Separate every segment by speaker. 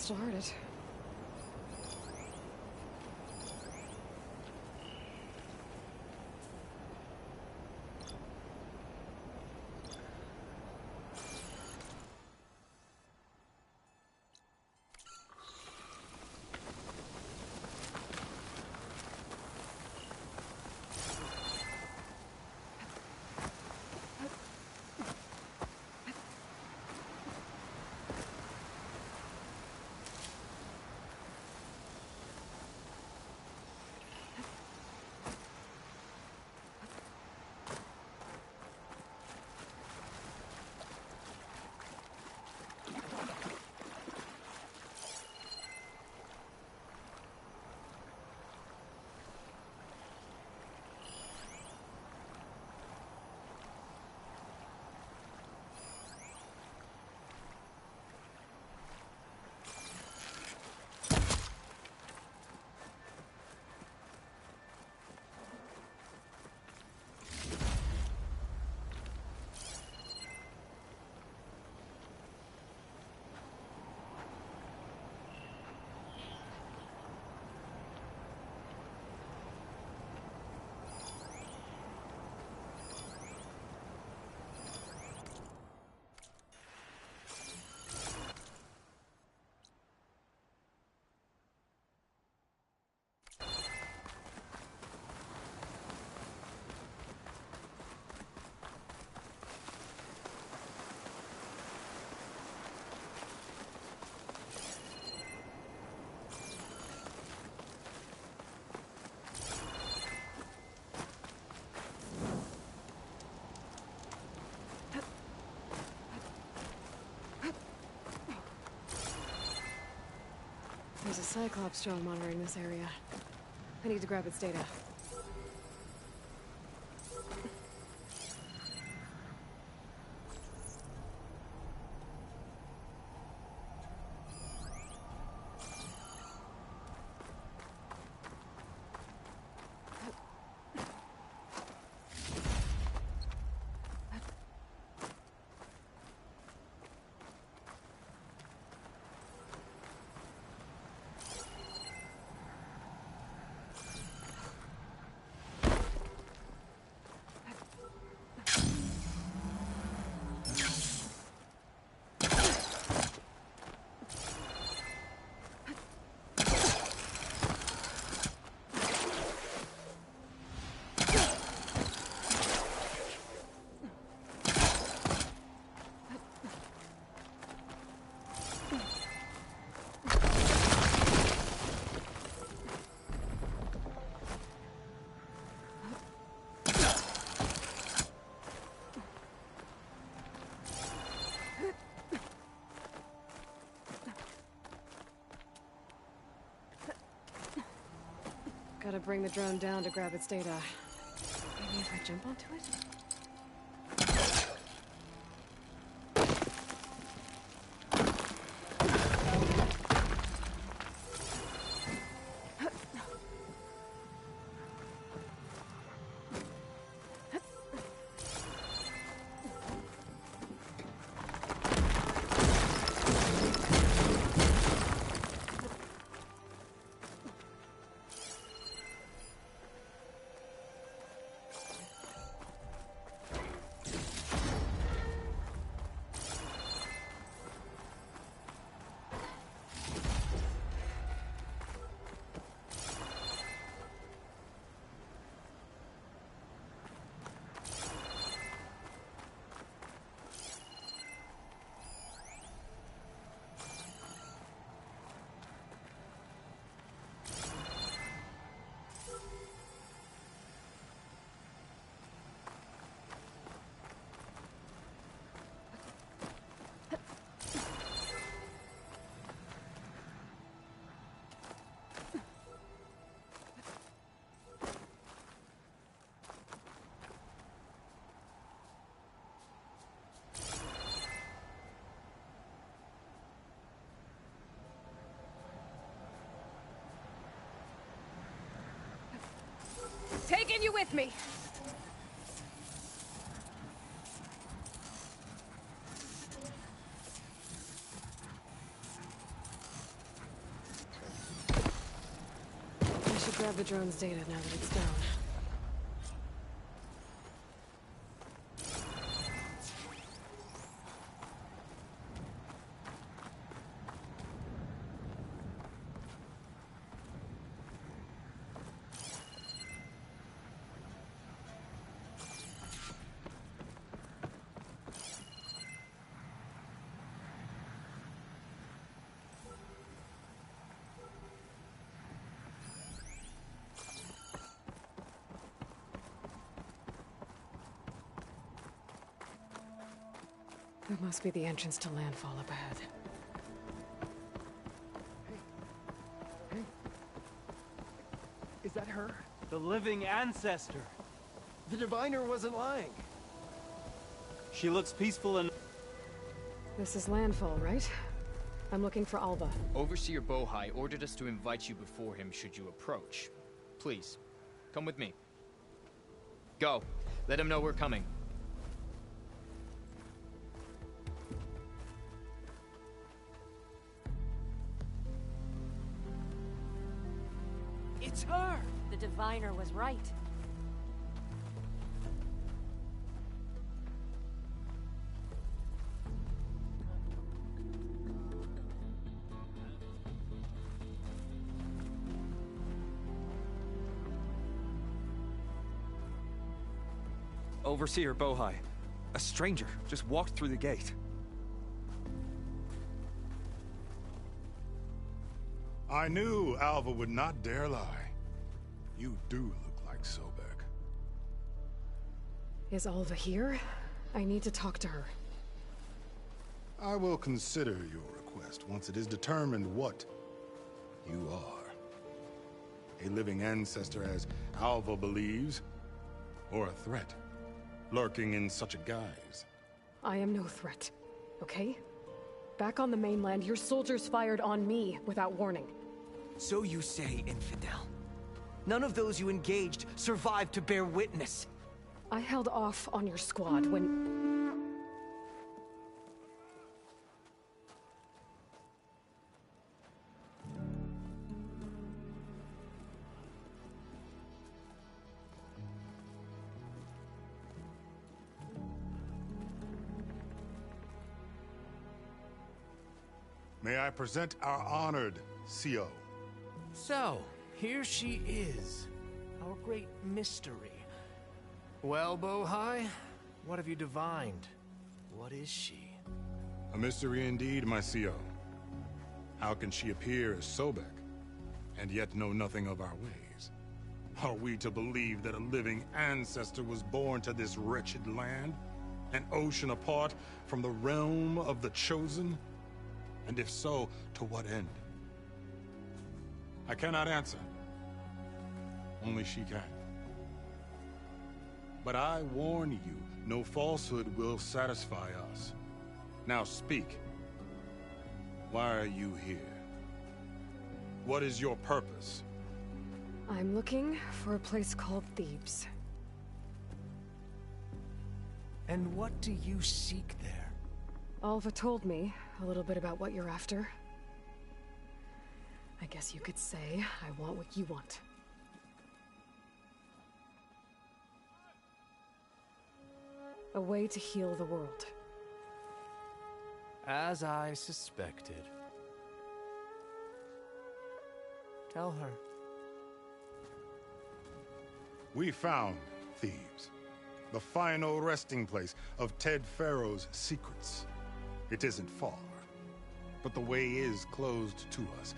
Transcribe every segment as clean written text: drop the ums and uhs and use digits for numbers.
Speaker 1: must have heard it. There's a Cyclops drone monitoring this area. I need to grab its data. Gotta bring the drone down to grab its data. Maybe if I jump onto it? Taking you with me! grab the drone's data now that it's down. That must be the entrance to landfall up ahead.
Speaker 2: Hey. Is that her?
Speaker 3: The living ancestor.
Speaker 2: The diviner wasn't lying.
Speaker 3: She looks peaceful and...
Speaker 1: This is landfall, right? I'm looking for Alva.
Speaker 4: Overseer Bohai ordered us to invite you before him should you approach. Please, come with me. Go. Let him know we're coming.
Speaker 5: It's her! The diviner was right.
Speaker 2: Overseer Bohai. A stranger just walked through the gate.
Speaker 6: I knew Alva would not dare lie. You do look like Sobek.
Speaker 1: Is Alva here? I need to talk to her.
Speaker 6: I will consider your request once it is determined what you are. A living ancestor, as Alva believes, or a threat, lurking in such a guise.
Speaker 1: I am no threat, okay? Back on the mainland, your soldiers fired on me without warning.
Speaker 7: So you say, infidel. None of those you engaged survived to bear witness.
Speaker 1: I held off on your squad when...
Speaker 6: May I present our honored CO.
Speaker 8: So, here she is, our great mystery. Well, Bohai, what have you divined? What is she?
Speaker 6: A mystery indeed, my CO. How can she appear as Sobek, and yet know nothing of our ways? Are we to believe that a living ancestor was born to this wretched land? An ocean apart from the realm of the Chosen? And if so, to what end? I cannot answer. Only she can. But I warn you, no falsehood will satisfy us. Now speak. Why are you here? What is your purpose?
Speaker 1: I'm looking for a place called Thebes.
Speaker 8: And what do you seek there?
Speaker 1: Alva told me a little bit about what you're after. I guess you could say I want what you want. A way to heal the world.
Speaker 8: As I suspected. Tell her.
Speaker 6: We found Thebes, the final resting place of Ted Pharaoh's secrets. It isn't far, but the way is closed to us.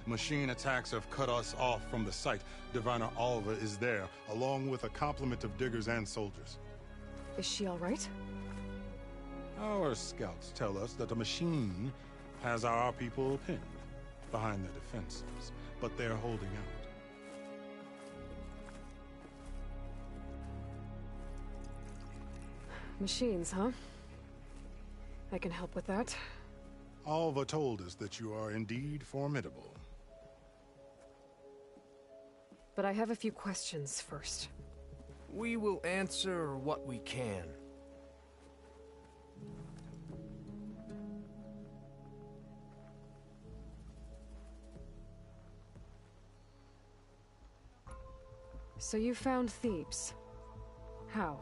Speaker 6: Machine attacks have cut us off from the site. Diviner Alva is there, along with a complement of diggers and soldiers.
Speaker 1: Is she all right?
Speaker 6: Our scouts tell us that a machine has our people pinned behind their defenses, but they're holding out.
Speaker 1: Machines, huh? I can help with that.
Speaker 6: Alva told us that you are indeed formidable.
Speaker 1: But I have a few questions first.
Speaker 8: We will answer what we can.
Speaker 1: So you found Thebes. How?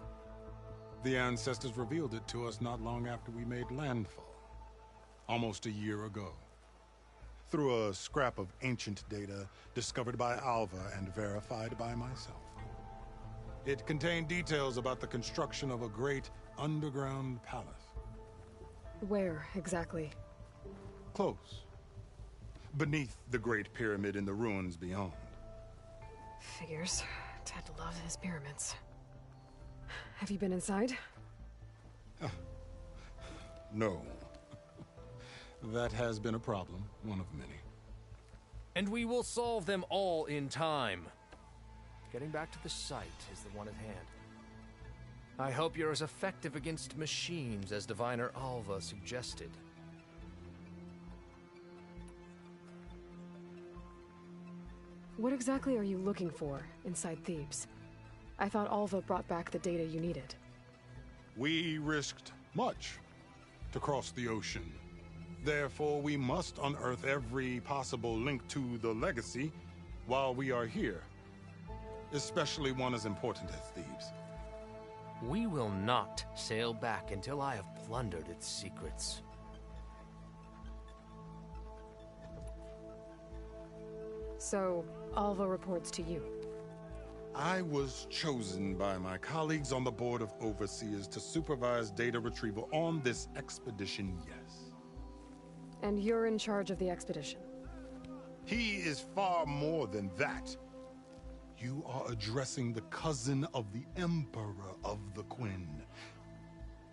Speaker 6: The ancestors revealed it to us not long after we made landfall. Almost a year ago. Through a scrap of ancient data discovered by Alva and verified by myself. It contained details about the construction of a great underground palace.
Speaker 1: Where, exactly?
Speaker 6: Close. Beneath the Great Pyramid in the ruins beyond.
Speaker 1: Figures. Dad loves his pyramids. Have you been inside?
Speaker 6: No. That has been a problem, one of many.
Speaker 8: And we will solve them all in time. Getting back to the site is the one at hand. I hope you're as effective against machines as Diviner Alva suggested.
Speaker 1: What exactly are you looking for inside Thebes? I thought Alva brought back the data you needed.
Speaker 6: We risked much to cross the ocean. Therefore, we must unearth every possible link to the legacy while we are here. Especially one as important as Thebes.
Speaker 8: We will not sail back until I have plundered its secrets.
Speaker 1: So, Alva reports to you.
Speaker 6: I was chosen by my colleagues on the Board of Overseers to supervise data retrieval on this expedition, yes.
Speaker 1: And you're in charge of the expedition?
Speaker 6: He is far more than that. You are addressing the cousin of the Emperor of the Quinn.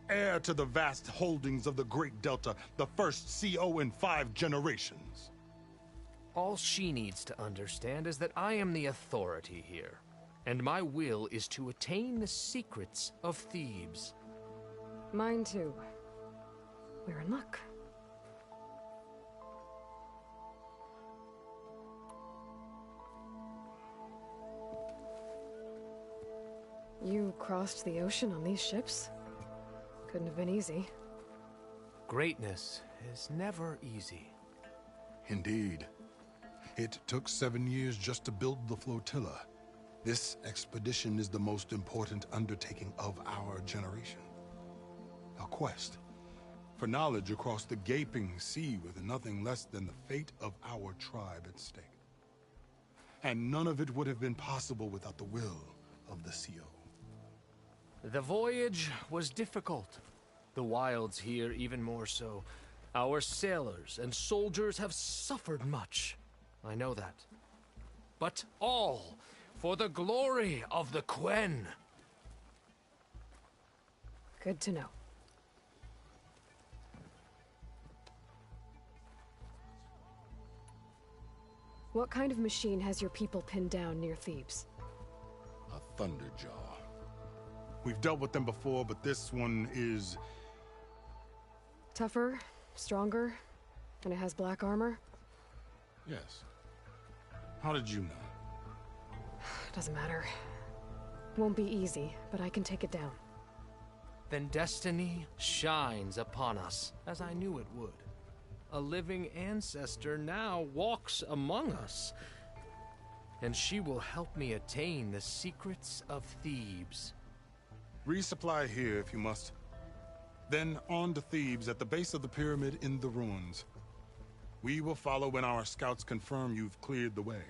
Speaker 6: Heir to the vast holdings of the Great Delta, the first CO in 5 generations.
Speaker 8: All she needs to understand is that I am the authority here, and my will is to attain the secrets of Thebes.
Speaker 1: Mine too. We're in luck. You crossed the ocean on these ships? Couldn't have been easy.
Speaker 8: Greatness is never easy.
Speaker 6: Indeed. It took 7 years just to build the flotilla. This expedition is the most important undertaking of our generation. A quest for knowledge across the gaping sea with nothing less than the fate of our tribe at stake. And none of it would have been possible without the will of the CO.
Speaker 8: The voyage was difficult. The wilds here even more so. Our sailors and soldiers have suffered much. I know that. But all for the glory of the Quen.
Speaker 1: Good to know. What kind of machine has your people pinned down near Thebes?
Speaker 6: A Thunderjaw. We've dealt with them before, but this one is...
Speaker 1: Tougher, stronger, and it has black armor?
Speaker 6: Yes. How did you know?
Speaker 1: Doesn't matter. Won't be easy, but I can take it down.
Speaker 8: Then destiny shines upon us, as I knew it would. A living ancestor now walks among us, and she will help me attain the secrets of Thebes.
Speaker 6: Resupply here if you must. Then on to Thebes at the base of the pyramid in the ruins. We will follow when our scouts confirm you've cleared the way.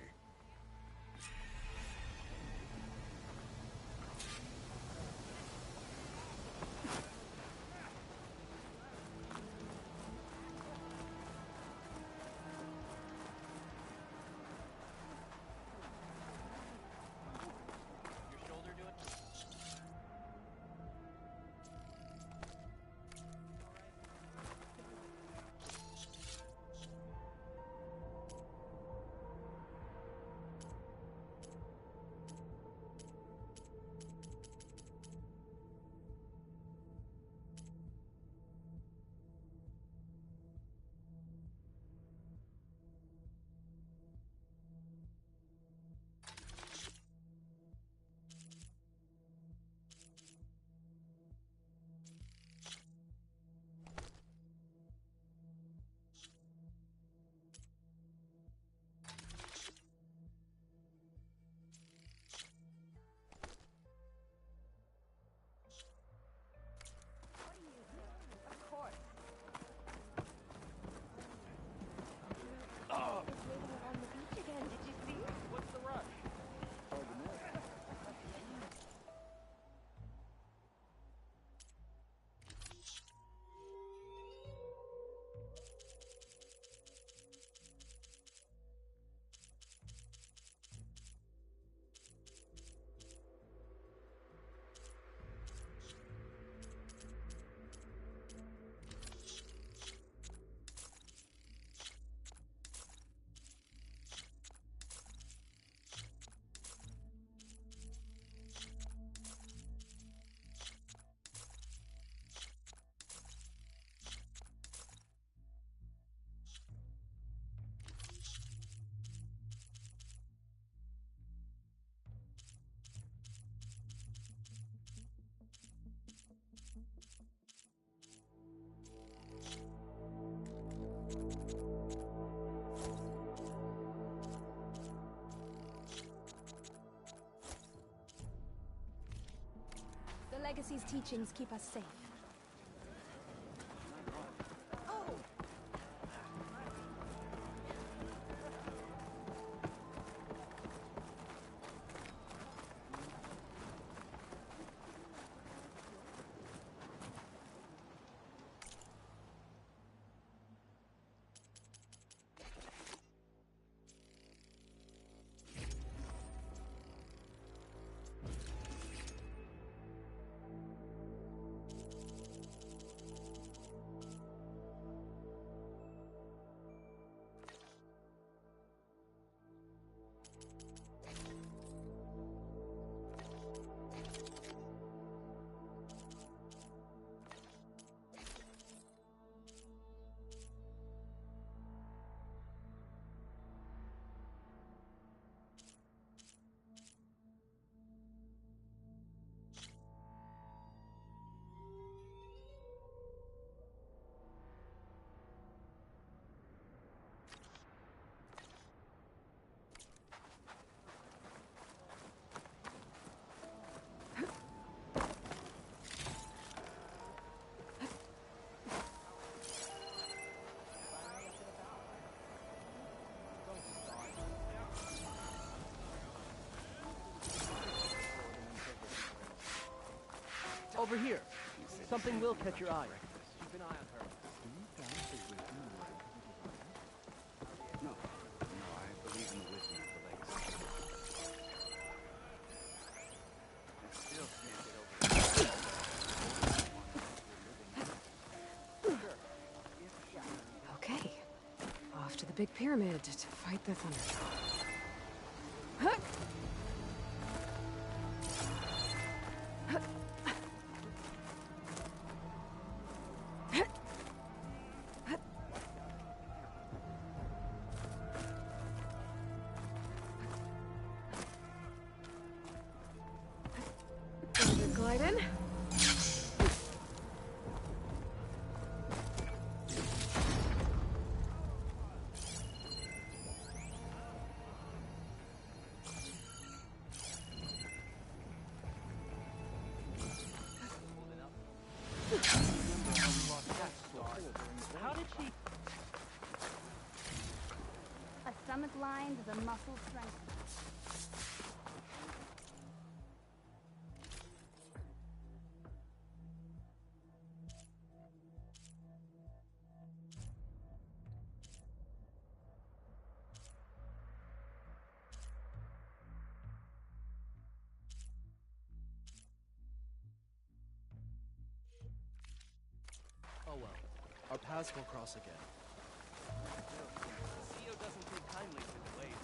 Speaker 9: Legacy's teachings keep us safe.
Speaker 10: Over here. Something will catch your eye. Keep an eye on her.
Speaker 11: No, I believe in the wisdom of the legacy. I still can't get over
Speaker 1: Okay. Off to the big pyramid to fight the Thunderjaw. Huh! Glide in.
Speaker 10: How did she...
Speaker 9: A stomach lined with a muscle strength.
Speaker 10: Oh well. Our paths will cross again. CEO doesn't take kindly to delays.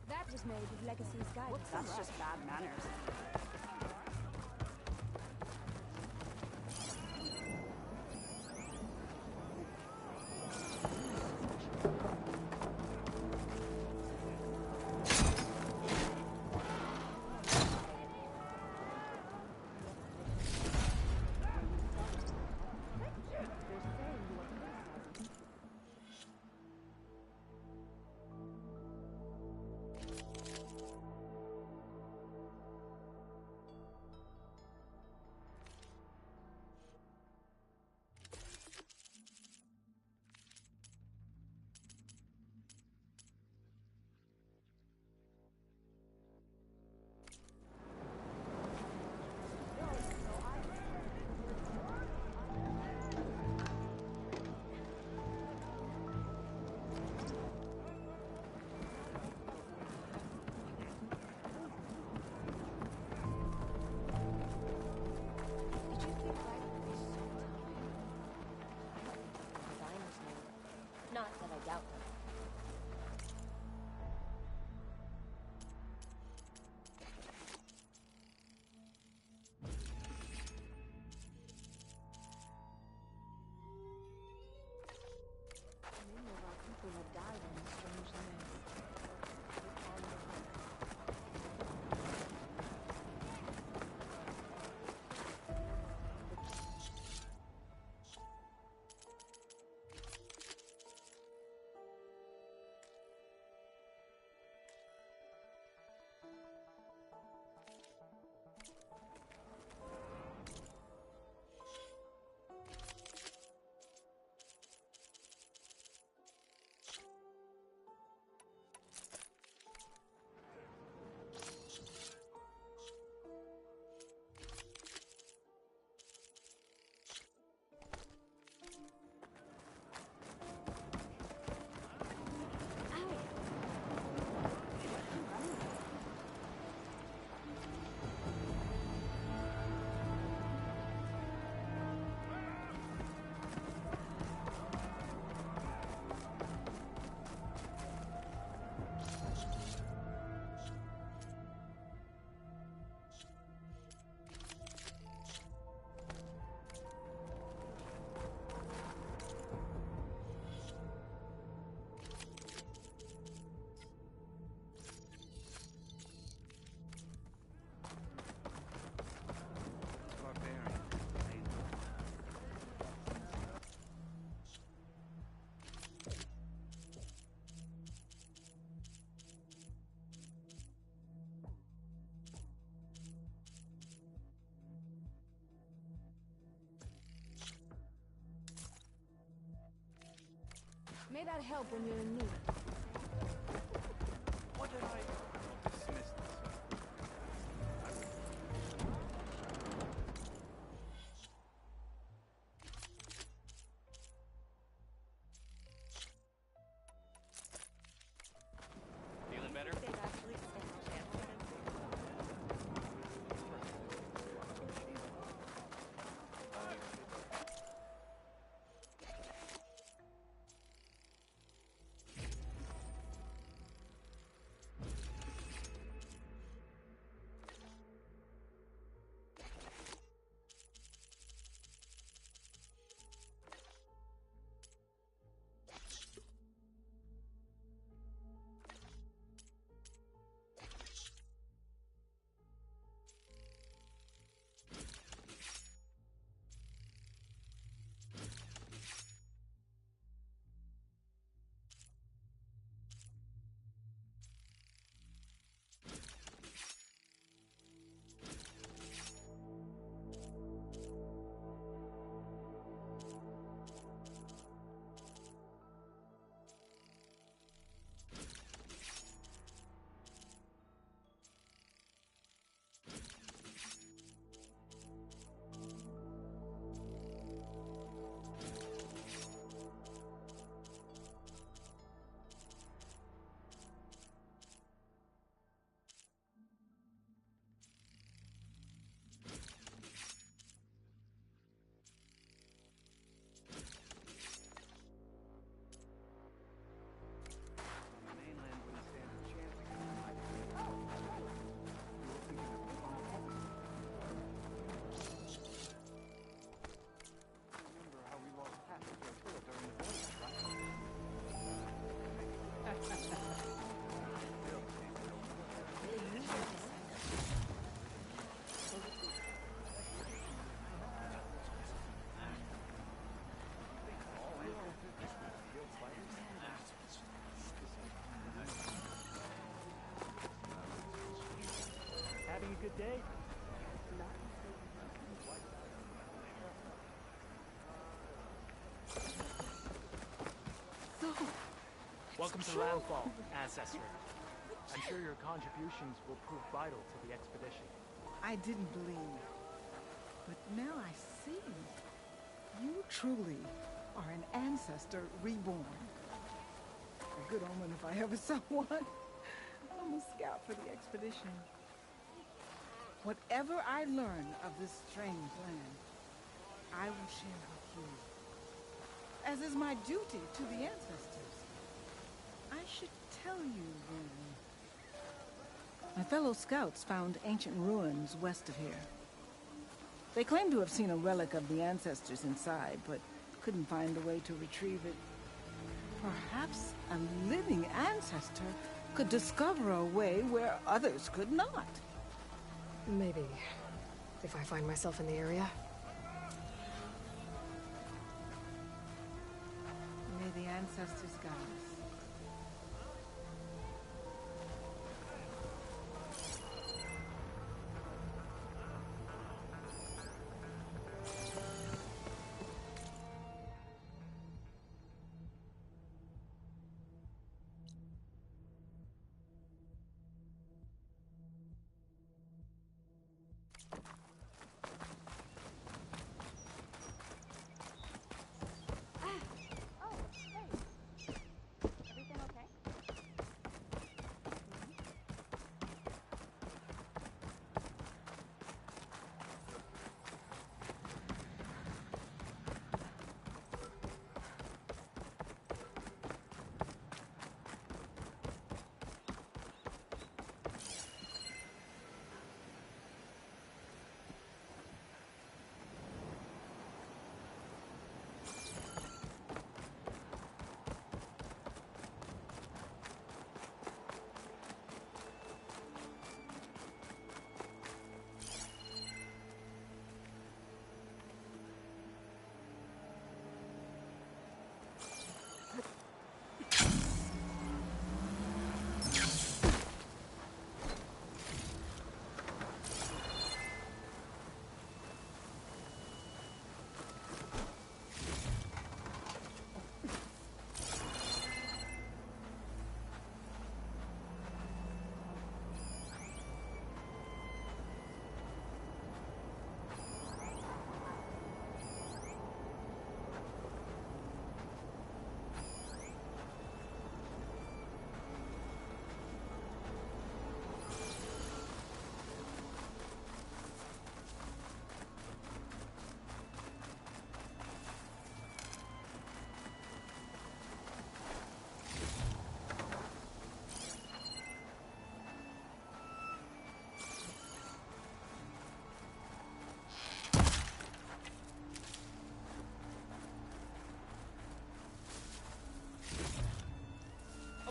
Speaker 9: That was made with Legacy's guidance.
Speaker 12: That's just bad manners.
Speaker 9: Many of our people have died on this strange land. May that help when you're in need.
Speaker 11: What did I dismiss this? Feeling better?
Speaker 5: They've actually
Speaker 10: Having a good day?
Speaker 1: So,
Speaker 10: Welcome to Landfall, Ancestor. I'm sure your contributions will prove vital to the expedition.
Speaker 12: I didn't believe, but now I see. You truly are an ancestor reborn. A good omen if I ever saw one. I'm a scout for the expedition. Whatever I learn of this strange land, I will share with you. As is my duty to the ancestors. I should tell you then. My fellow scouts found ancient ruins west of here. They claim to have seen a relic of the ancestors inside, but couldn't find a way to retrieve it. Perhaps a living ancestor could discover a way where others could not.
Speaker 1: Maybe. If I find myself in the area.
Speaker 12: May the ancestors guide us.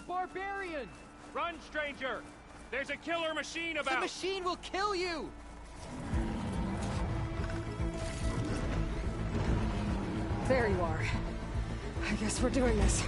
Speaker 10: Barbarian! Run, stranger! There's a killer machine about!
Speaker 4: The machine will kill you!
Speaker 1: There you are. I guess we're doing this.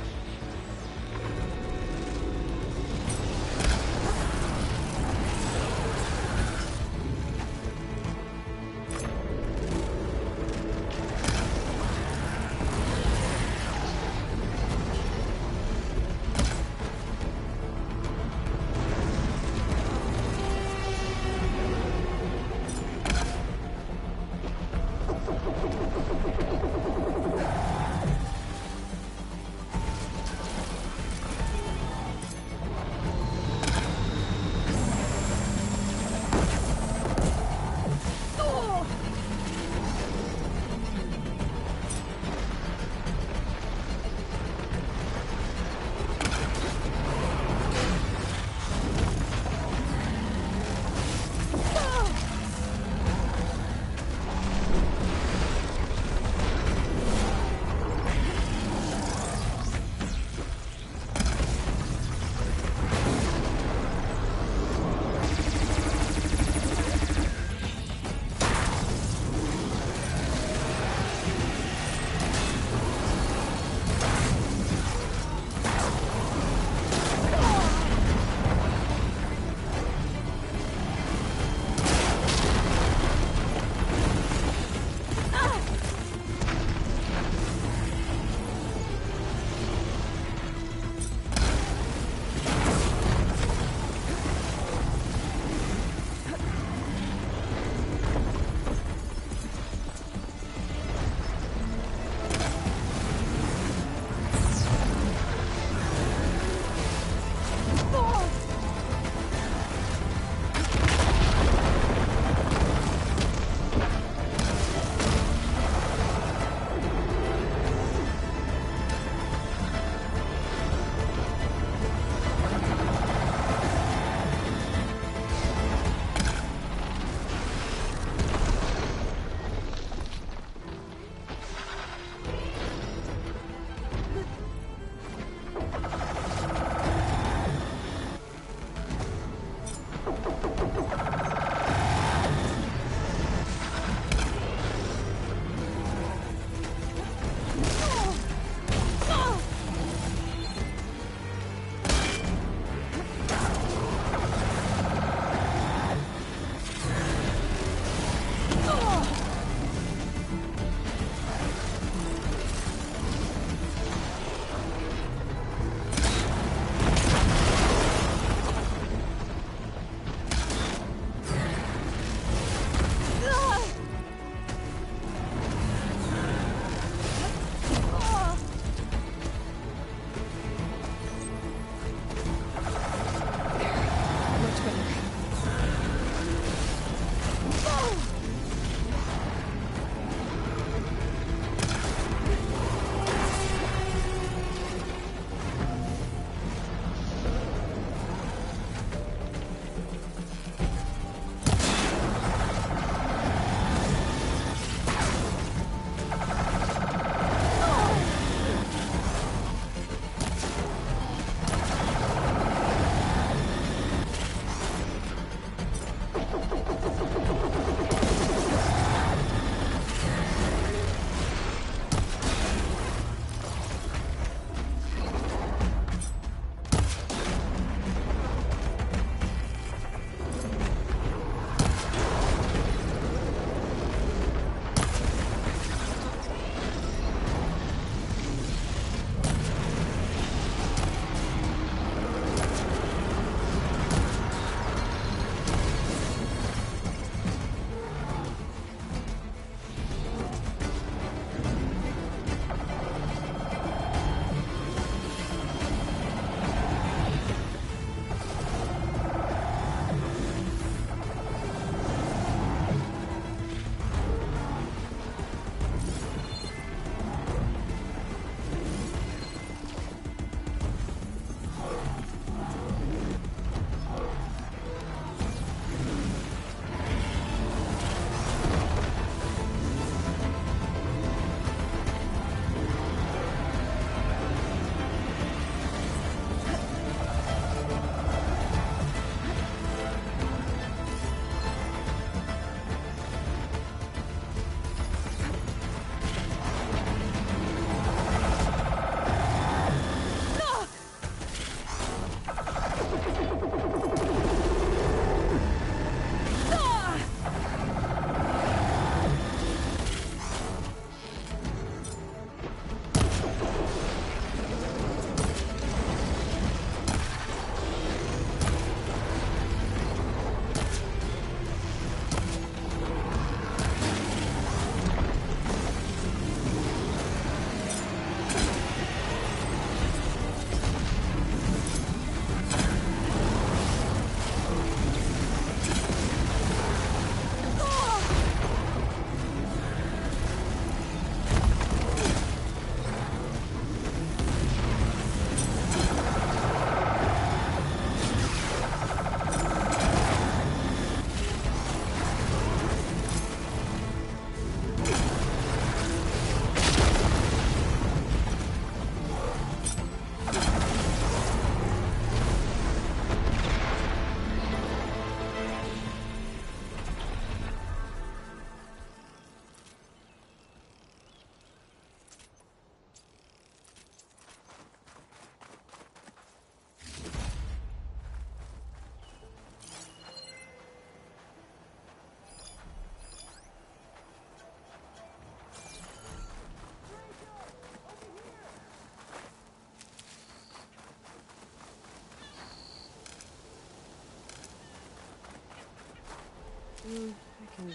Speaker 1: I can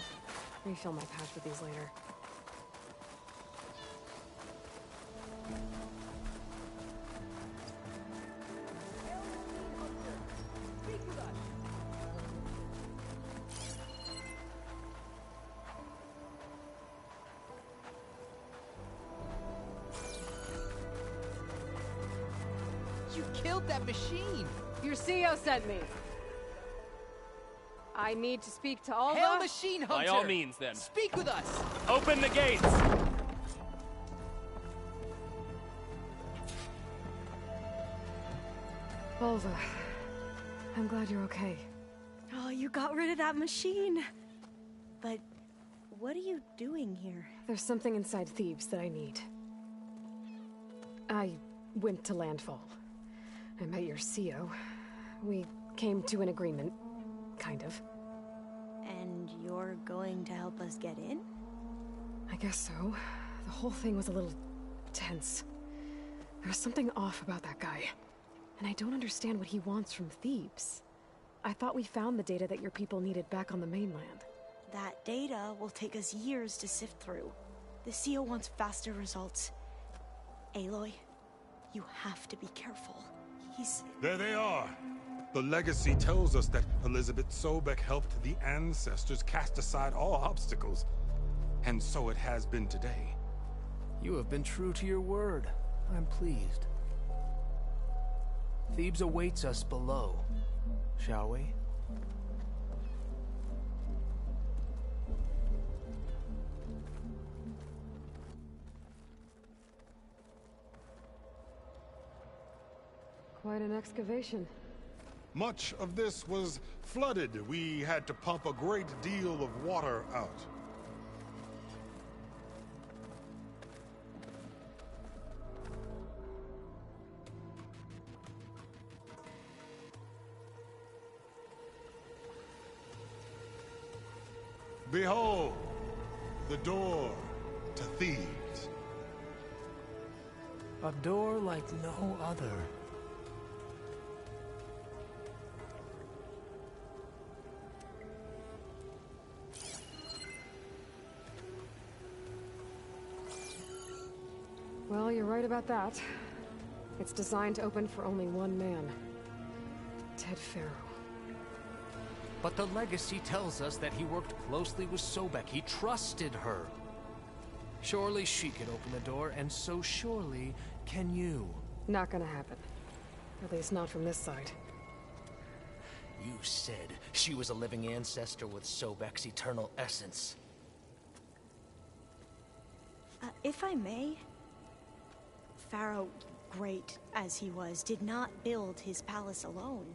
Speaker 1: refill my pouch with these later.
Speaker 13: You killed that machine!
Speaker 1: Your CEO sent me. I need to speak to Alva.
Speaker 13: Hail Machine Hunter!
Speaker 10: By all means, then.
Speaker 13: Speak with us!
Speaker 10: Open the gates!
Speaker 1: Alva, I'm glad you're okay.
Speaker 14: Oh, you got rid of that machine. But what are you doing here?
Speaker 1: There's something inside Thebes that I need. I went to Landfall. I met your CEO. We came to an agreement, kind of.
Speaker 14: And you're going to help us get in?
Speaker 1: I guess so. The whole thing was a little tense. There was something off about that guy. And I don't understand what he wants from Thebes. I thought we found the data that your people needed back on the mainland.
Speaker 14: That data will take us years to sift through. The CEO wants faster results. Aloy, you have to be careful.
Speaker 6: There they are! The legacy tells us that Elizabeth Sobek helped the ancestors cast aside all obstacles. And so it has been today.
Speaker 8: You have been true to your word. I'm pleased. Thebes awaits us below, shall we?
Speaker 1: Quite an excavation.
Speaker 6: Much of this was flooded. We had to pump a great deal of water out. Behold, the door to Thebes.
Speaker 8: A door like no other.
Speaker 1: Well, you're right about that. It's designed to open for only one man. Ted Faro.
Speaker 8: But the legacy tells us that he worked closely with Sobek. He trusted her. Surely she can open the door, and so surely can you.
Speaker 1: Not gonna happen. At least not from this side.
Speaker 8: You said she was a living ancestor with Sobek's eternal essence.
Speaker 14: If I may, Pharaoh, great as he was, did not build his palace alone.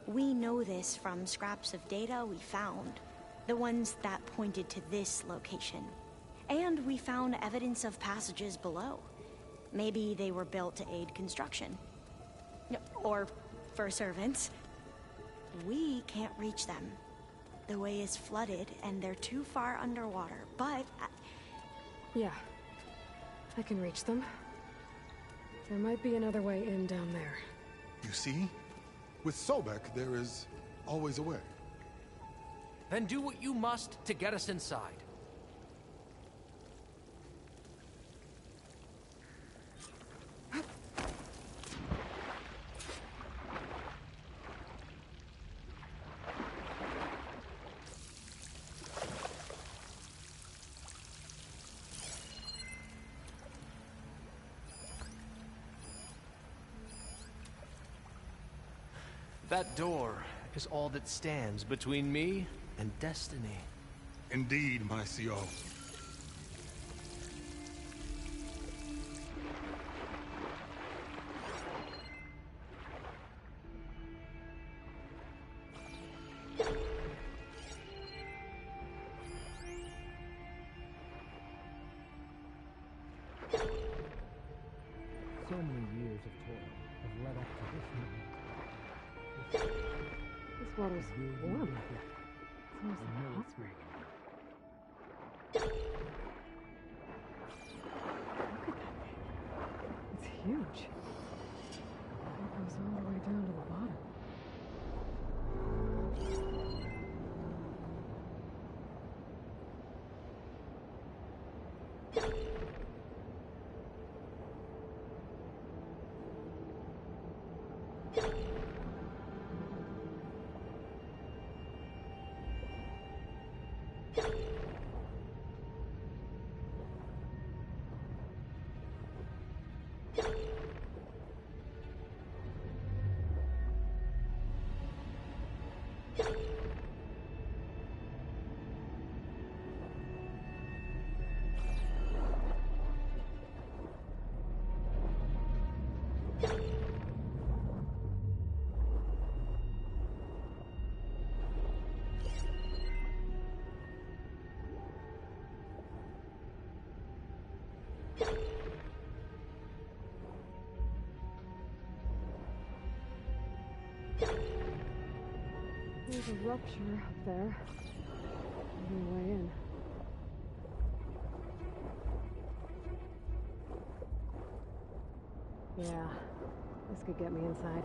Speaker 14: We know this from scraps of data we found, the ones that pointed to this location. And we found evidence of passages below. Maybe they were built to aid construction. Or for servants. We can't reach them. The way is flooded and they're too far underwater, but...
Speaker 1: Yeah. I can reach them. There might be another way in down there.
Speaker 6: You see? With Sobek, there is always a way.
Speaker 8: Then do what you must to get us inside. That door is all that stands between me and destiny.
Speaker 6: Indeed, my CO.
Speaker 8: So many years of toil have led up to this moment.
Speaker 1: This water's warm. It smells like a hot spring. Look at that thing. It's huge. It goes all the way down to the bottom. There's a rupture up there. No way in. Yeah, this could get me inside.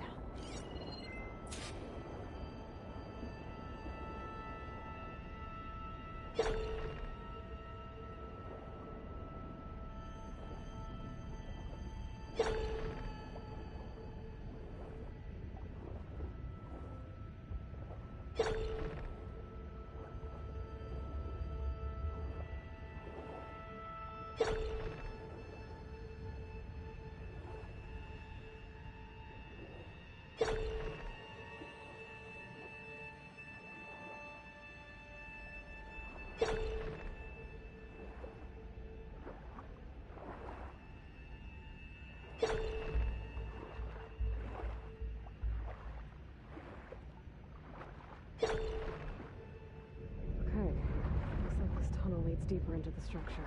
Speaker 1: Okay, looks like this tunnel leads deeper into the structure.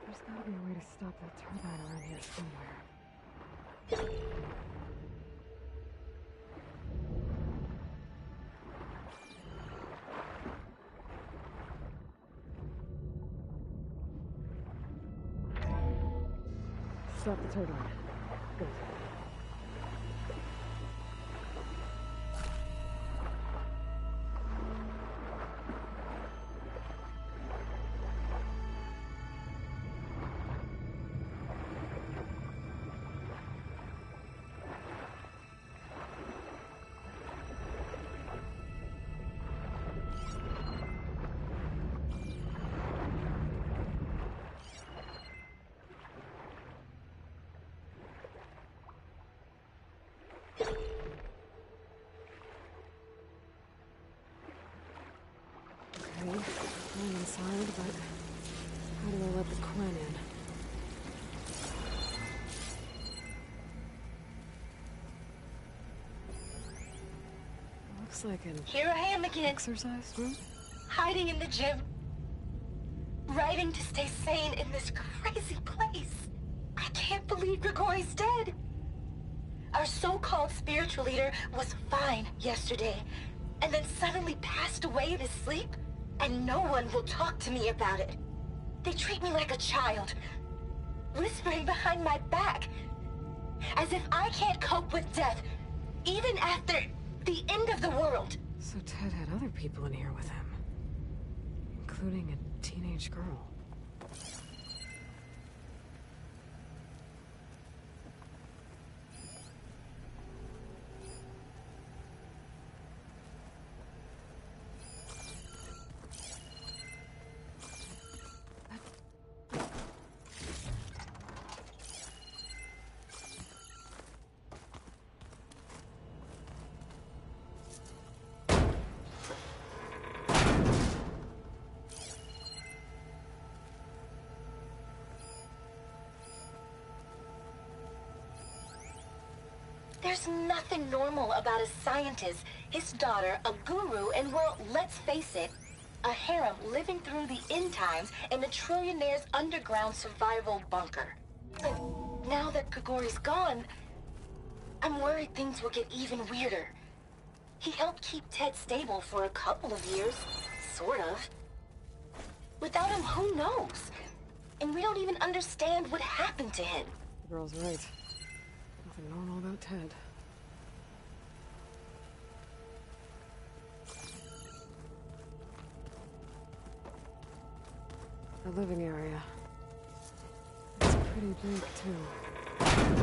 Speaker 1: There's gotta be a way to stop that turbine around here somewhere. Stop the turbine. Good. Okay, going inside, but how do I let the Quen in? Looks like an
Speaker 15: Here I am again,
Speaker 1: exercise room?
Speaker 15: hiding in the gym. Writing to stay sane in this crazy place. I can't believe Grigori's dead. Our so-called spiritual leader was fine yesterday, and then suddenly passed away in his sleep, and no one will talk to me about it. They treat me like a child, whispering behind my back, as if I can't cope with death, even after the end of the world.
Speaker 1: So Ted had other people in here with him, including a teenage girl.
Speaker 15: There's nothing normal about a scientist, his daughter, a guru, and well, let's face it, a harem living through the end times in a trillionaire's underground survival bunker. But now that Grigori's gone, I'm worried things will get even weirder. He helped keep Ted stable for a couple of years, sort of. Without him, who knows? And we don't even understand what happened to him.
Speaker 1: The girl's right. Nothing normal about Ted. The living area. It's pretty big, too.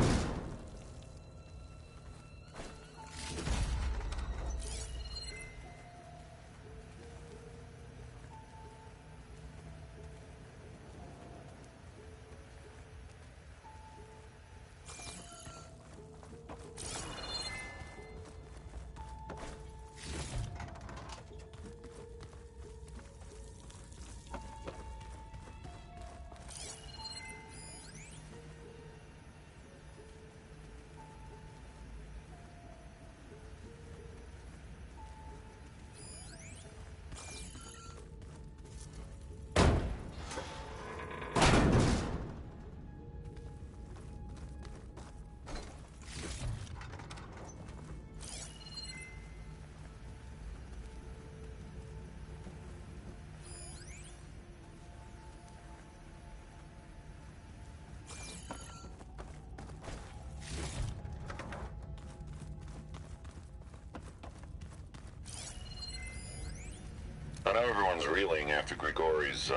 Speaker 16: I know everyone's reeling after Grigori's,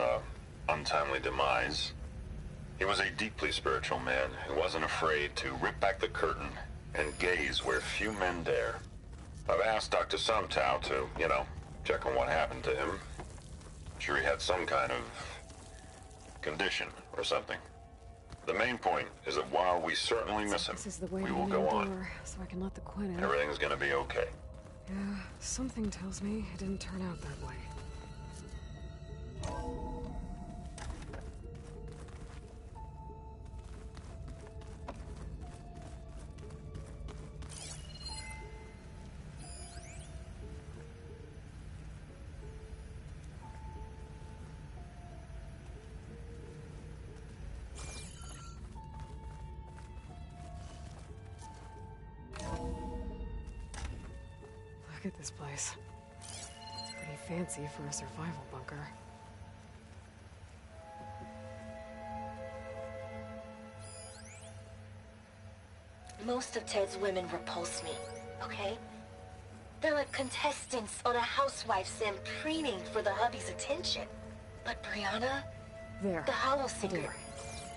Speaker 16: untimely demise. He was a deeply spiritual man who wasn't afraid to rip back the curtain and gaze where few men dare. I've asked Dr. Sumtow to, check on what happened to him. Sure he had some kind of condition or something. The main point is that while we certainly miss him,
Speaker 1: This is the way
Speaker 16: we
Speaker 1: to
Speaker 16: will
Speaker 1: the
Speaker 16: go
Speaker 1: main
Speaker 16: on.
Speaker 1: door, so I can let the Quinn in.
Speaker 16: Everything's gonna be okay.
Speaker 1: Yeah, something tells me it didn't turn out that way. Look at this place. It's pretty fancy for a survival bunker.
Speaker 15: Most of Ted's women repulse me, okay? They're like contestants on a housewife sim preening for the hubby's attention. But Brianna,
Speaker 1: There.
Speaker 15: the hollow singer,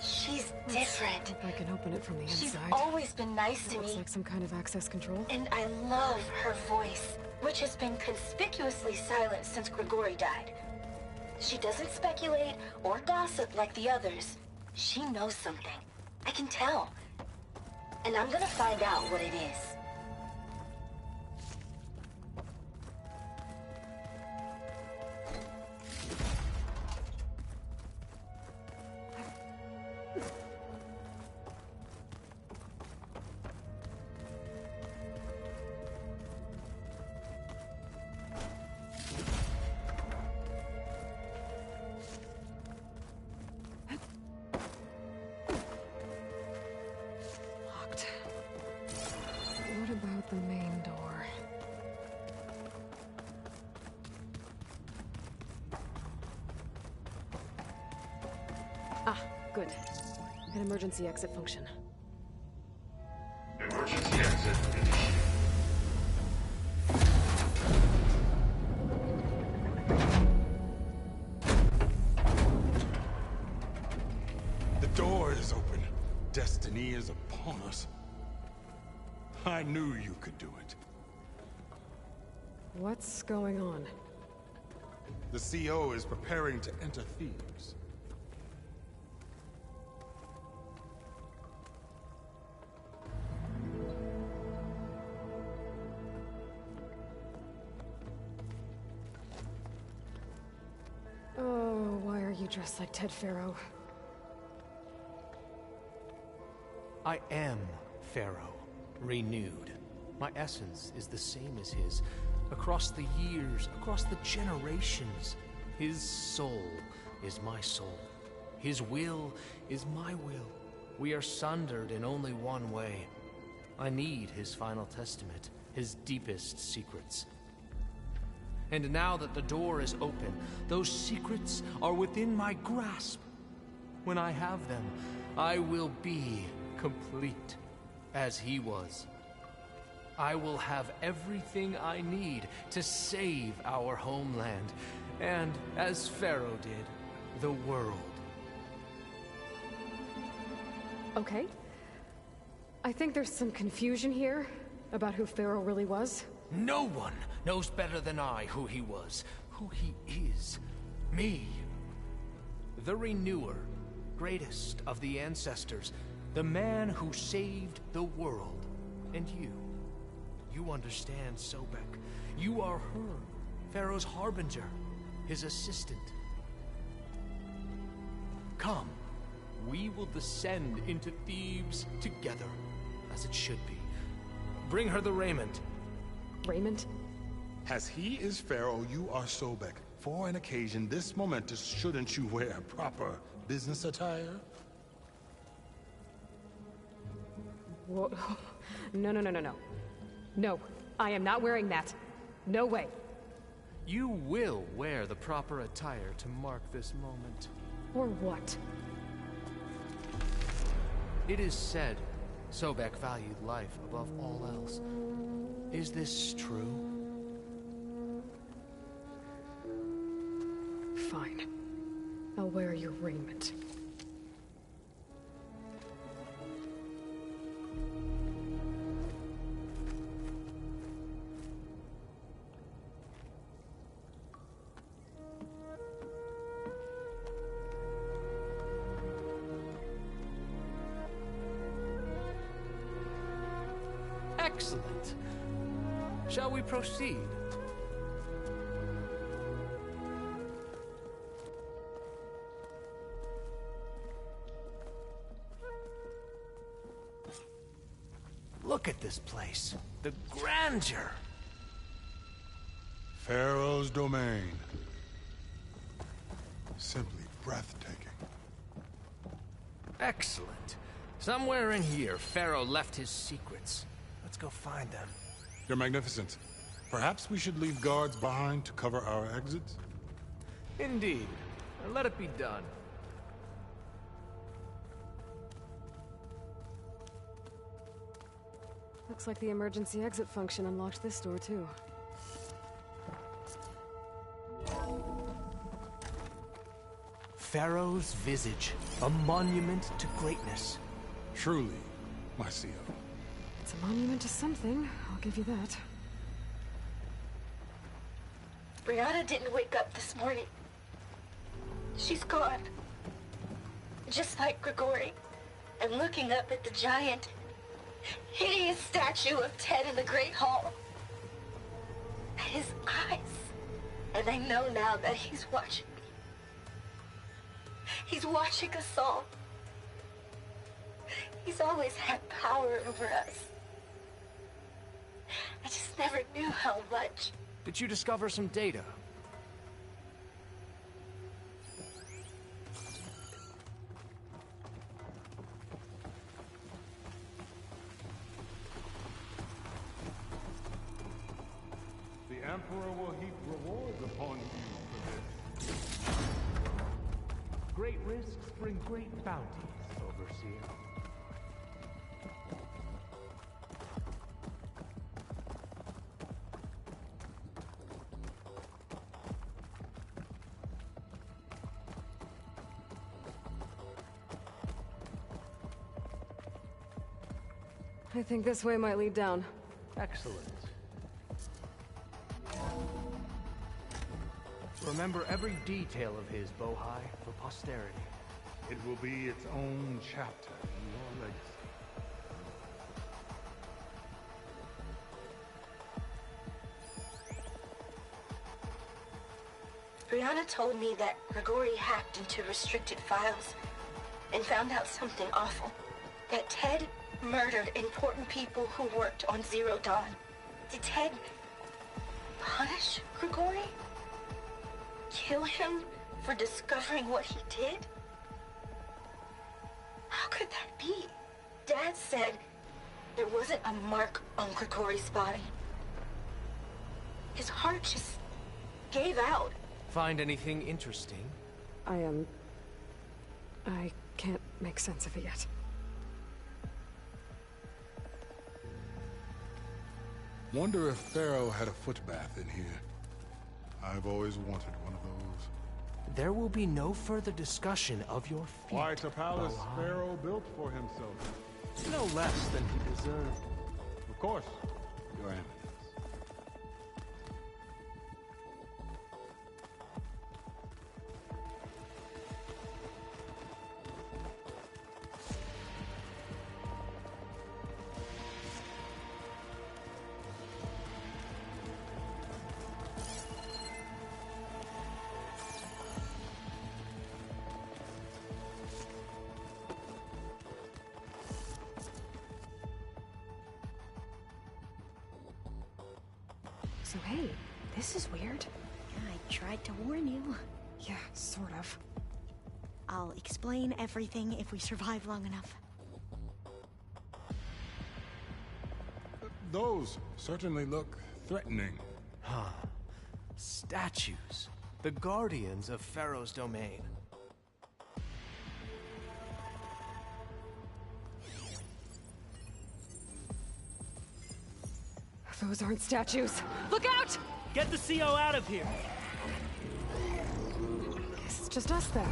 Speaker 15: she's different.
Speaker 1: Hope I can open it from the
Speaker 15: She's
Speaker 1: inside.
Speaker 15: always been nice to
Speaker 1: Looks
Speaker 15: me.
Speaker 1: like some kind of access control.
Speaker 15: And I love her voice, which has been conspicuously silent since Grigori died. She doesn't speculate or gossip like the others. She knows something. I can tell. And I'm gonna find out what it is.
Speaker 1: Locked. What about the main door? Ah, good. An emergency exit function.
Speaker 17: Emergency exit initiated.
Speaker 6: The door is open. Destiny is upon us. I knew you could do it.
Speaker 1: What's going on?
Speaker 6: The CO is preparing to enter Thebes.
Speaker 1: Oh, why are you dressed like Ted Faro?
Speaker 8: I am Pharaoh. renewed. My essence is the same as his. Across the years, across the generations. His soul is my soul. His will is my will. We are sundered in only one way. I need his final testament, his deepest secrets. And now that the door is open, those secrets are within my grasp. When I have them, I will be complete, as he was. I will have everything I need to save our homeland, and, as Pharaoh did, the world.
Speaker 1: Okay. I think there's some confusion here about who Pharaoh really was.
Speaker 8: No one knows better than I who he was, who he is. Me. The Renewer, greatest of the ancestors, the man who saved the world. And you. You understand, Sobek. You are her, Pharaoh's harbinger, his assistant. Come, we will descend into Thebes together, as it should be. Bring her the raiment.
Speaker 1: Raiment?
Speaker 6: As he is Pharaoh, you are Sobek. For an occasion this momentous, shouldn't you wear proper business attire?
Speaker 1: Whoa. No, no, no, no, no. No, I am not wearing that. No way.
Speaker 8: You will wear the proper attire to mark this moment.
Speaker 1: Or what?
Speaker 8: It is said Sobek valued life above all else. Is this true?
Speaker 1: Fine. I'll wear your raiment.
Speaker 8: Excellent. Shall we proceed? Look at this place. The grandeur.
Speaker 6: Pharaoh's domain. Simply breathtaking.
Speaker 8: Excellent. Somewhere in here, Pharaoh left his secrets. Let's go find them.
Speaker 6: Your Magnificence, perhaps we should leave guards behind to cover our exits?
Speaker 8: Indeed. And let it be done.
Speaker 1: Looks like the emergency exit function unlocked this door, too.
Speaker 8: Pharaoh's visage, a monument to greatness.
Speaker 6: Truly, my CO.
Speaker 1: It's a monument to something, I'll give you that.
Speaker 15: Brianna didn't wake up this morning. She's gone. Just like Grigori. And looking up at the giant, hideous statue of Ted in the Great Hall. At his eyes. And I know now that he's watching me. He's watching us all. He's always had power over us. I just never knew how much.
Speaker 8: Did you discover some data?
Speaker 17: The Emperor will heap rewards upon you for this.
Speaker 10: Great risks bring great bounties, Overseer.
Speaker 1: I think this way might lead down.
Speaker 10: Excellent. Remember every detail of his, Bohai, for posterity.
Speaker 17: It will be its own chapter in your legacy.
Speaker 15: Brianna told me that Grigori hacked into restricted files and found out something awful. That Ted murdered important people who worked on Zero Dawn. Did Ted punish Grigori? Kill him for discovering what he did? How could that be? Dad said there wasn't a mark on Grigori's body. His heart just gave out.
Speaker 8: Find anything interesting?
Speaker 1: I can't make sense of it yet.
Speaker 6: Wonder if Pharaoh had a foot bath in here. I've always wanted one of those.
Speaker 8: There will be no further discussion of your feet.
Speaker 17: Quite a palace
Speaker 8: Balan.
Speaker 17: Pharaoh built for himself.
Speaker 8: No less than he deserved.
Speaker 17: Of course, Your Eminence.
Speaker 1: So hey, this is weird.
Speaker 14: I tried to warn you.
Speaker 1: Yeah, sort of.
Speaker 14: I'll explain everything if we survive long enough.
Speaker 6: Those certainly look threatening.
Speaker 8: Huh. Statues. The guardians of Pharaoh's domain.
Speaker 1: Those aren't statues. Look out!
Speaker 10: Get the CO out of here!
Speaker 1: Guess it's just us then.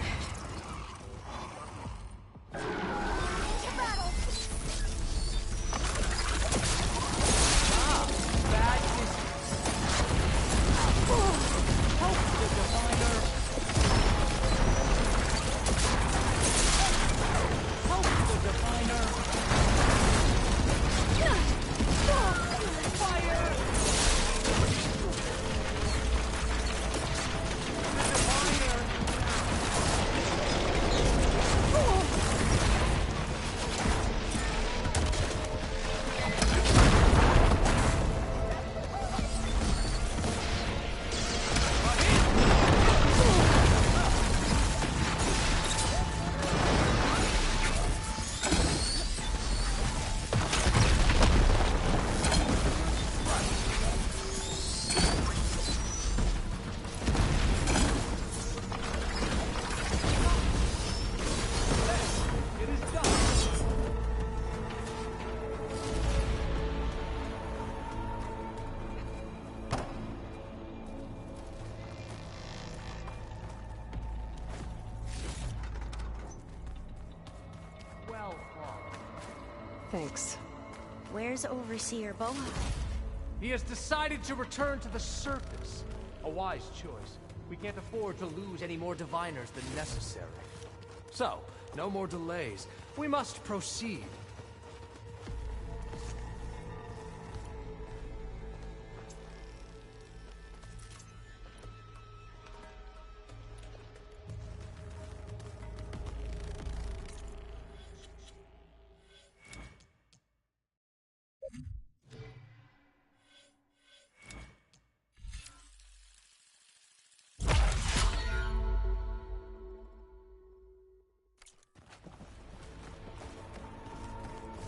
Speaker 1: Thanks.
Speaker 14: Where's Overseer Boha?
Speaker 8: He has decided to return to the surface. A wise choice. We can't afford to lose any more diviners than necessary. So, no more delays. We must proceed.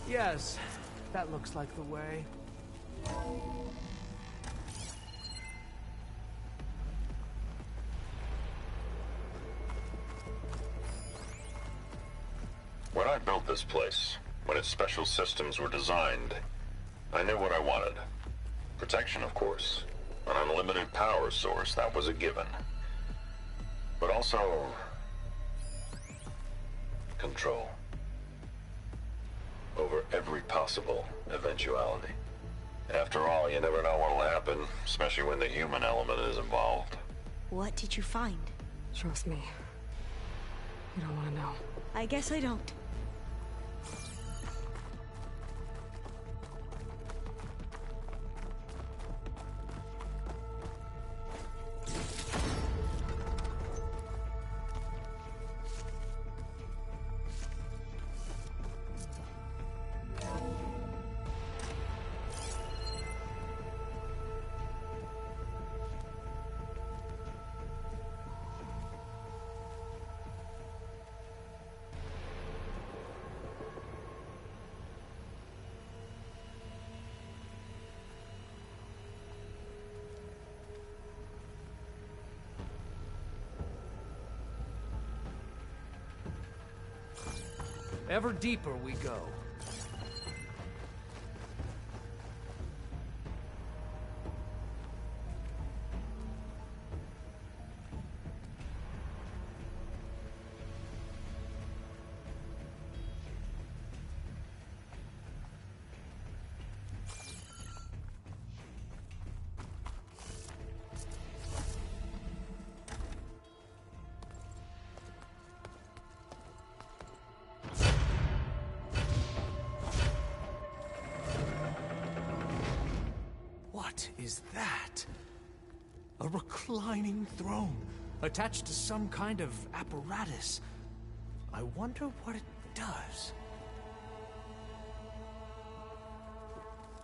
Speaker 8: Yes, that looks like the way.
Speaker 16: When I built this place, when its special systems were designed, I knew what I wanted. Protection, of course. An unlimited power source, that was a given. But also... control. Over every possible eventuality. After all, you never know what'll happen, especially when the human element is involved.
Speaker 14: What did you find?
Speaker 1: Trust me. You don't want to know.
Speaker 14: I guess I don't.
Speaker 8: Ever deeper we go. What is that? A reclining throne, attached to some kind of apparatus. I wonder what it does.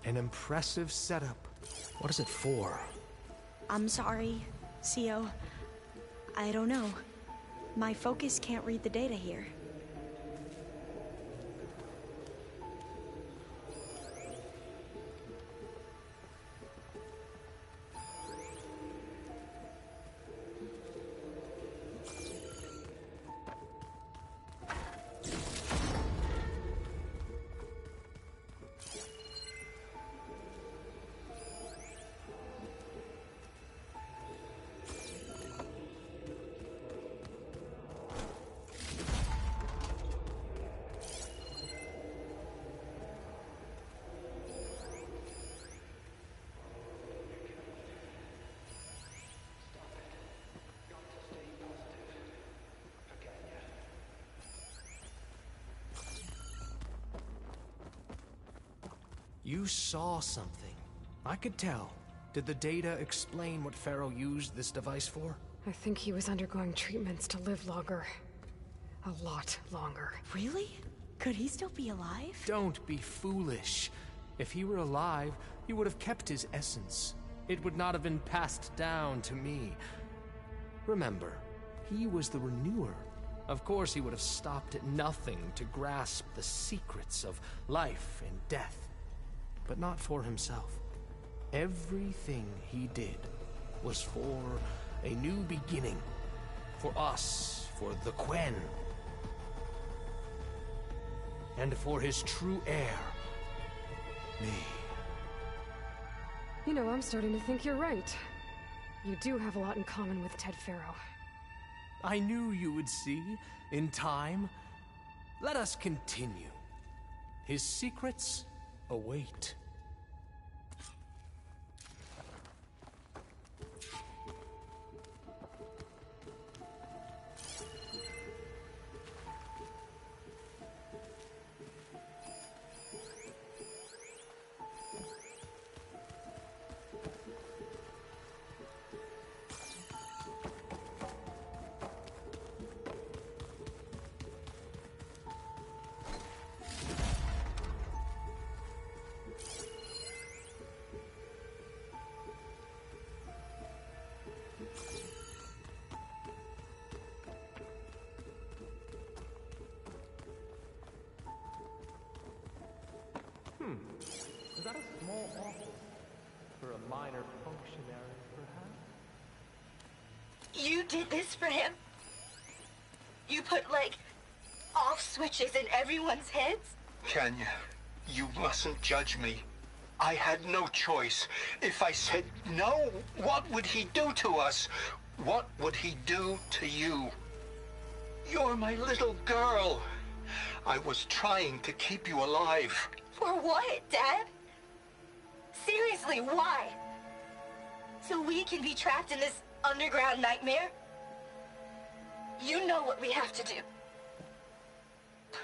Speaker 8: An impressive setup. What is it for?
Speaker 14: I'm sorry, Sio. I don't know. My focus can't read the data here.
Speaker 8: You saw something. I could tell. Did the data explain what Pharaoh used this device for?
Speaker 1: I think he was undergoing treatments to live longer. A lot longer.
Speaker 14: Really? Could he still be alive?
Speaker 8: Don't be foolish. If he were alive, he would have kept his essence. It would not have been passed down to me. Remember, he was the renewer. Of course he would have stopped at nothing to grasp the secrets of life and death. But not for himself. Everything he did was for a new beginning. For us, for the Quen. And for his true heir, me.
Speaker 1: You know, I'm starting to think you're right. You do have a lot in common with Ted Pharaoh.
Speaker 8: I knew you would see, in time. Let us continue. His secrets await.
Speaker 10: Is that a small office for a minor functionary, perhaps?
Speaker 15: You did this for him? You put, like, off switches in everyone's heads?
Speaker 18: Kenya, you mustn't judge me. I had no choice. If I said no, what would he do to us? What would he do to you? You're my little girl. I was trying to keep you alive.
Speaker 15: For what, Dad? Seriously, why? So we can be trapped in this underground nightmare? You know what we have to do.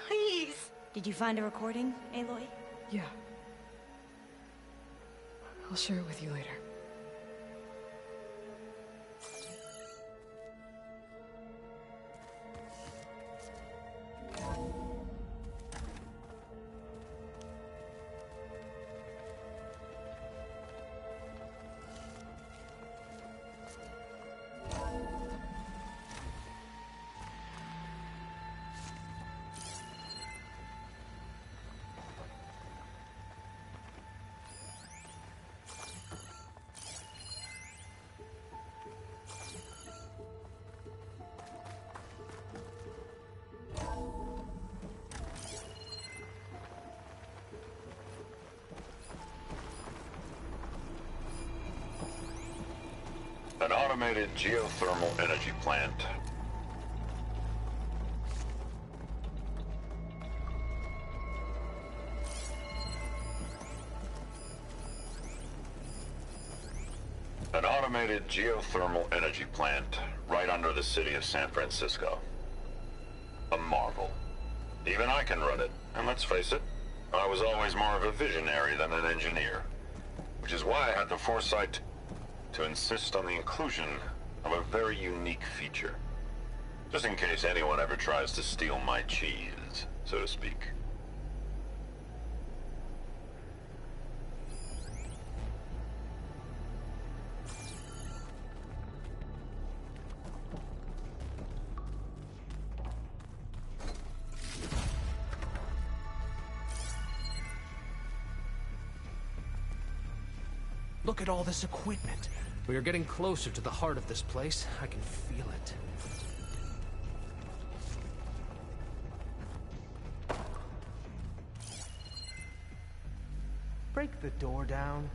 Speaker 15: Please.
Speaker 14: Did you find a recording, Aloy?
Speaker 1: Yeah. I'll share it with you later.
Speaker 16: automated geothermal energy plant. An automated geothermal energy plant right under the city of San Francisco. A marvel. Even I can run it, and let's face it, I was always more of a visionary than an engineer. Which is why I had the foresight to insist on the inclusion of a very unique feature. Just in case anyone ever tries to steal my cheese, so to speak.
Speaker 8: Look at all this equipment. We are getting closer to the heart of this place. I can feel it.
Speaker 10: Break the door down.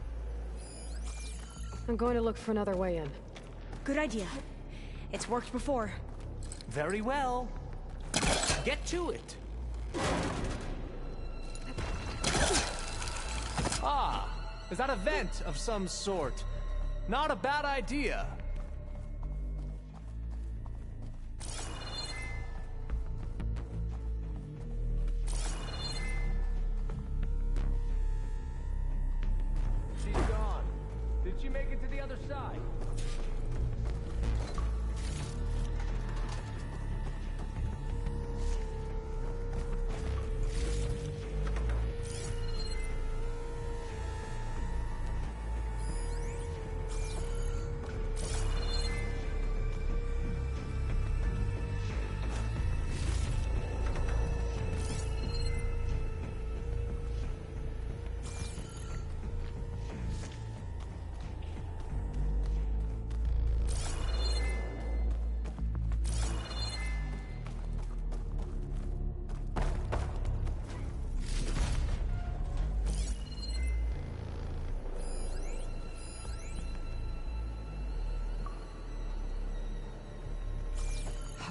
Speaker 1: I'm going to look for another way in.
Speaker 14: Good idea. It's worked before.
Speaker 10: Very well.
Speaker 8: Get to it. Ah, is that a vent of some sort? Not a bad idea.
Speaker 10: She's gone. Did she make it to the other side?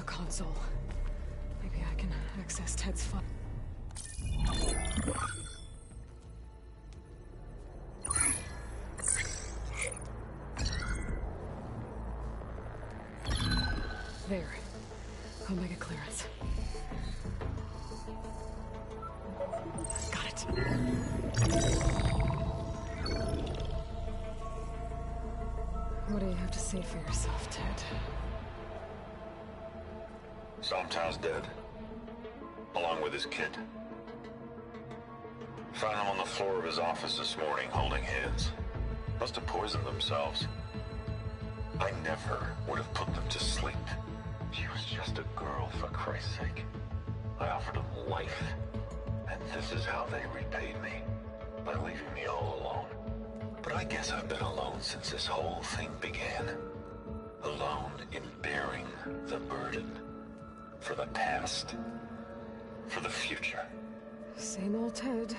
Speaker 1: Console. Maybe I can access Ted's file. There. Omega clearance. Got it. What do you have to say for yourself, Ted?
Speaker 16: Sometimes dead, along with his kid. Found them on the floor of his office this morning, holding hands. Must have poisoned themselves. I never would have put them to sleep. She was just a girl, for Christ's sake. I offered them life, and this is how they repaid me, by leaving me all alone. But I guess I've been alone since this whole thing began. Alone in bearing the burden. For the past. For the future.
Speaker 1: Same old Ted.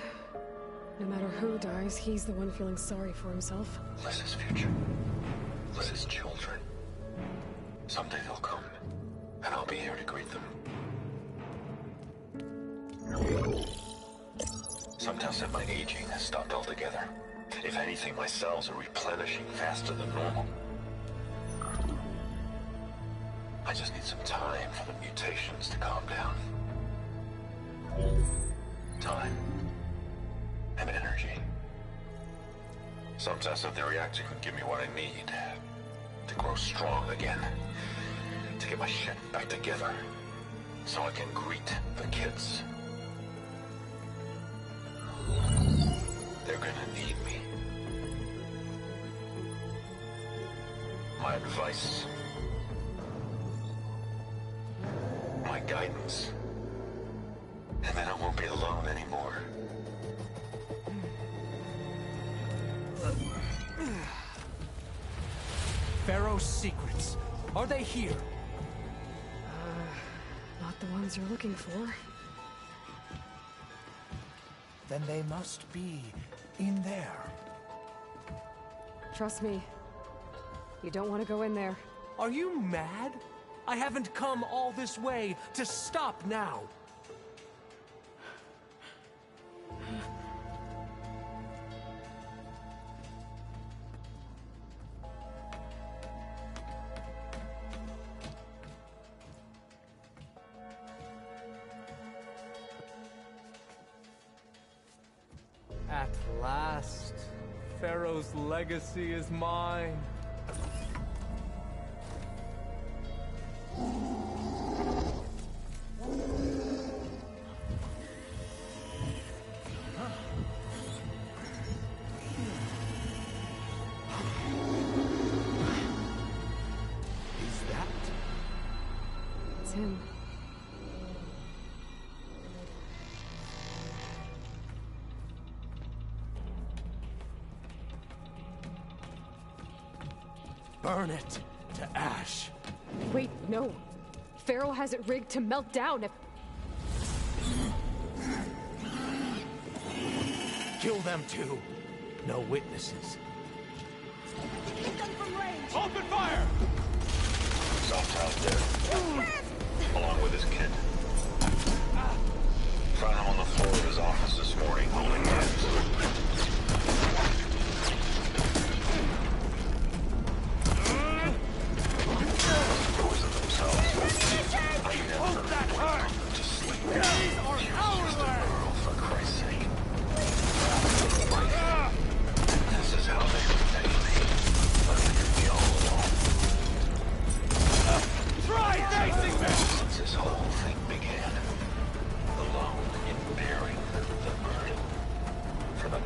Speaker 1: No matter who dies, he's the one feeling sorry for himself.
Speaker 16: Liz's future. Liz's children. Someday they'll come, and I'll be here to greet them. Sometimes that my aging has stopped altogether. If anything, my cells are replenishing faster than normal. I just need some time for the mutations to calm down. Time. And energy. Some tests of the reactor can give me what I need. To grow strong again. To get my shit back together. So I can greet the kids. They're gonna need me. My advice. My guidance. And then I won't be alone anymore.
Speaker 8: Pharaoh's secrets. Are they here?
Speaker 1: Not the ones you're looking for.
Speaker 8: Then they must be in there.
Speaker 1: Trust me. You don't want to go in there.
Speaker 8: Are you mad? I haven't come all this way to stop now. At last, Pharaoh's legacy is mine.
Speaker 1: It's him.
Speaker 8: Burn it to ash.
Speaker 1: Wait, no. Pharaoh has it rigged to melt down if...
Speaker 8: Kill them too. No witnesses.
Speaker 12: Hit them from range!
Speaker 8: Open fire!
Speaker 16: Soft dead, along with his kid. Found him on the floor of his office this morning, holding hands. Poisoned themselves. I never went to sleep.
Speaker 8: These are our
Speaker 16: Girl, for Christ's sake. This is how they repay me. Leaving me all alone.
Speaker 8: Try facing me!
Speaker 16: Since this whole thing began, alone in bearing the burden for the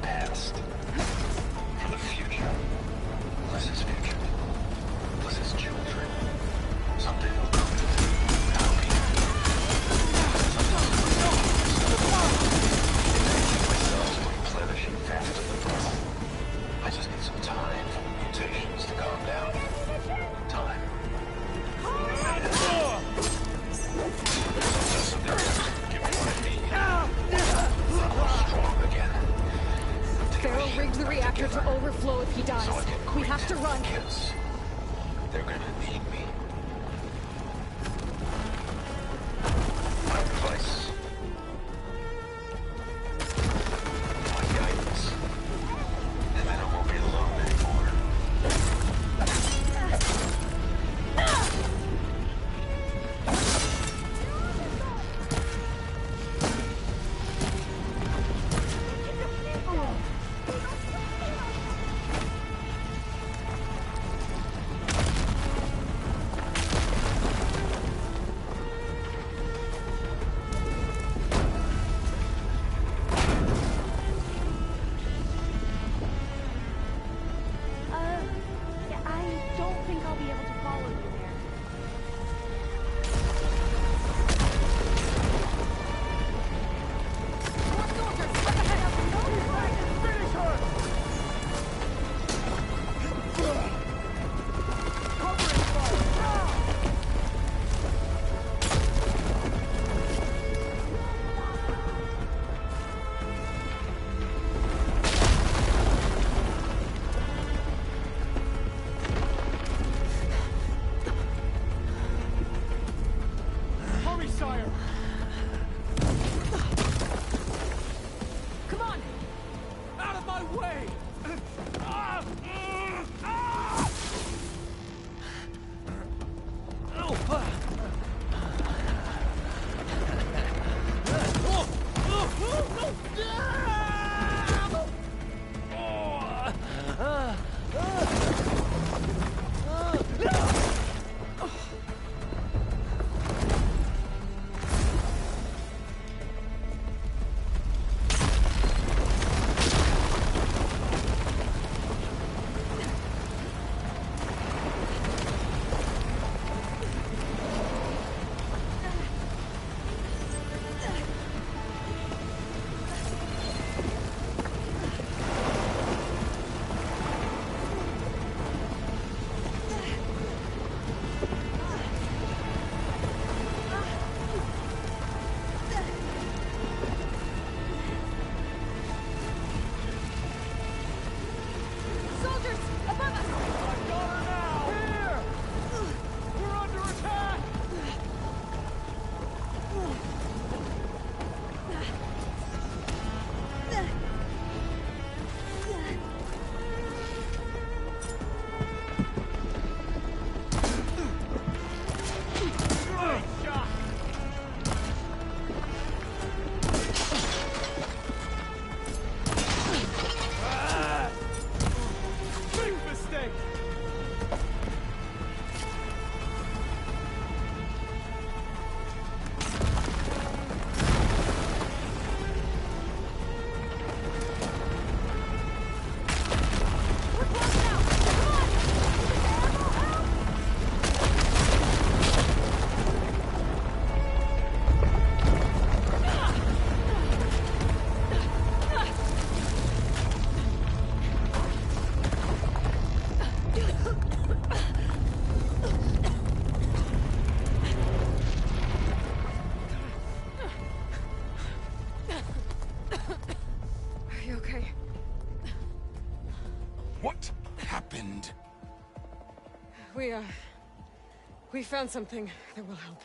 Speaker 1: We found something that will help.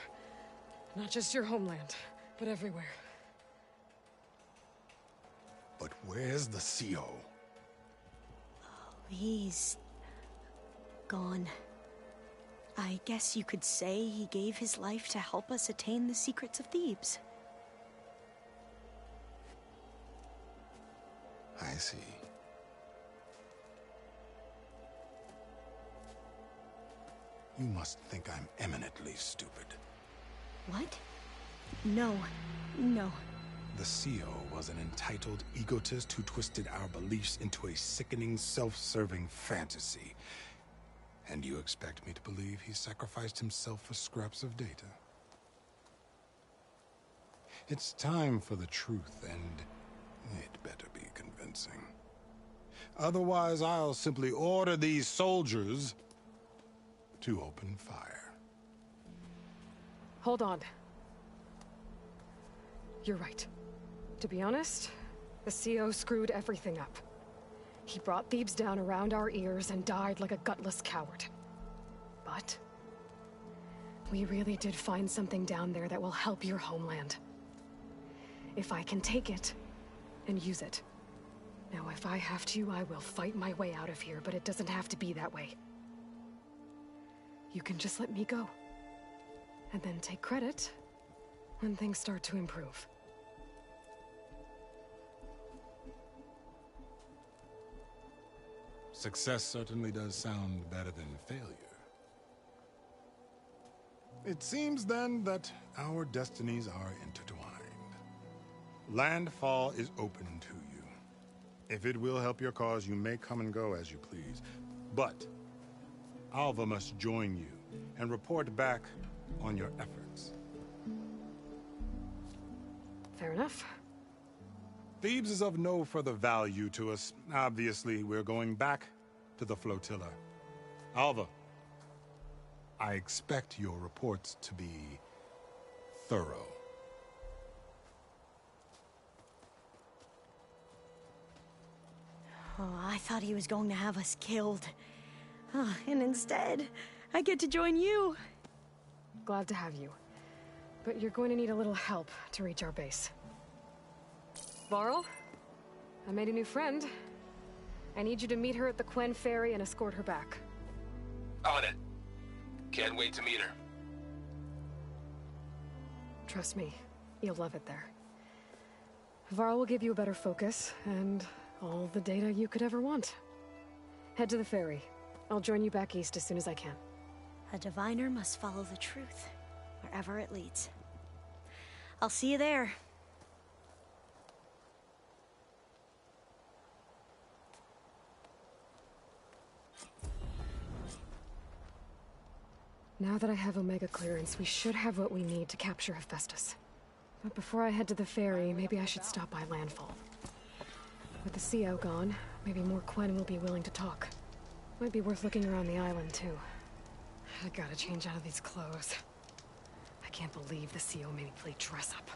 Speaker 1: Not just your homeland, but everywhere.
Speaker 6: But where's the CO?
Speaker 14: He's gone. I guess you could say he gave his life to help us attain the secrets of Thebes.
Speaker 6: I see. You must think I'm eminently stupid.
Speaker 14: What? No. No.
Speaker 6: The CO was an entitled egotist who twisted our beliefs into a sickening, self-serving fantasy. And you expect me to believe he sacrificed himself for scraps of data? It's time for the truth, and it better be convincing. Otherwise, I'll simply order these soldiers to open fire.
Speaker 1: Hold on. You're right. To be honest, the CO screwed everything up. He brought Thebes down around our ears and died like a gutless coward. But we really did find something down there that will help your homeland. If I can take it and use it. Now, if I have to, I will fight my way out of here, but it doesn't have to be that way. You can just let me go. And then take credit when things start to improve.
Speaker 6: Success certainly does sound better than failure. It seems then that our destinies are intertwined. Landfall is open to you. If it will help your cause, you may come and go as you please. But Alva must join you and report back on your efforts.
Speaker 1: Fair enough.
Speaker 6: Thebes is of no further value to us. Obviously, we're going back to the flotilla. Alva, I expect your reports to be thorough.
Speaker 14: Oh, I thought he was going to have us killed. Oh, and instead, I get to join you.
Speaker 1: Glad to have you. But you're going to need a little help to reach our base. Varl, I made a new friend. I need you to meet her at the Quen Ferry and escort her back.
Speaker 19: On it. Can't wait to meet her.
Speaker 1: Trust me, you'll love it there. Varl will give you a better focus, and all the data you could ever want. Head to the ferry. I'll join you back east as soon as I can.
Speaker 14: A diviner must follow the truth, wherever it leads. I'll see you there.
Speaker 1: Now that I have Omega clearance, we should have what we need to capture Hephaestus. But before I head to the ferry, maybe I should stop by Landfall. With the CO gone, maybe more Quen will be willing to talk. Might be worth looking around the island, too. I gotta change out of these clothes. I can't believe the CO made me play dress up.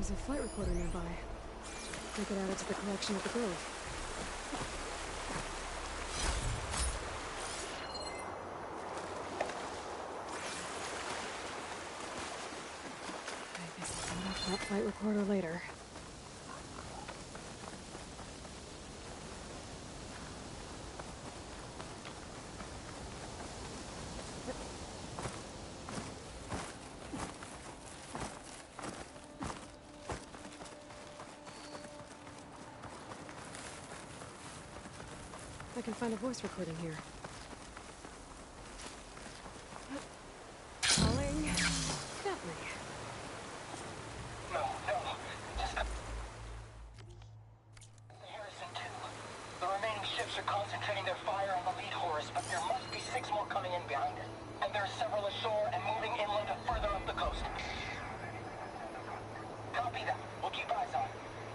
Speaker 1: There's a flight recorder nearby. We could add it to the collection at the Grove. I guess I'll come back to that flight recorder later. I can find a voice recording here. Calling Bentley.
Speaker 18: No. Just... Harrison 2. The remaining ships are concentrating their fire on the lead Horus, but there must be 6 more coming in behind it. And there are several ashore and moving inland further up the coast. Copy that. We'll keep eyes on it.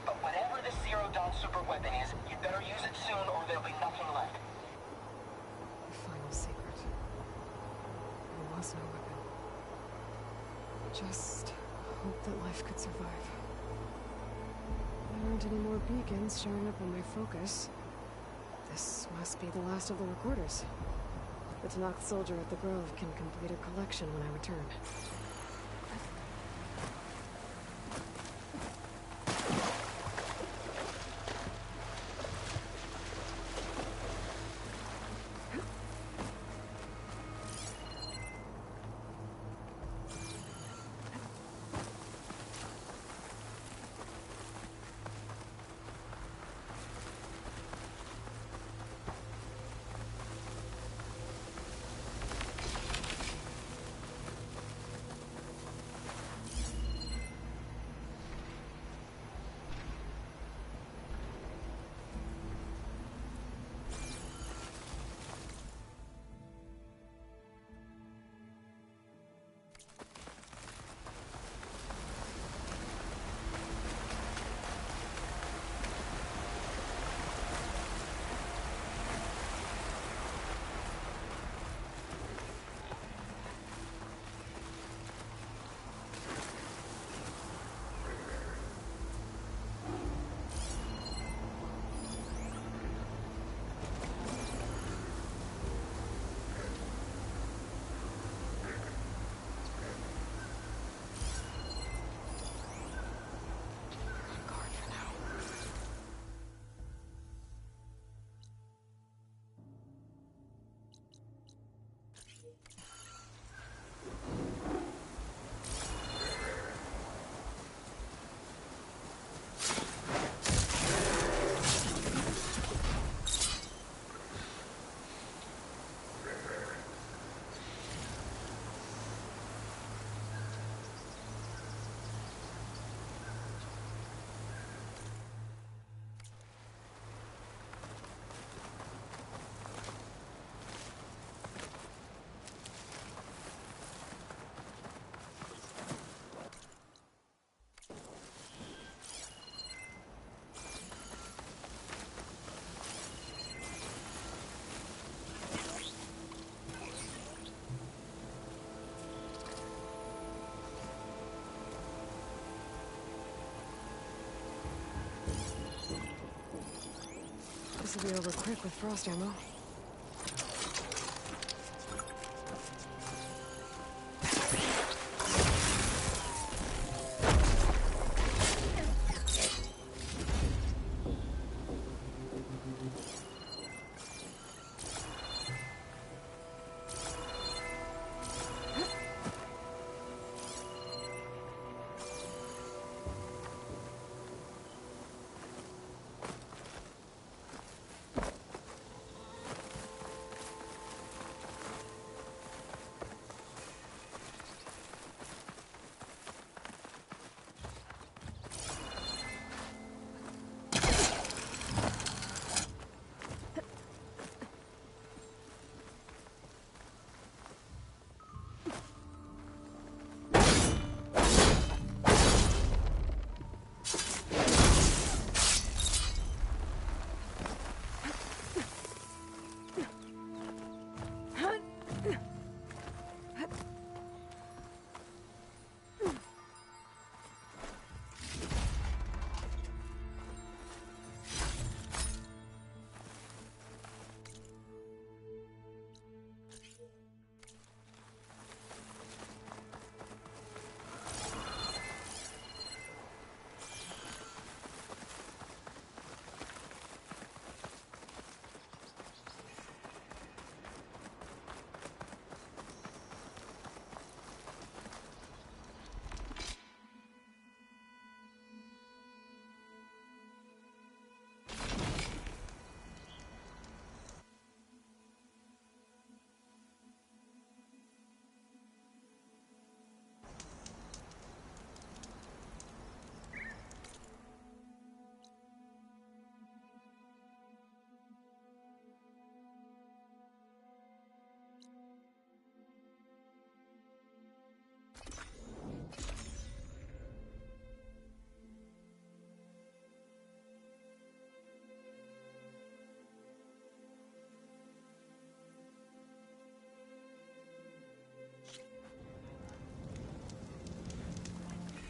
Speaker 18: But whatever this Zero Dawn super weapon is, you'd better use it soon or there'll be nothing left.
Speaker 1: The final secret. There was no weapon. Just hope that life could survive. There aren't any more beacons showing up on my focus. This must be the last of the recorders. The Tanakh soldier at the Grove can complete a collection when I return. This will be over quick with frost ammo.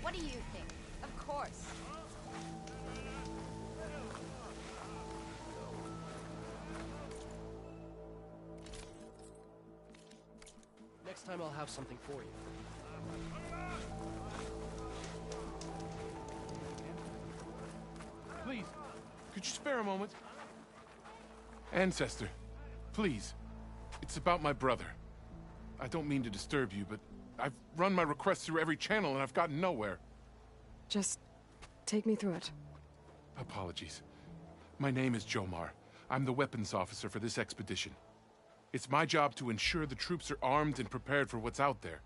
Speaker 5: What do you think? Of course.
Speaker 20: Next time I'll have something for you.
Speaker 21: Please, could you spare a moment? Ancestor, please. It's about my brother. I don't mean to disturb you, but I've run my request through every channel and I've gotten nowhere.
Speaker 1: Just take me through it.
Speaker 21: Apologies. My name is Jomar. I'm the weapons officer for this expedition. It's my job to ensure the troops are armed and prepared for what's out there.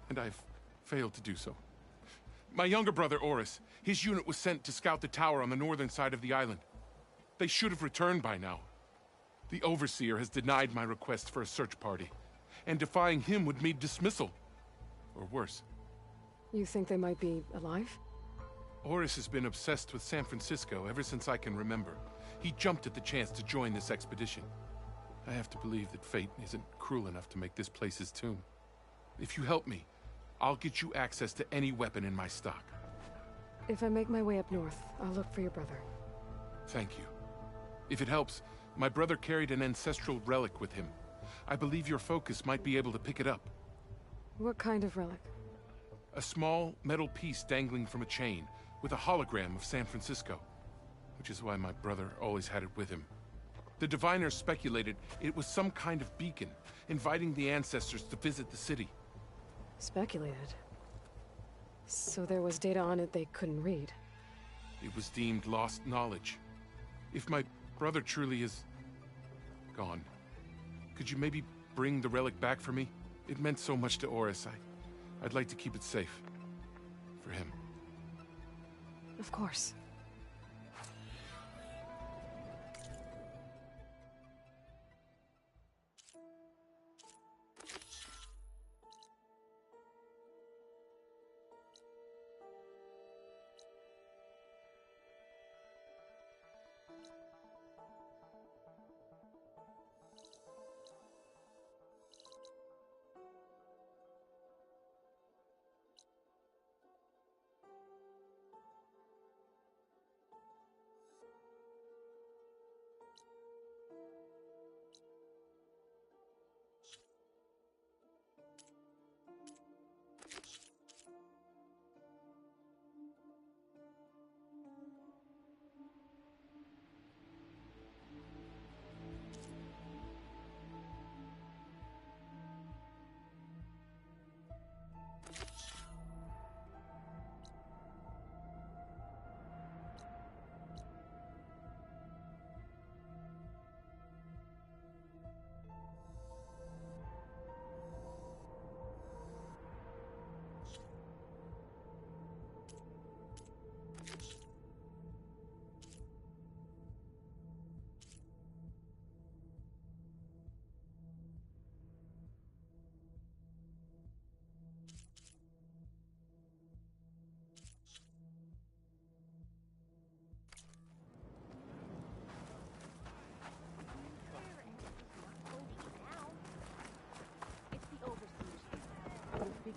Speaker 21: And I've failed to do so. My younger brother, Oris, his unit was sent to scout the tower on the northern side of the island. They should have returned by now. The Overseer has denied my request for a search party, and defying him would mean dismissal. Or worse.
Speaker 1: You think they might be alive?
Speaker 21: Oris has been obsessed with San Francisco ever since I can remember. He jumped at the chance to join this expedition. I have to believe that fate isn't cruel enough to make this place his tomb. If you help me, I'll get you access to any weapon in my stock.
Speaker 1: If I make my way up north, I'll look for your brother.
Speaker 21: Thank you. If it helps, my brother carried an ancestral relic with him. I believe your focus might be able to pick it up.
Speaker 1: What kind of relic?
Speaker 21: A small metal piece dangling from a chain, with a hologram of San Francisco. Which is why my brother always had it with him. The diviners speculated it was some kind of beacon, inviting the ancestors to visit the city.
Speaker 1: Speculated? So there was data on it they couldn't read?
Speaker 21: It was deemed lost knowledge. If my brother truly is gone, could you maybe bring the relic back for me? It meant so much to Oris. I'd like to keep it safe. For him.
Speaker 1: Of course.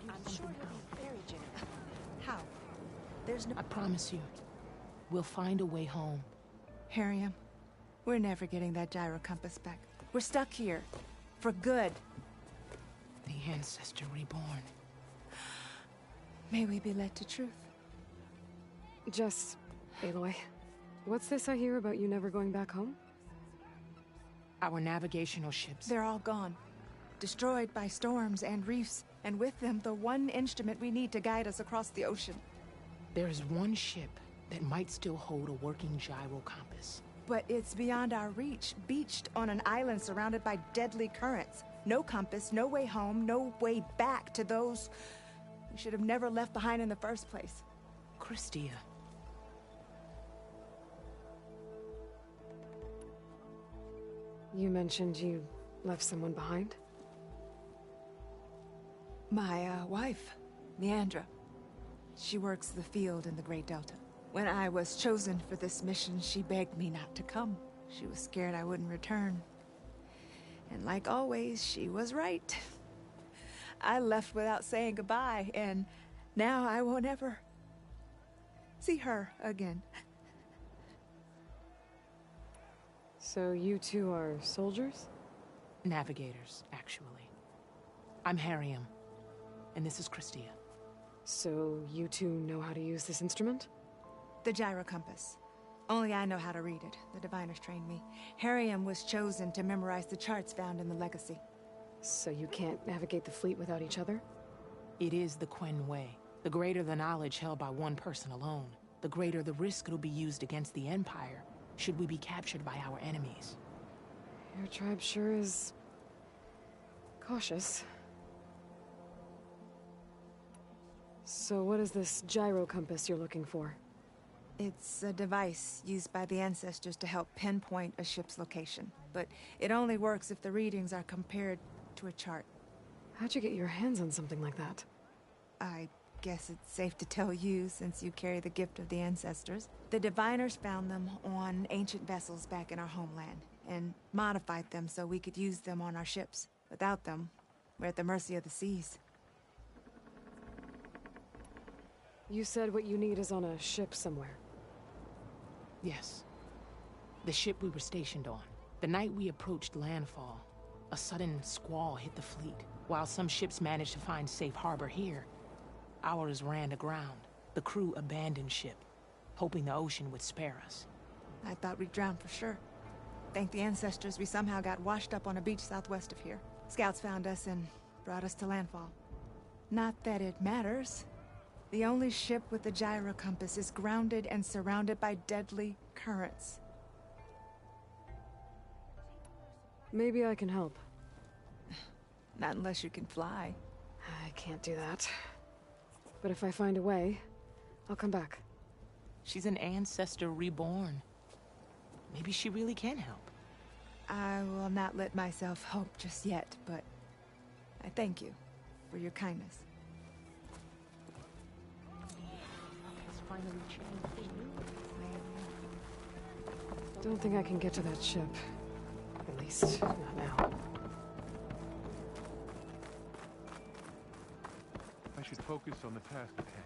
Speaker 22: I'm sure he'll be very generous.
Speaker 23: How? There's no...
Speaker 22: I promise you, we'll find a way home.
Speaker 23: Harriam, we're never getting that gyro compass back. We're stuck here. For good.
Speaker 22: The Ancestor reborn.
Speaker 23: May we be led to truth.
Speaker 1: Jess, Aloy, what's this I hear about you never going back home?
Speaker 22: Our navigational ships.
Speaker 23: They're all gone. Destroyed by storms and reefs, and with them the one instrument we need to guide us across the ocean.
Speaker 22: There is one ship that might still hold a working gyro compass.
Speaker 23: But it's beyond our reach, beached on an island surrounded by deadly currents. No compass, no way home, no way back to those we should have never left behind in the first place.
Speaker 22: Christia.
Speaker 1: You mentioned you left someone behind?
Speaker 23: My wife, Leandra. She works the field in the Great Delta. When I was chosen for this mission, she begged me not to come. She was scared I wouldn't return. And like always, she was right. I left without saying goodbye, and now I won't ever see her again.
Speaker 1: So you two are soldiers?
Speaker 22: Navigators, actually. I'm Harriam, and this is Christia.
Speaker 1: So you two know how to use this instrument?
Speaker 23: The gyro compass. Only I know how to read it. The diviners trained me. Harriam was chosen to memorize the charts found in the legacy.
Speaker 1: So you can't navigate the fleet without each other?
Speaker 22: It is the Quen Way. The greater the knowledge held by one person alone, the greater the risk it'll be used against the Empire, should we be captured by our enemies.
Speaker 1: Your tribe sure is... cautious. So what is this gyro compass you're looking for?
Speaker 23: It's a device used by the ancestors to help pinpoint a ship's location, but it only works if the readings are compared to a chart.
Speaker 1: How'd you get your hands on something like that?
Speaker 23: I guess it's safe to tell you, since you carry the gift of the ancestors. The diviners found them on ancient vessels back in our homeland, and modified them so we could use them on our ships. Without them, we're at the mercy of the seas.
Speaker 1: You said what you need is on a ship somewhere.
Speaker 22: Yes. The ship we were stationed on. The night we approached landfall, a sudden squall hit the fleet. While some ships managed to find safe harbor here, ours ran aground. The crew abandoned ship, hoping the ocean would spare us.
Speaker 23: I thought we'd drown for sure. Thank the ancestors we somehow got washed up on a beach southwest of here. Scouts found us and brought us to landfall. Not that it matters. The only ship with the gyro compass is grounded and surrounded by deadly currents.
Speaker 1: Maybe I can help.
Speaker 23: Not unless you can fly.
Speaker 1: I can't do that. But if I find a way, I'll come back.
Speaker 22: She's an ancestor reborn. Maybe she really can help.
Speaker 23: I will not let myself hope just yet, but I thank you for your kindness.
Speaker 1: Don't think I can get to that ship. At least, not now.
Speaker 21: I should focus on the task at hand.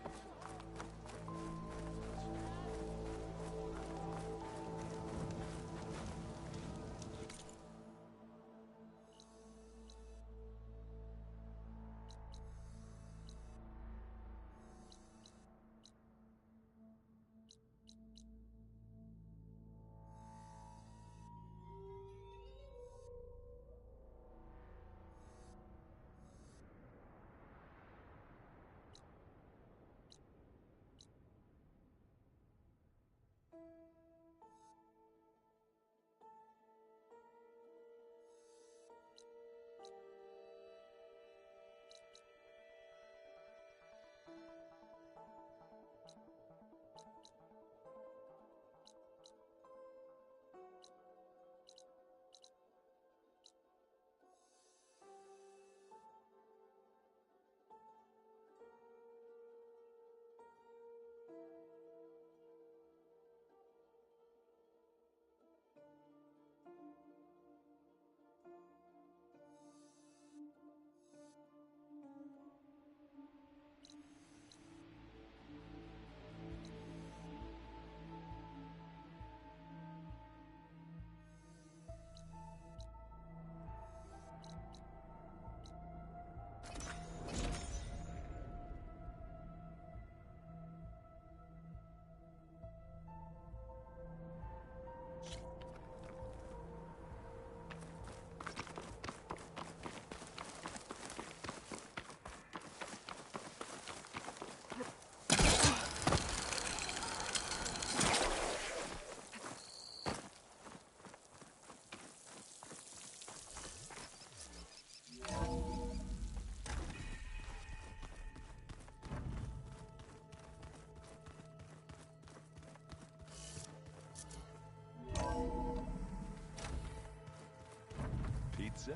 Speaker 2: Pizza?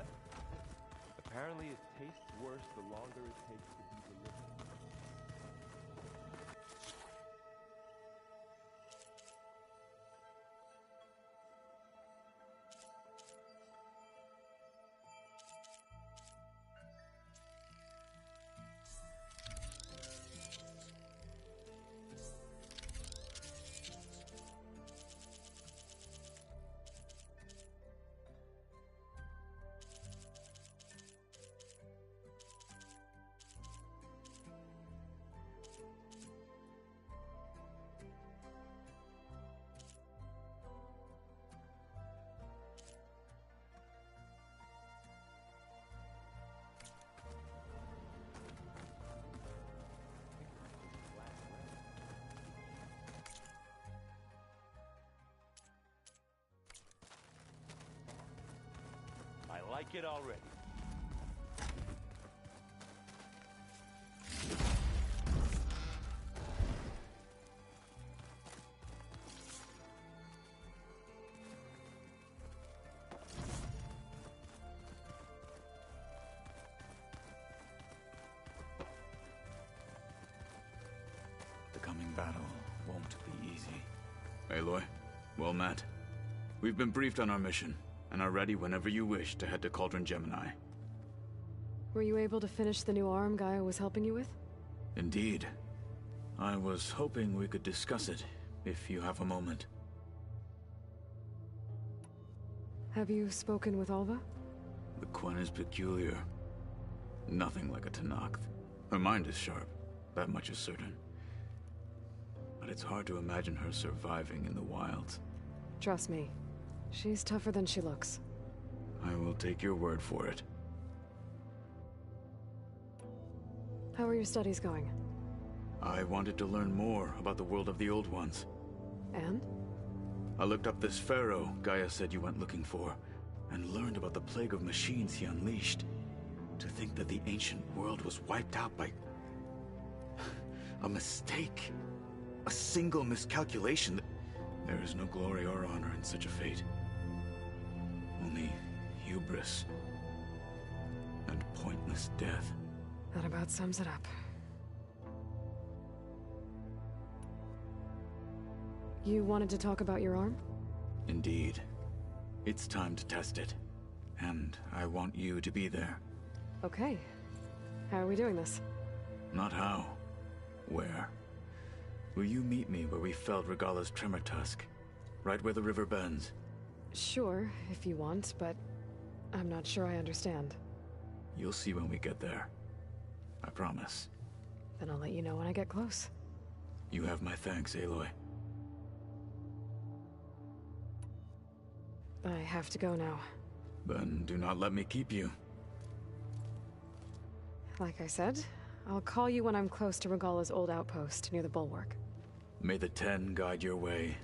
Speaker 2: Apparently it tastes worse the longer it takes to be delivered. like it already.
Speaker 11: The coming battle won't be easy. Aloy, well met. We've been briefed on our mission, and are ready whenever you wish to head to Cauldron Gemini.
Speaker 1: Were you able to finish the new arm Gaia was helping you with?
Speaker 11: Indeed. I was hoping we could discuss it, if you have a moment.
Speaker 1: Have you spoken with Alva?
Speaker 11: The Quen is peculiar. Nothing like a Tenakth. Her mind is sharp, that much is certain. But it's hard to imagine her surviving in the wilds.
Speaker 1: Trust me, she's tougher than she looks.
Speaker 11: I will take your word for it.
Speaker 1: How are your studies going?
Speaker 11: I wanted to learn more about the world of the Old Ones.
Speaker 1: And?
Speaker 11: I looked up this pharaoh Gaia said you went looking for, and learned about the plague of machines he unleashed. To think that the ancient world was wiped out by a mistake. A single miscalculation. There is no glory or honor in such a fate. Only hubris and pointless death.
Speaker 1: That about sums it up. You wanted to talk about your arm?
Speaker 11: Indeed. It's time to test it. And I want you to be there.
Speaker 1: Okay. How are we doing this?
Speaker 11: Not how. Where? Will you meet me where we felled Regalla's tremor tusk? Right where the river bends?
Speaker 1: Sure, if you want, but I'm not sure I understand.
Speaker 11: You'll see when we get there. I promise.
Speaker 1: Then I'll let you know when I get close.
Speaker 11: You have my thanks, Aloy.
Speaker 1: I have to go now.
Speaker 11: Then do not let me keep you.
Speaker 1: Like I said, I'll call you when I'm close to Regalla's old outpost near the bulwark.
Speaker 11: May the Ten guide your way.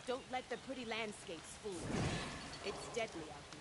Speaker 3: Don't let the pretty landscapes fool you. It's deadly out here.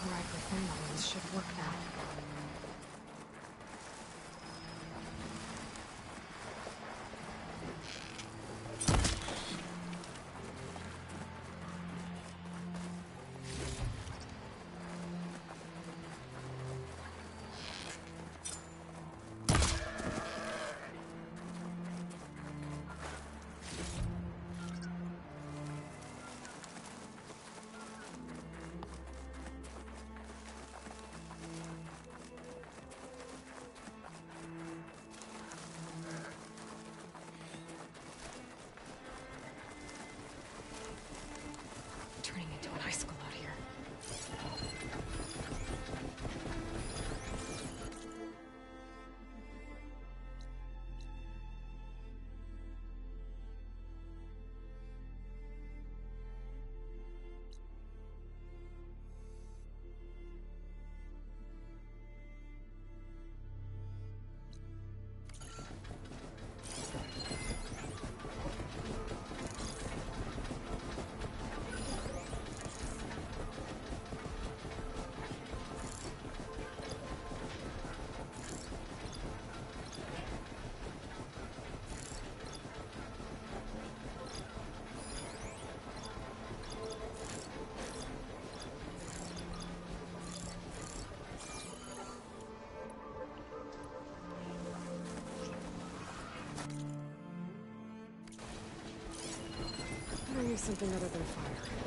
Speaker 1: override her phone lines should work now. Turning into an icicle out here. I need something other than fire.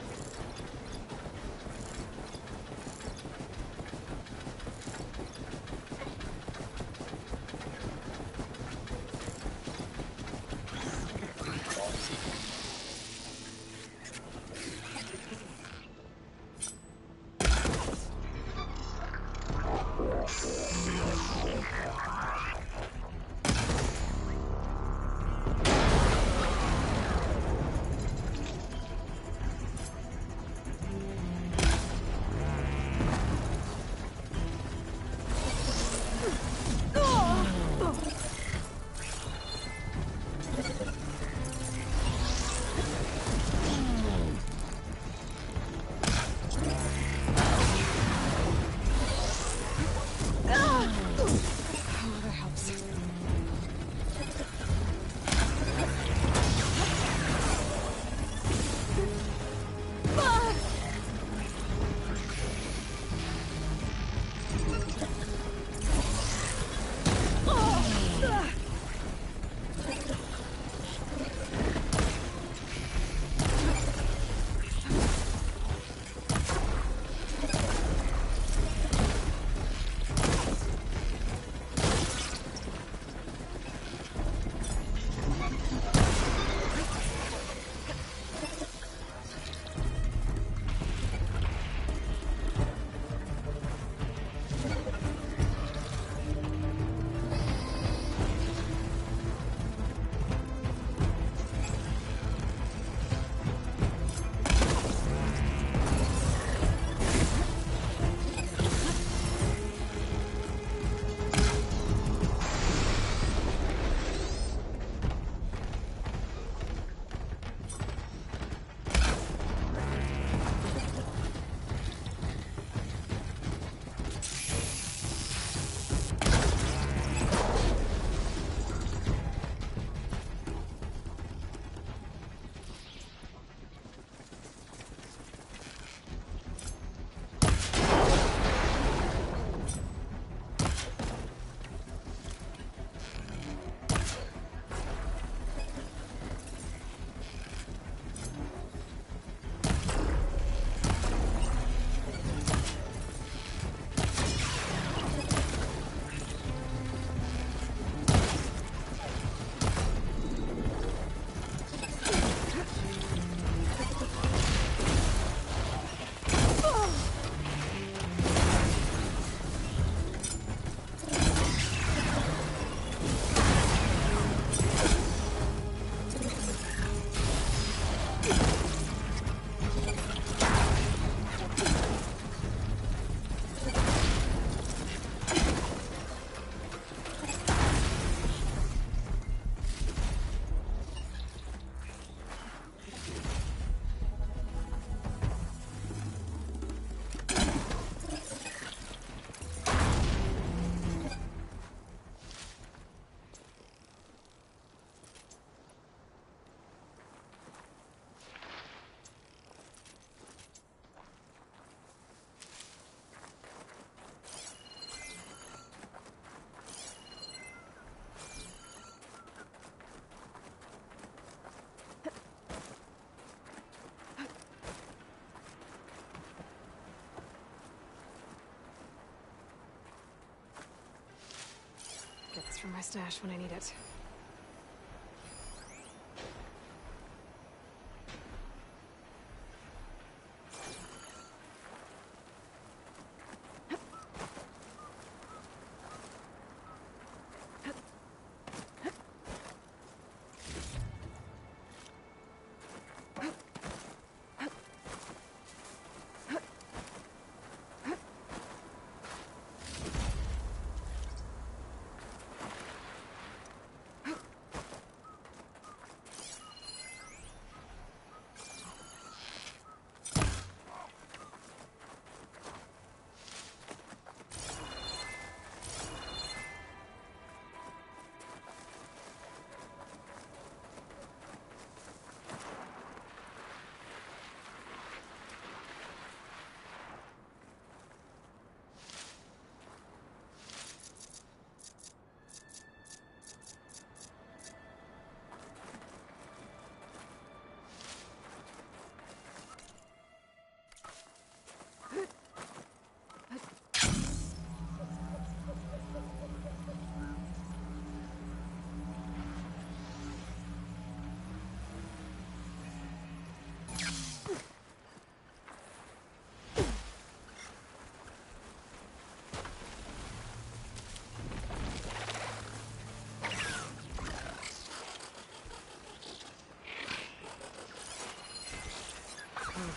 Speaker 1: for my stash when I need it.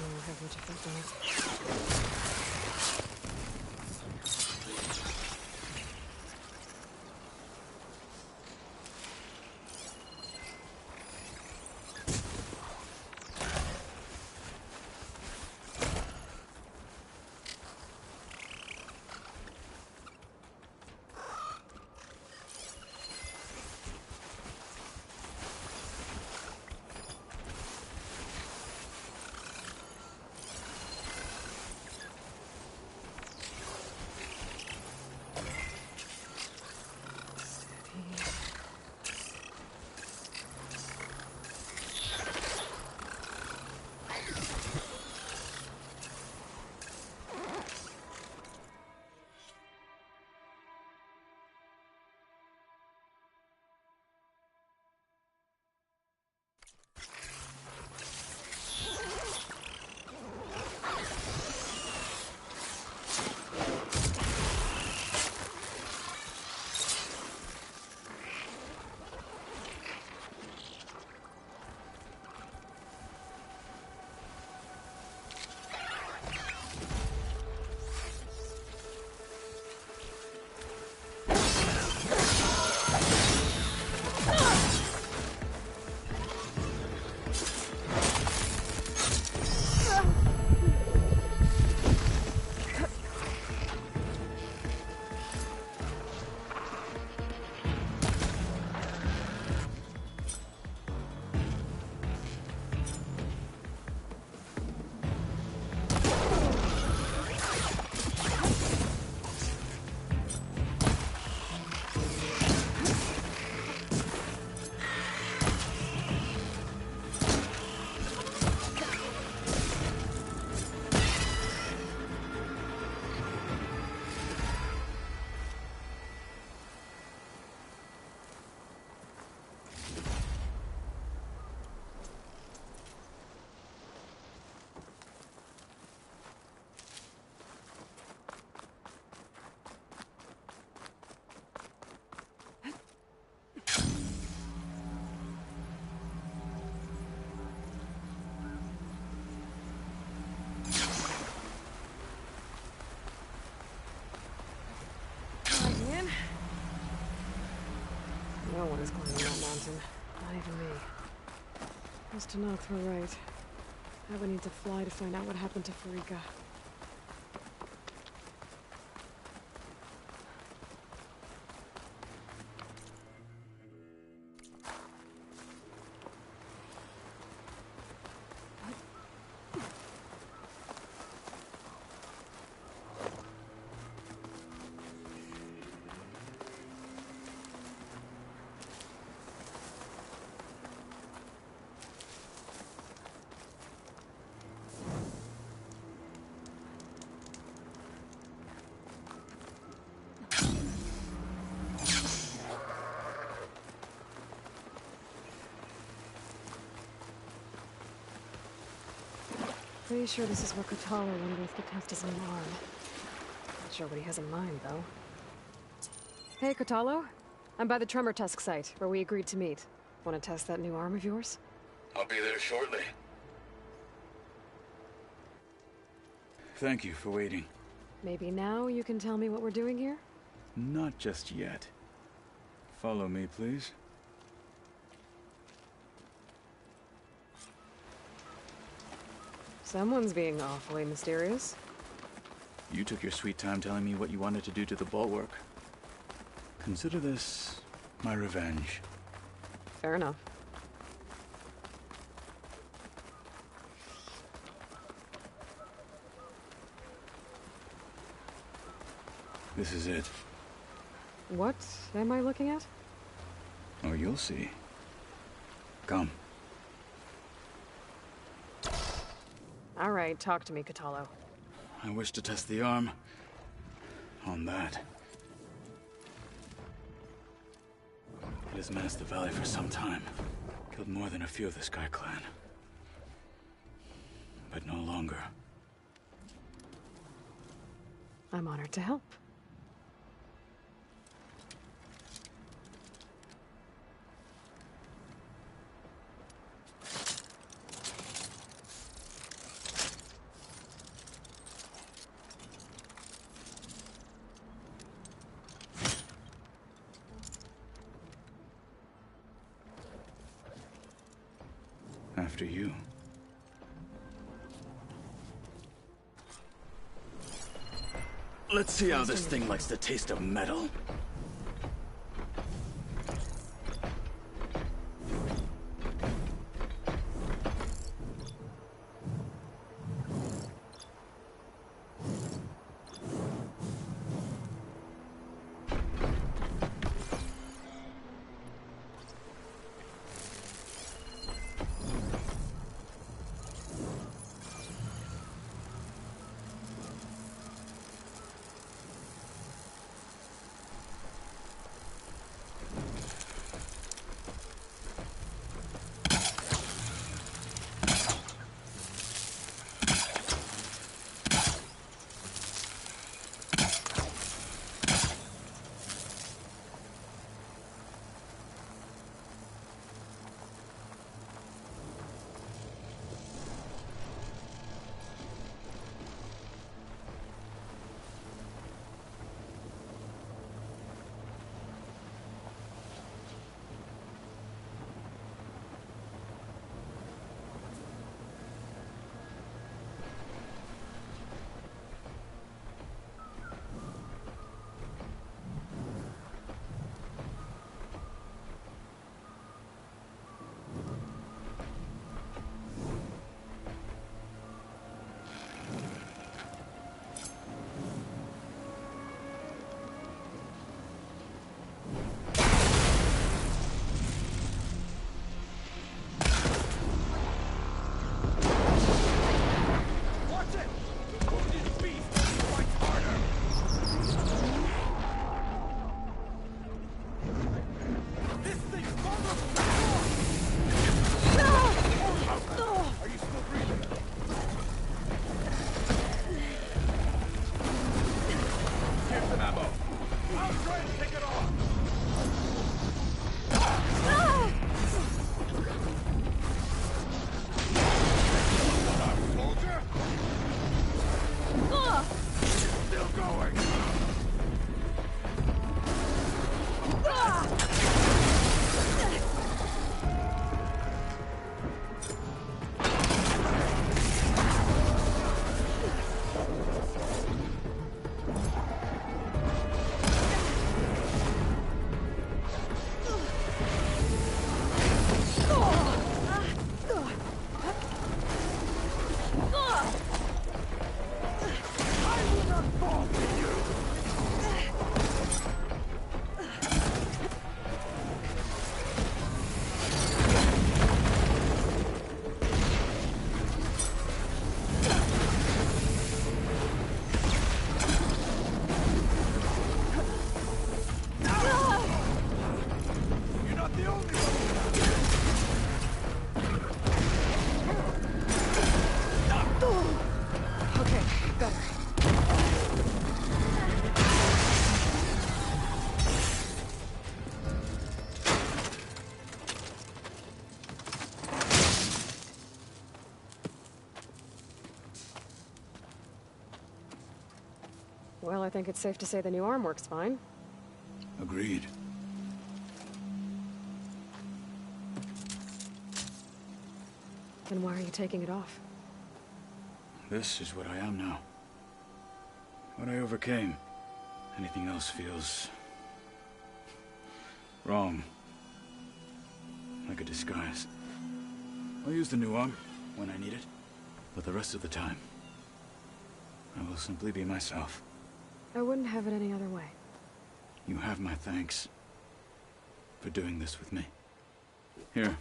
Speaker 1: Don't have much effect on it. No one is climbing that mountain. Not even me. Must have knocked her right. I would need to fly to find out what happened to Farika. Pretty sure this is where Kotalo wanted us to test his new arm. Not sure what he has in mind, though. Hey, Kotalo. I'm by the Tremor Tusk site, where we agreed to meet. Want to test that new arm of yours?
Speaker 11: I'll be there shortly. Thank you for waiting.
Speaker 1: Maybe now you can tell me what we're doing here?
Speaker 11: Not just yet. Follow me, please.
Speaker 1: Someone's being awfully mysterious.
Speaker 11: You took your sweet time telling me what you wanted to do to the bulwark. Consider this my revenge.
Speaker 1: Fair enough.
Speaker 11: This is it.
Speaker 1: What am I looking at?
Speaker 11: Oh, you'll see. Come.
Speaker 1: All right, talk to me, Kotalo.
Speaker 11: I wish to test the arm on that. It has menaced the valley for some time. Killed more than a few of the Sky Clan. But no longer.
Speaker 1: I'm honored to help.
Speaker 11: After you. Let's see how this thing likes the taste of metal.
Speaker 1: Well, I think it's safe to say the new arm works fine.
Speaker 11: Agreed.
Speaker 1: Then why are you taking it off?
Speaker 11: This is what I am now. What I overcame. Anything else feels... wrong. Like a disguise. I'll use the new arm when I need it. But the rest of the time, I will simply be myself.
Speaker 1: I wouldn't have it any other way.
Speaker 11: You have my thanks for doing this with me. Here.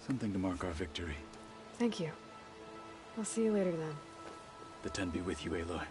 Speaker 11: Something to mark our victory.
Speaker 1: Thank you. I'll see you later then.
Speaker 11: The Ten be with you, Aloy.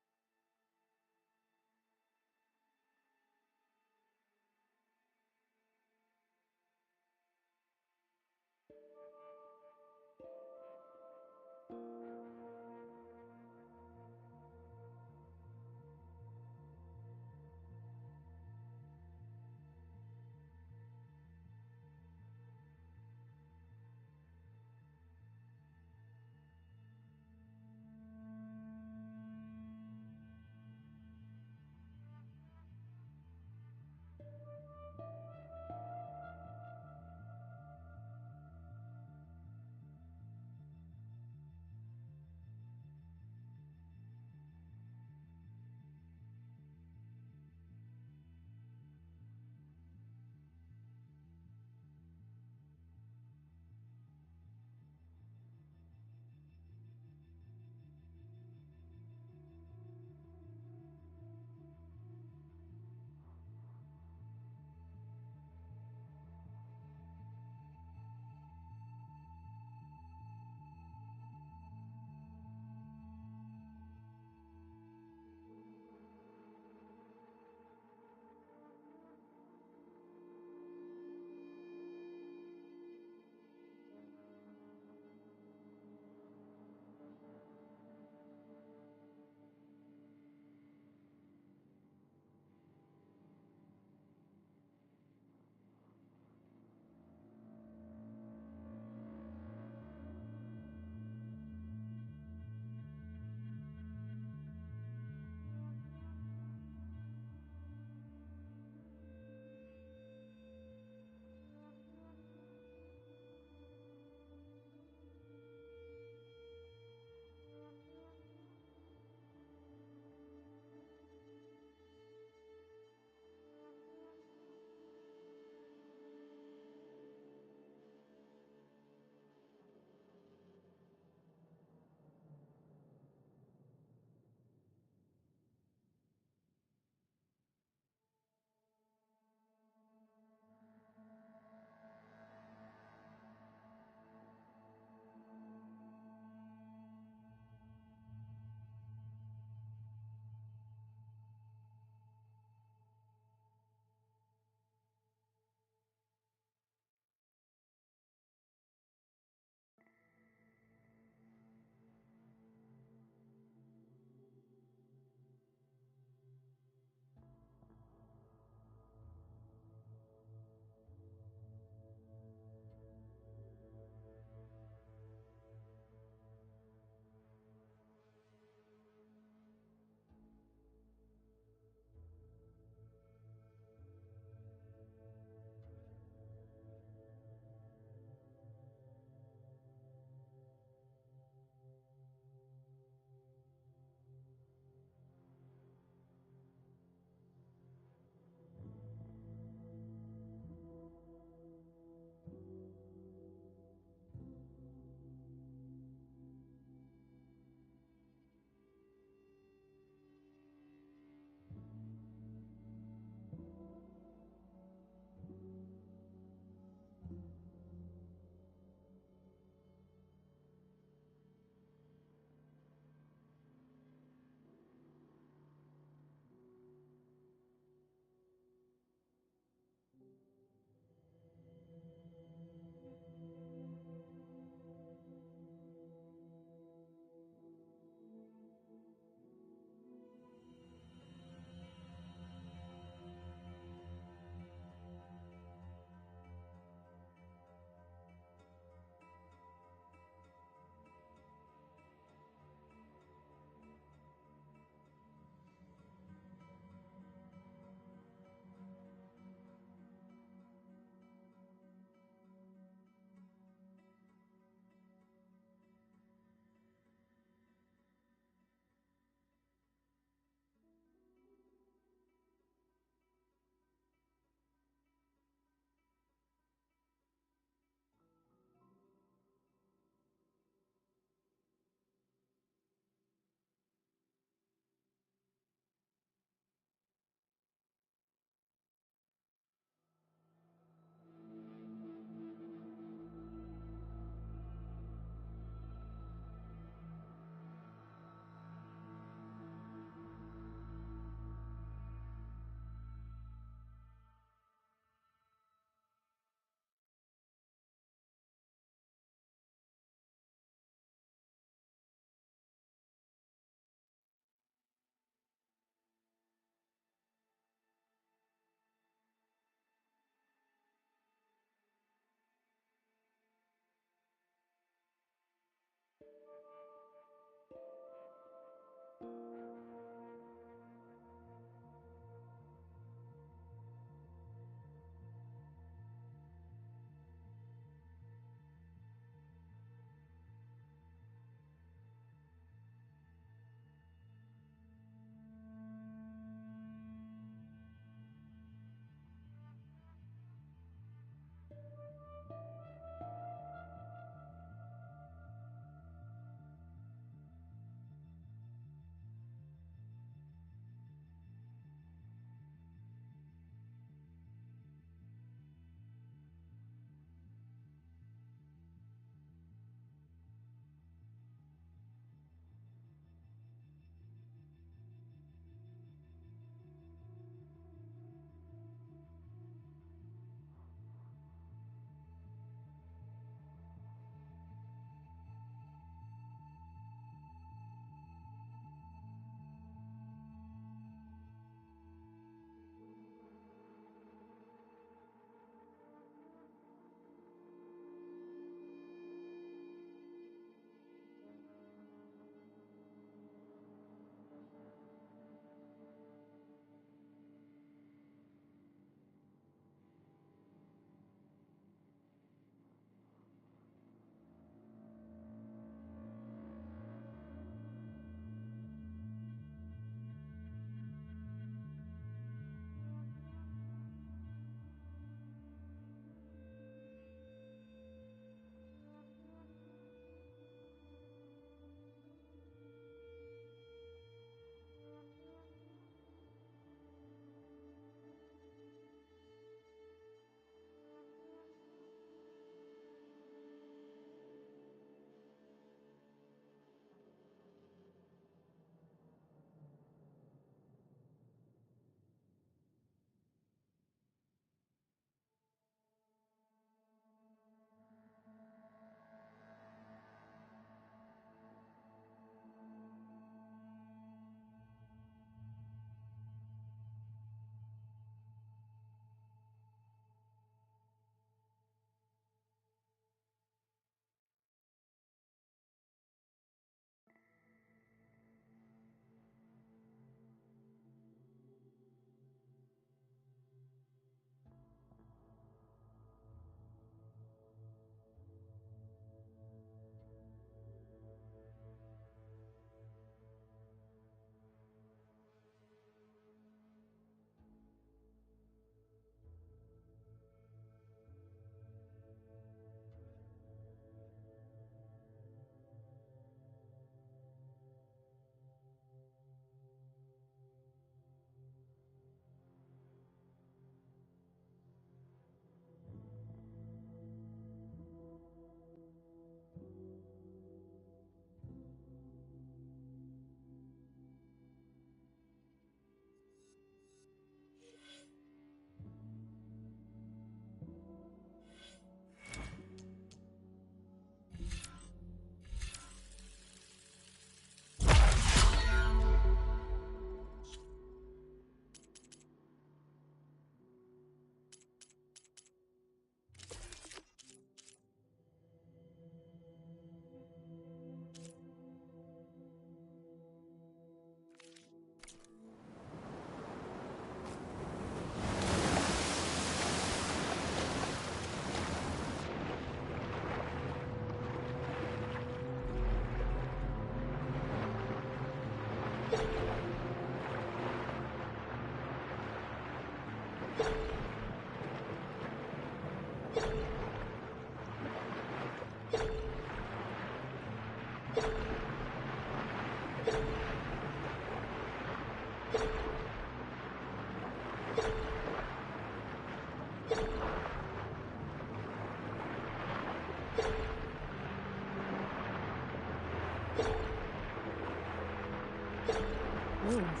Speaker 1: Ruins.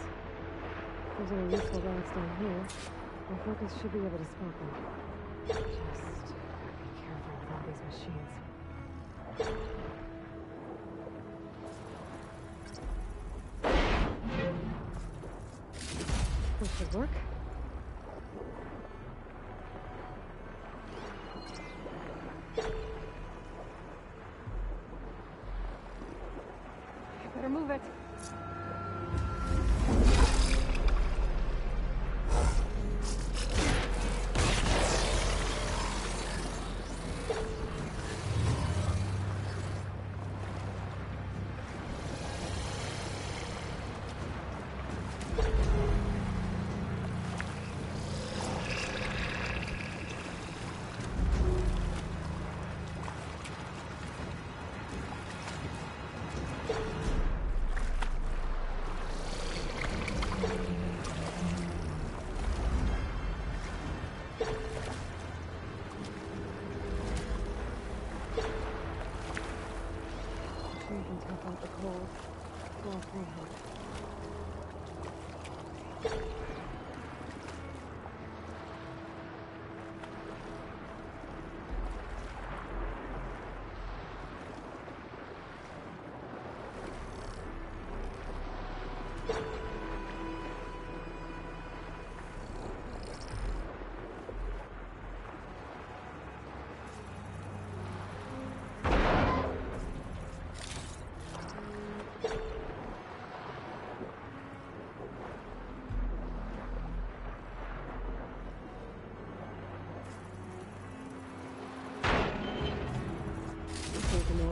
Speaker 1: If there's any useful relics down here, my focus should be able to spot them. Just be careful with all these machines. This should work. I better move it. all three, huh?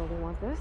Speaker 1: They want this.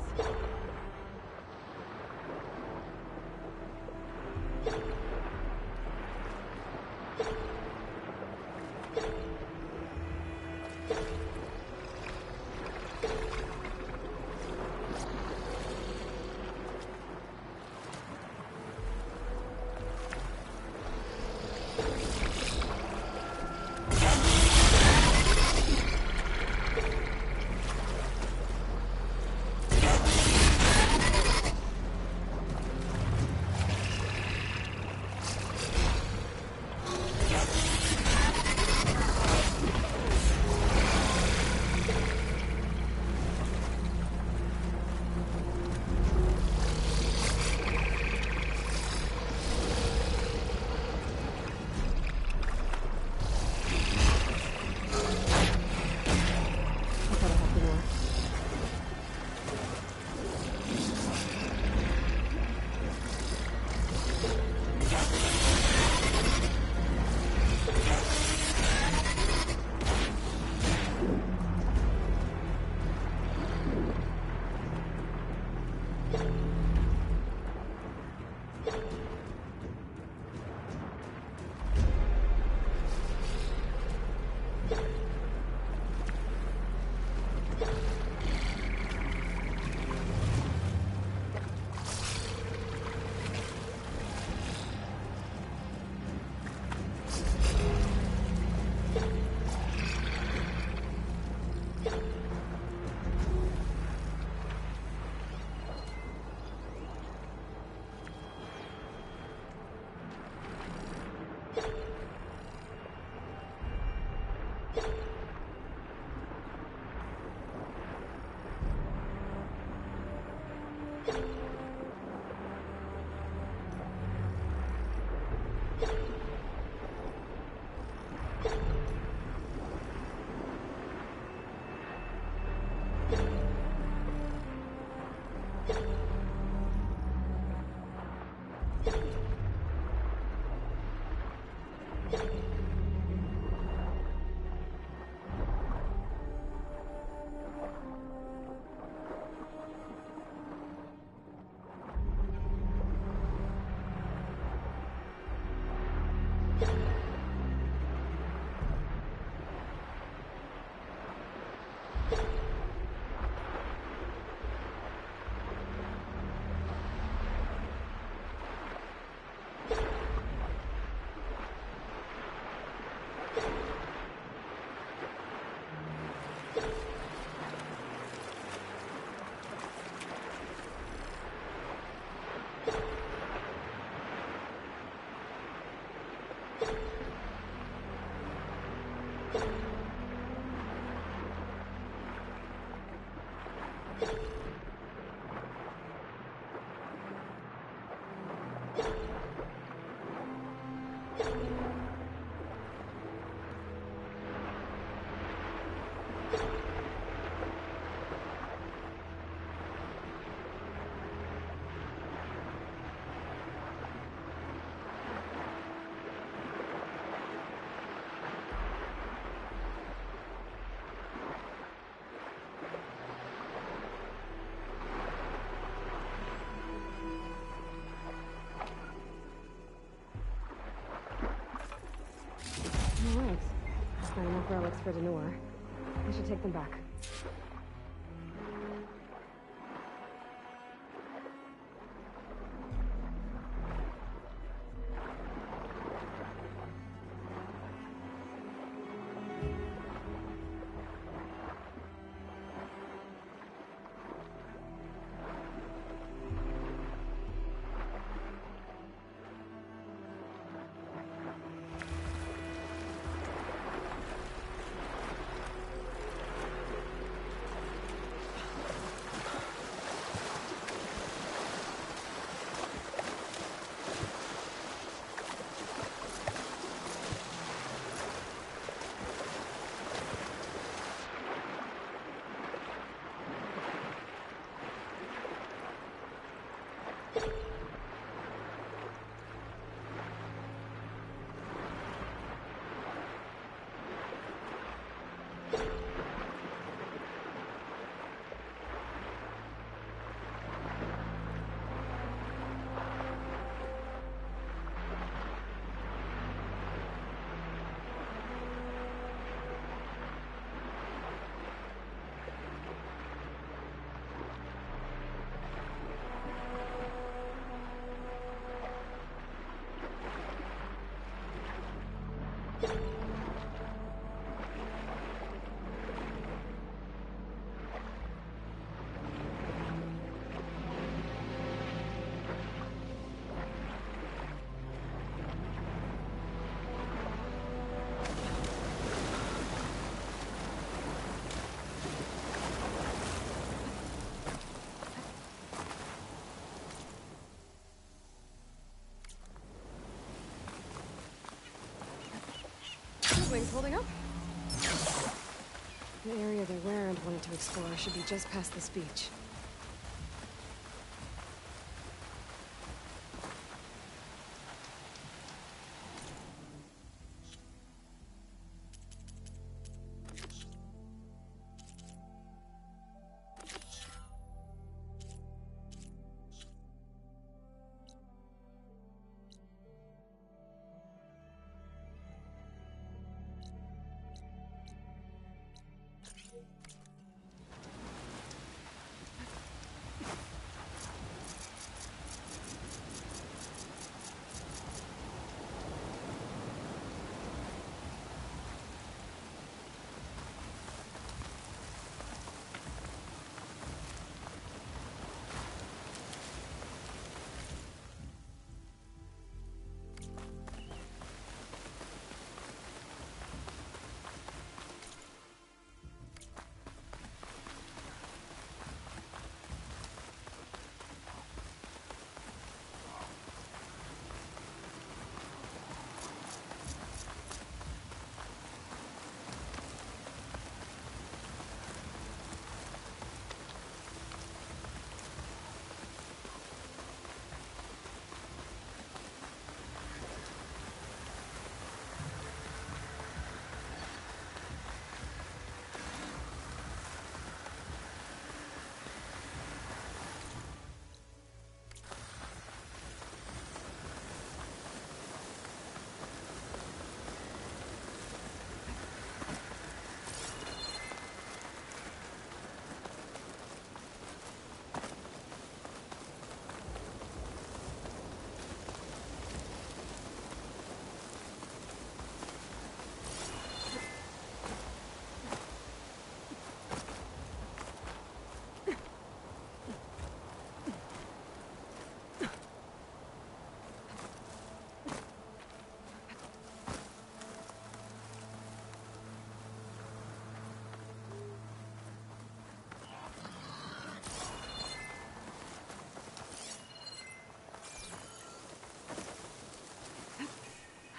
Speaker 1: Alright. Got enough relics for Denor. I should take them back. Wings holding up? The area they were and wanted to explore should be just past this beach.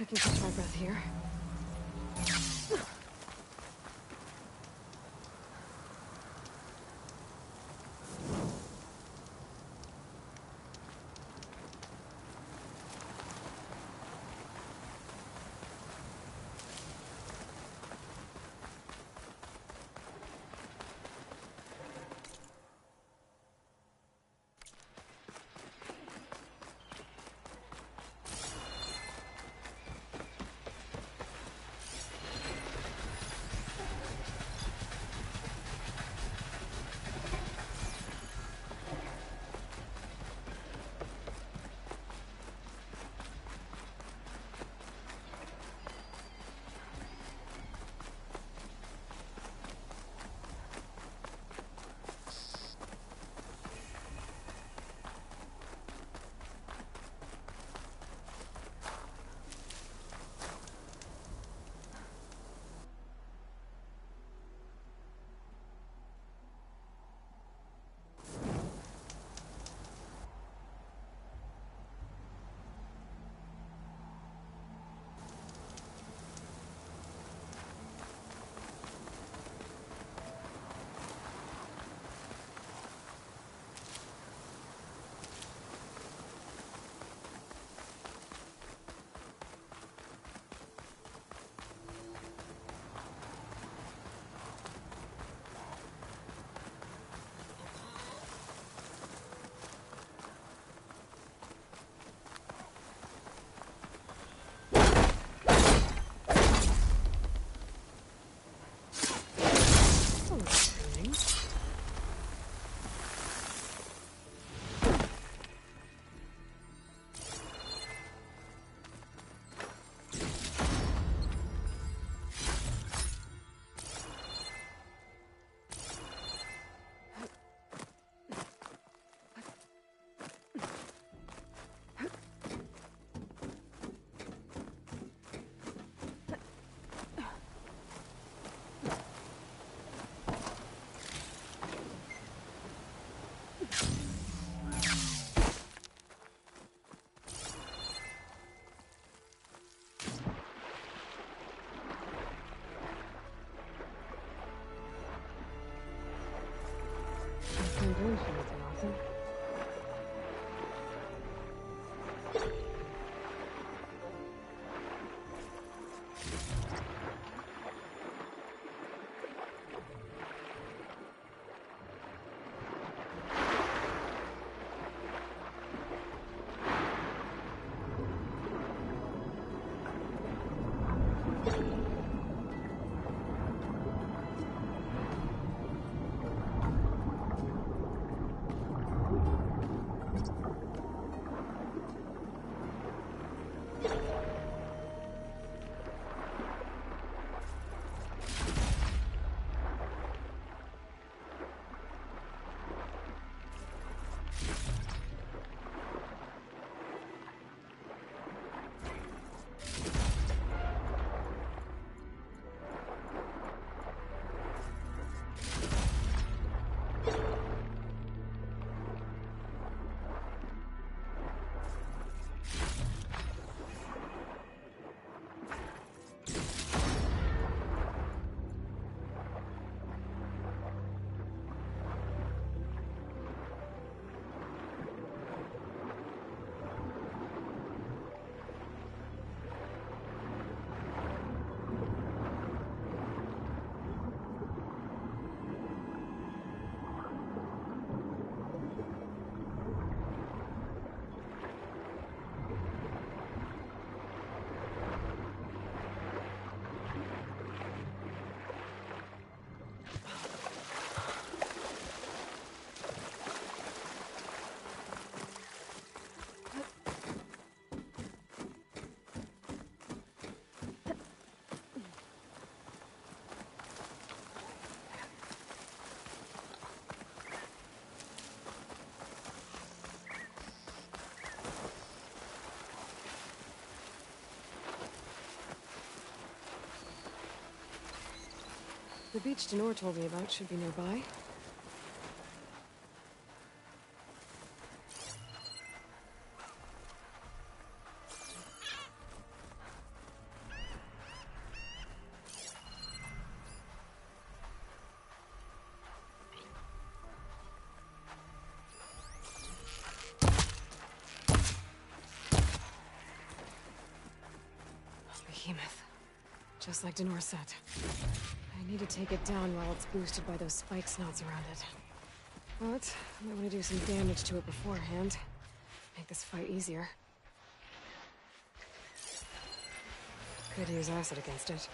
Speaker 1: I can catch my breath here. The beach Denor told me about should be nearby. Behemoth. Just like Denor said. I need to take it down while it's boosted by those spike snouts around it. But I might want to do some damage to it beforehand. Make this fight easier. Could use acid against it.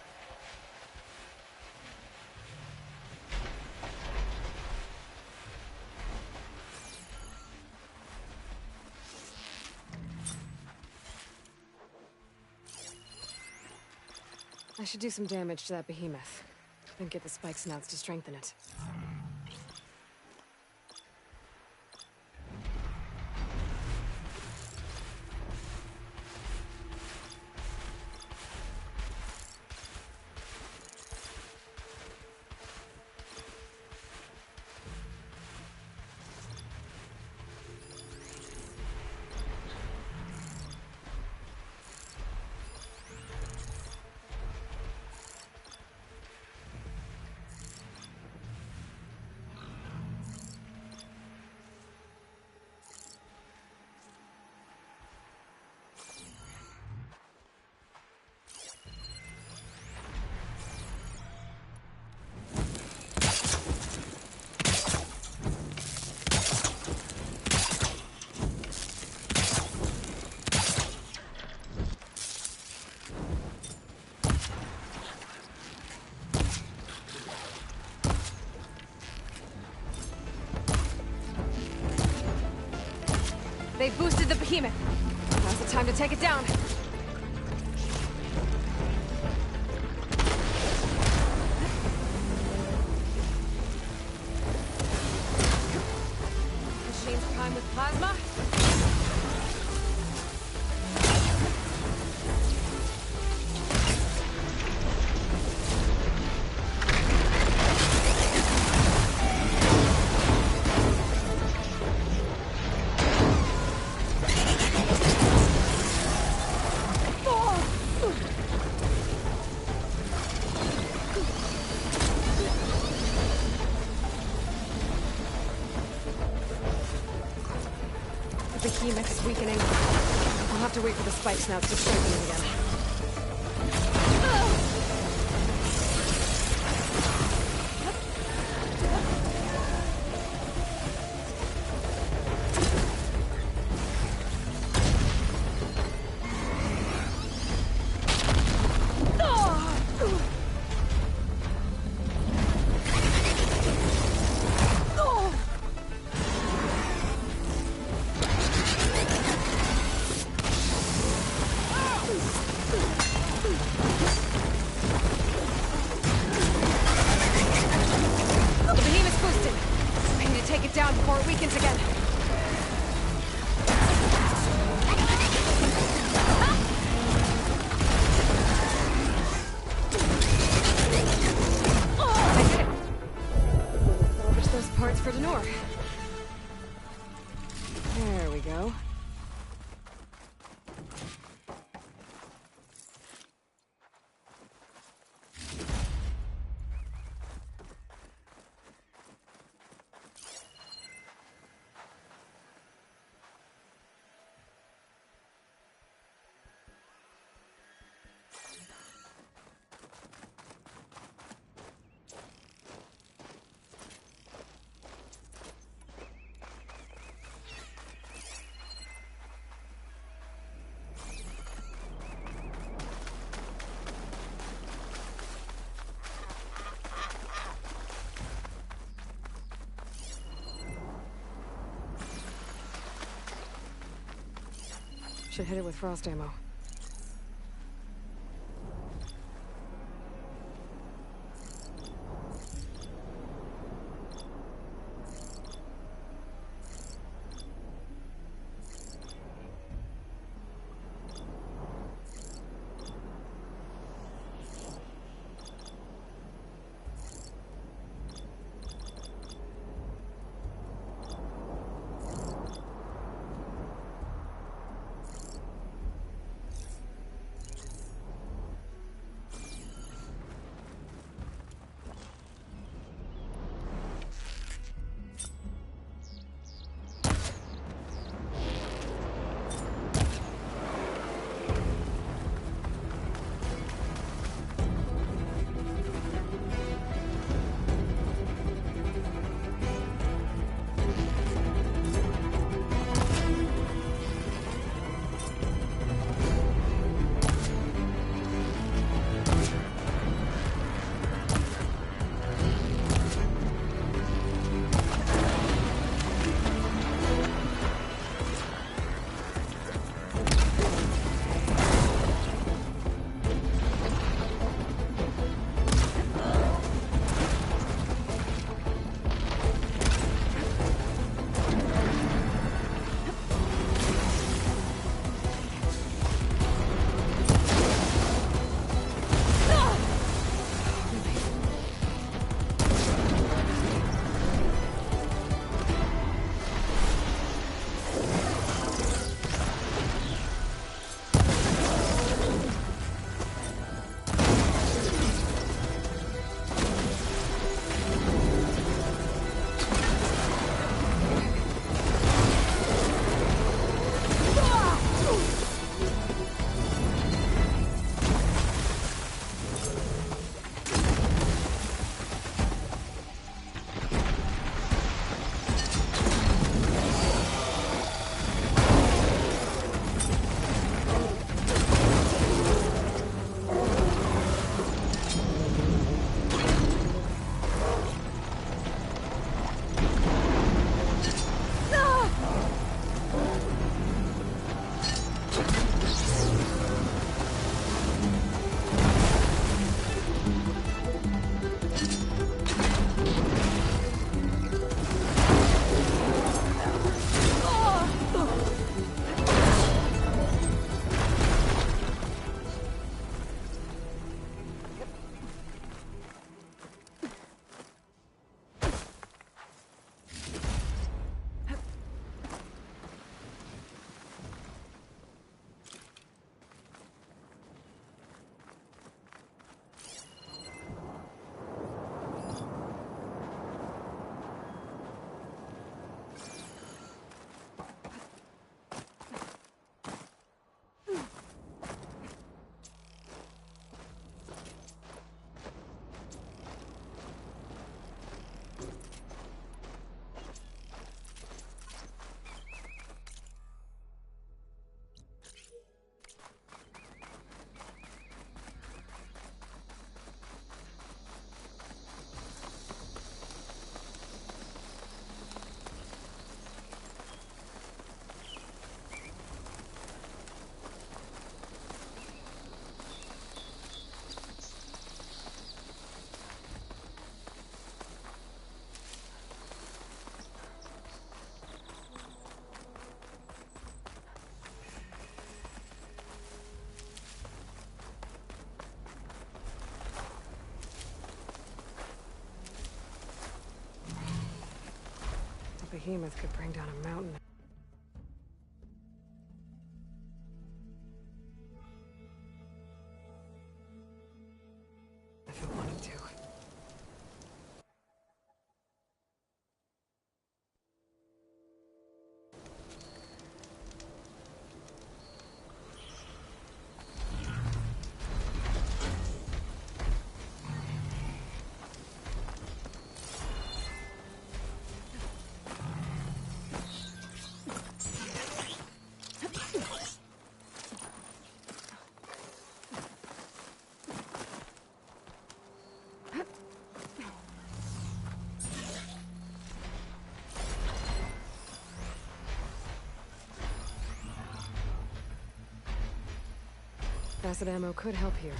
Speaker 1: I should do some damage to that behemoth. Then get the spike snouts to strengthen it. They boosted the behemoth. Now's the time to take it down. Machine's primed with plasma. The behemoth is weakening. I'll have to wait for the spike snouts to strengthen it again. Oh! Lenore. There we go. Should hit it with frost ammo. behemoth could bring down a mountain. If it wanted to. Acid ammo could help here.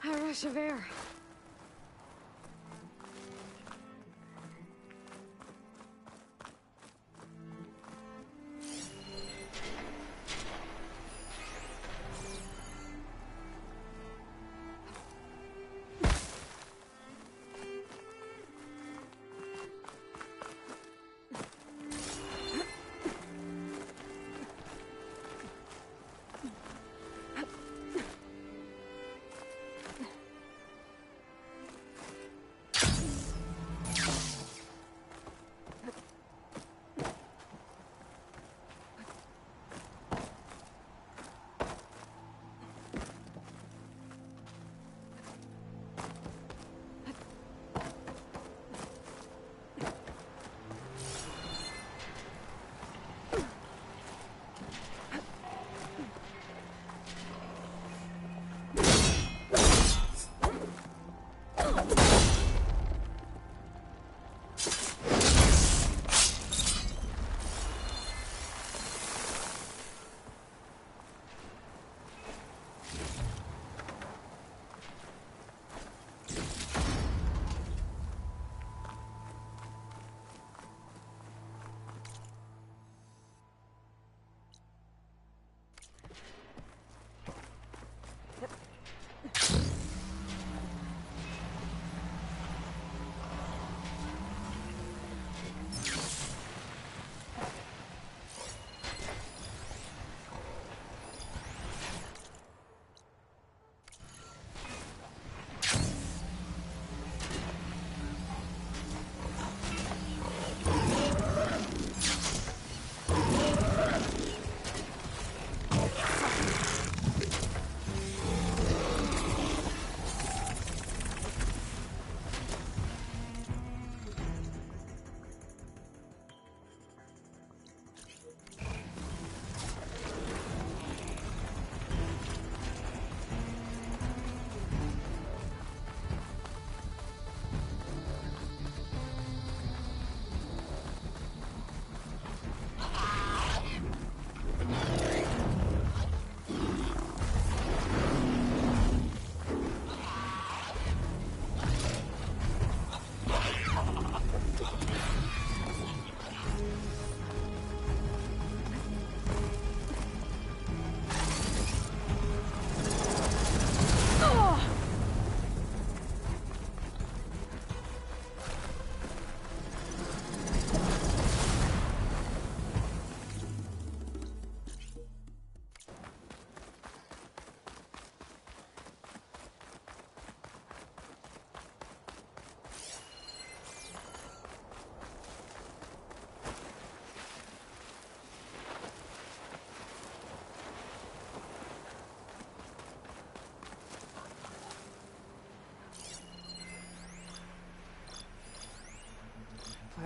Speaker 1: A rush of air.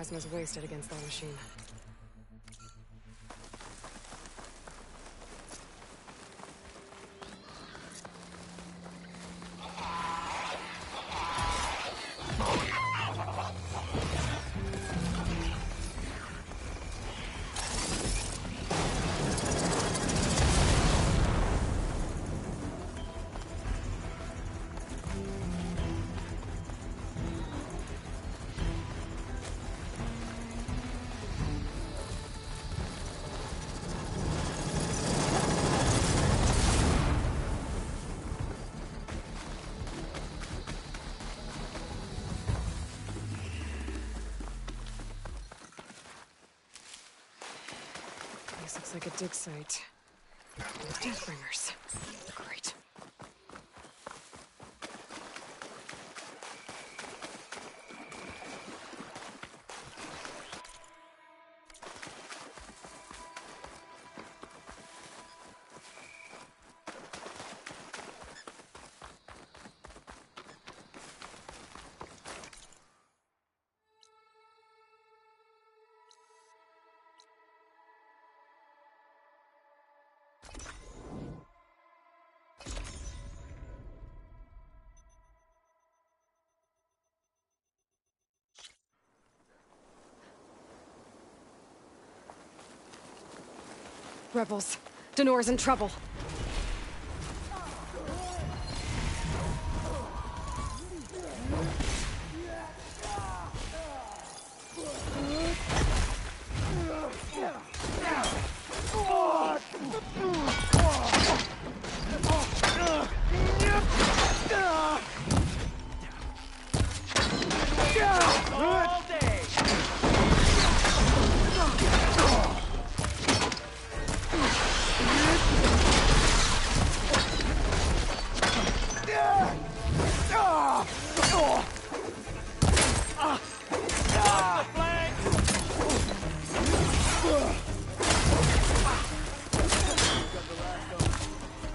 Speaker 1: plasma's wasted against that machine. This looks like a dig site. Deathbringers. Great. Rebels. Danor's in trouble.
Speaker 10: All day!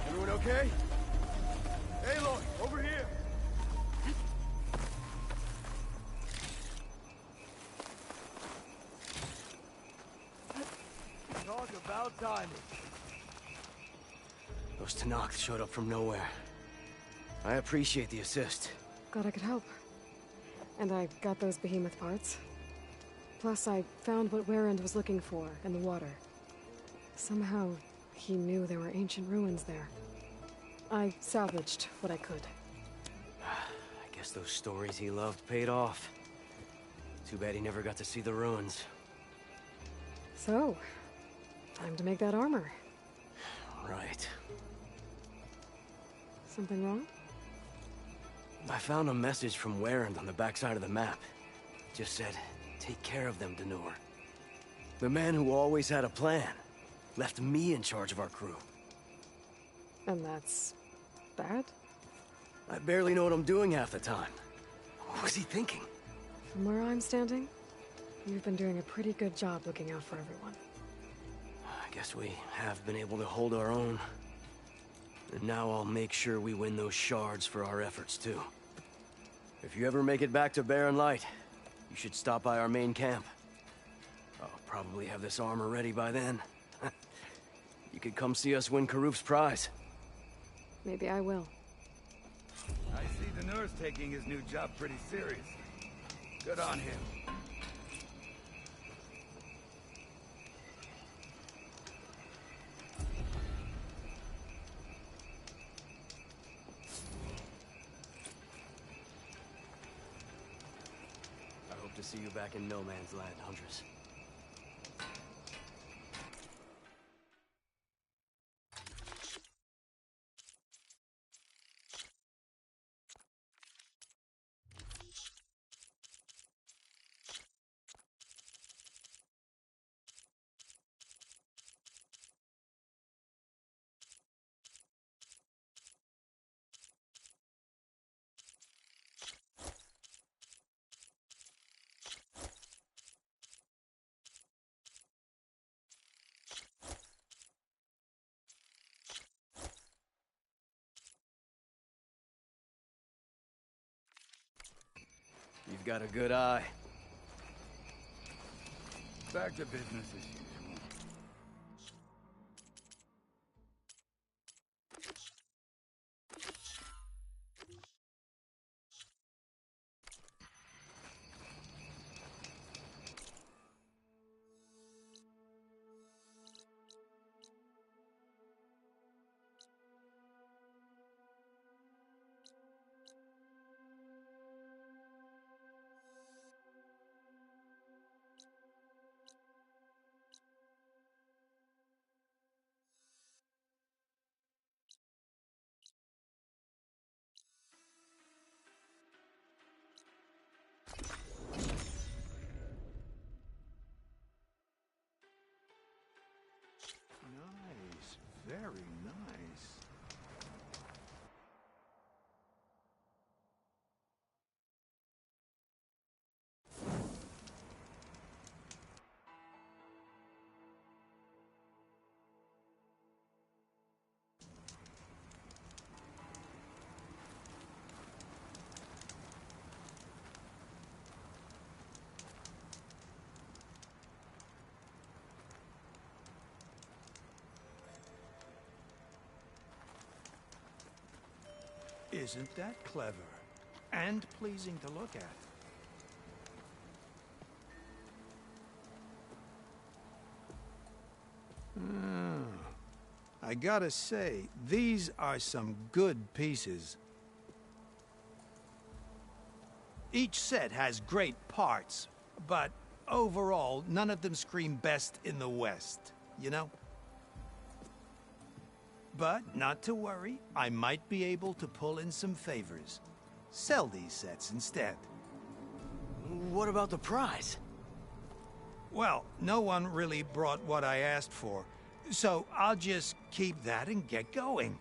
Speaker 4: Everyone okay? Aloy, over here! Talk about timing.
Speaker 20: Those Tanakh showed up from nowhere. I appreciate the assist.
Speaker 1: Glad I could help. And I got those behemoth parts. Plus, I found what Warrand was looking for in the water. Somehow, he knew there were ancient ruins there. I salvaged what I could.
Speaker 20: I guess those stories he loved paid off. Too bad he never got to see the ruins.
Speaker 1: So, time to make that armor.
Speaker 20: Right.
Speaker 1: Something wrong?
Speaker 20: I found a message from Warrand on the backside of the map. It just said, take care of them, Danor. The man who always had a plan left me in charge of our crew.
Speaker 1: And that's bad?
Speaker 20: I barely know what I'm doing half the time. What was he thinking?
Speaker 1: From where I'm standing, you've been doing a pretty good job looking out for everyone.
Speaker 20: I guess we have been able to hold our own. And now I'll make sure we win those shards for our efforts, too. If you ever make it back to Barren Light, you should stop by our main camp. I'll probably have this armor ready by then. You could come see us win Karup's prize.
Speaker 1: Maybe I will.
Speaker 4: I see Danor's taking his new job pretty seriously. Good on him.
Speaker 20: I hope to see you back in No Man's Land, Huntress. You've got a good eye.
Speaker 4: Back to business as usual.
Speaker 7: Nice. Very nice. Isn't that clever? And pleasing to look at. I gotta say, these are some good pieces. Each set has great parts, but overall, none of them scream best in the West, you know? But not to worry, I might be able to pull in some favors. Sell these sets instead.
Speaker 20: What about the prize?
Speaker 7: Well, no one really brought what I asked for, so I'll just keep that and get going.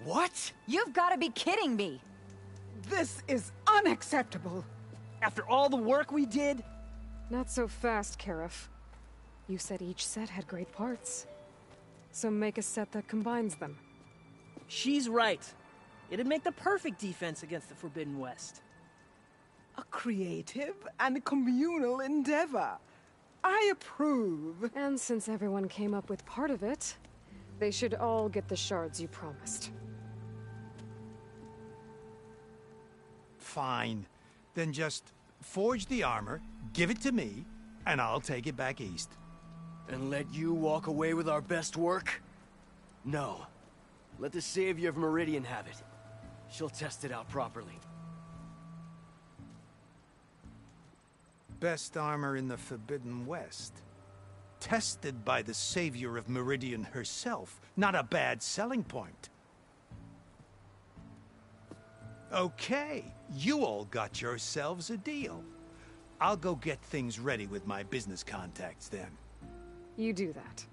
Speaker 5: What? You've got to be kidding me!
Speaker 12: This is unacceptable! After all the work we did?
Speaker 1: Not so fast, Karif. You said each set had great parts. So make a set that combines them.
Speaker 9: She's right. It'd make the perfect defense against the Forbidden West.
Speaker 12: A creative and communal endeavor. I approve.
Speaker 1: And since everyone came up with part of it, they should all get the shards you promised.
Speaker 7: Fine. Then just forge the armor, give it to me, and I'll take it back east.
Speaker 20: And let you walk away with our best work? No. Let the Savior of Meridian have it. She'll test it out properly.
Speaker 7: Best armor in the Forbidden West. Tested by the Savior of Meridian herself. Not a bad selling point. Okay, you all got yourselves a deal. I'll go get things ready with my business contacts then.
Speaker 1: You do that.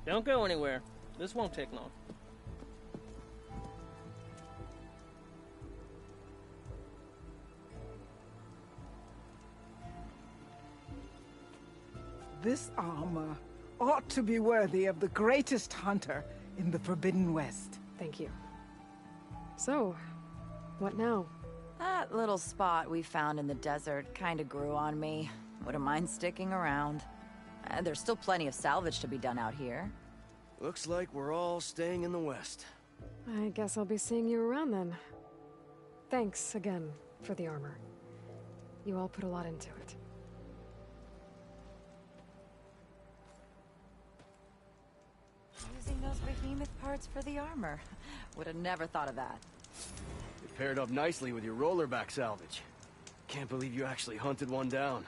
Speaker 9: Don't go anywhere. This won't take long.
Speaker 12: This armor ought to be worthy of the greatest hunter in the Forbidden West.
Speaker 1: Thank you. So, what now?
Speaker 5: That little spot we found in the desert kinda grew on me. Wouldn't mind sticking around. There's still plenty of salvage to be done out here.
Speaker 20: Looks like we're all staying in the West.
Speaker 1: I guess I'll be seeing you around then. Thanks again for the armor. You all put a lot into it.
Speaker 5: Using those behemoth parts for the armor. Would have never thought of that.
Speaker 20: It paired up nicely with your rollerback salvage. Can't believe you actually hunted one down.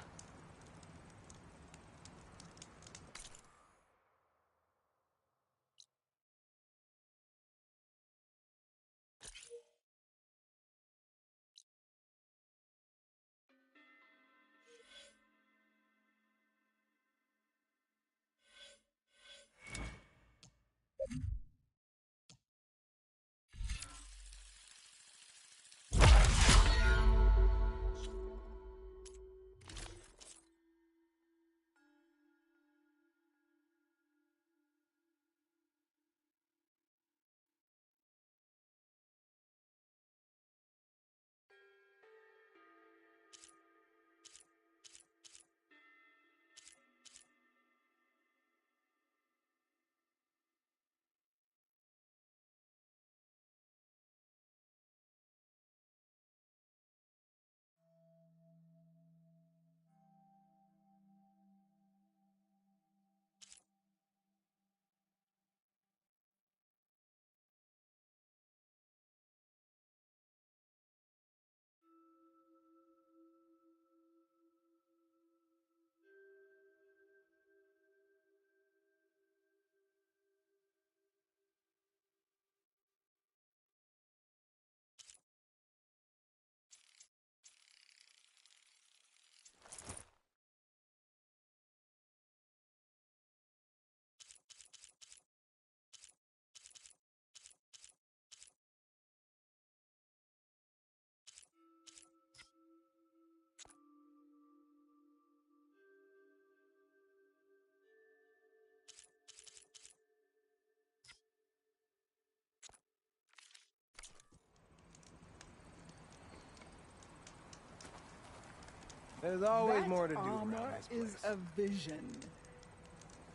Speaker 13: There's always
Speaker 12: That
Speaker 13: more to do around
Speaker 12: armor
Speaker 13: this
Speaker 12: is a vision.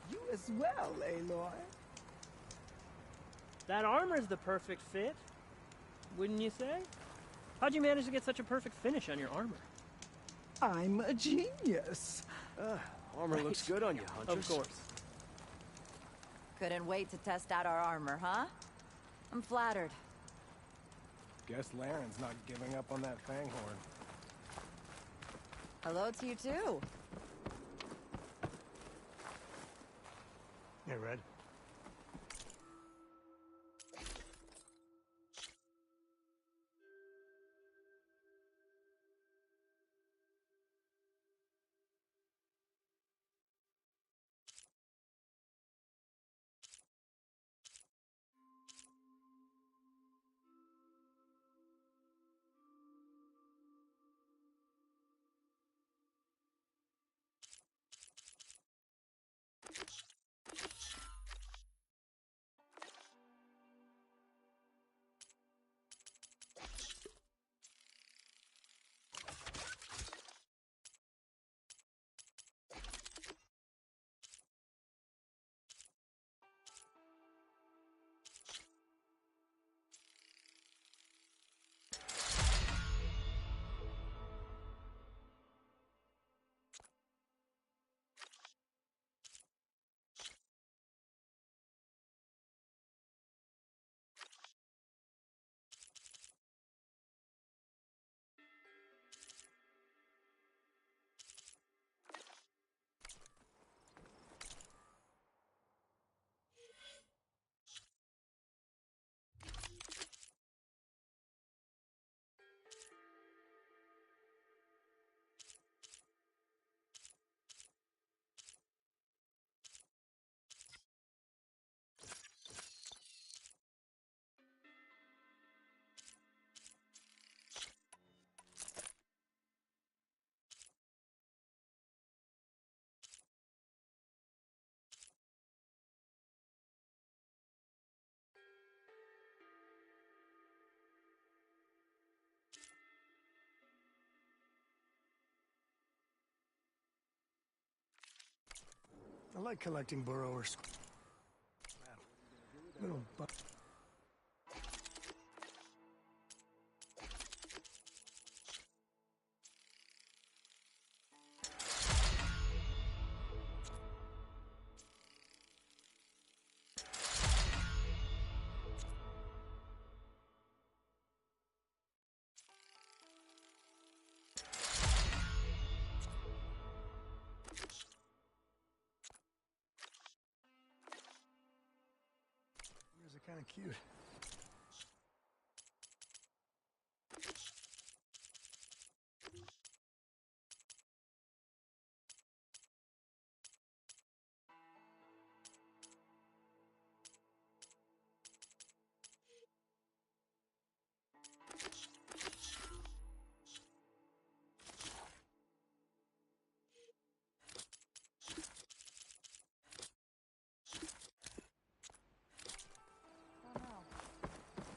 Speaker 12: You as well, Aloy.
Speaker 9: That armor's the perfect fit, wouldn't you say? How'd you manage to get such a perfect finish on your armor?
Speaker 12: I'm a genius.
Speaker 20: Armor
Speaker 9: Right.
Speaker 20: looks good on you, Huntress.
Speaker 9: Of course.
Speaker 5: Couldn't wait to test out our armor, huh? I'm flattered.
Speaker 13: Guess Laren's not giving up on that fanghorn.
Speaker 5: Hello to you too.
Speaker 13: Hey, Red. I like collecting burrowers. Little Yours are kind of cute.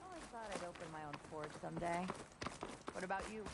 Speaker 5: Always thought I'd open my own forge someday. What about you?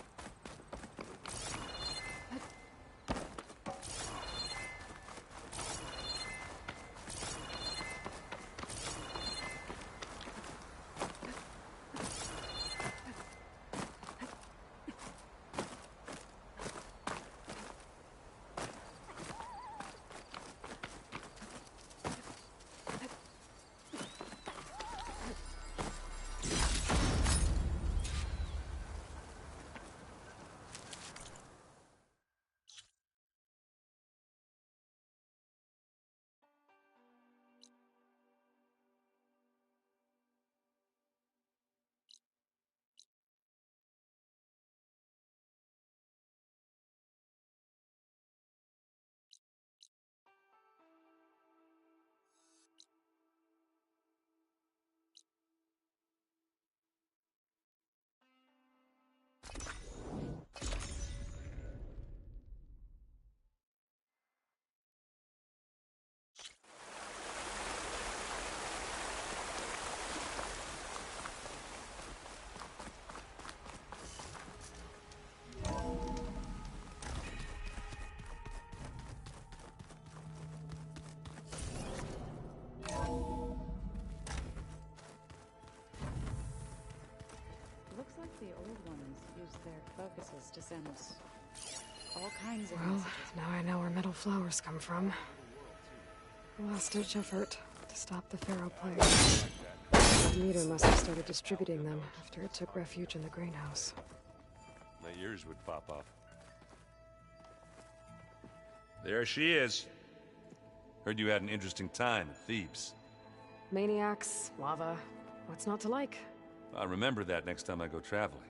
Speaker 8: their focuses to send all kinds of
Speaker 1: Well,
Speaker 8: messages.
Speaker 1: now I know where metal flowers come from. Last-ditch effort to stop the Pharaoh plague. The meter must have started distributing them after it took refuge in the greenhouse.
Speaker 2: My ears would pop off.
Speaker 15: There she is. Heard you had an interesting time at Thebes.
Speaker 1: Maniacs, lava, what's not to like?
Speaker 15: I'll remember that next time I go traveling.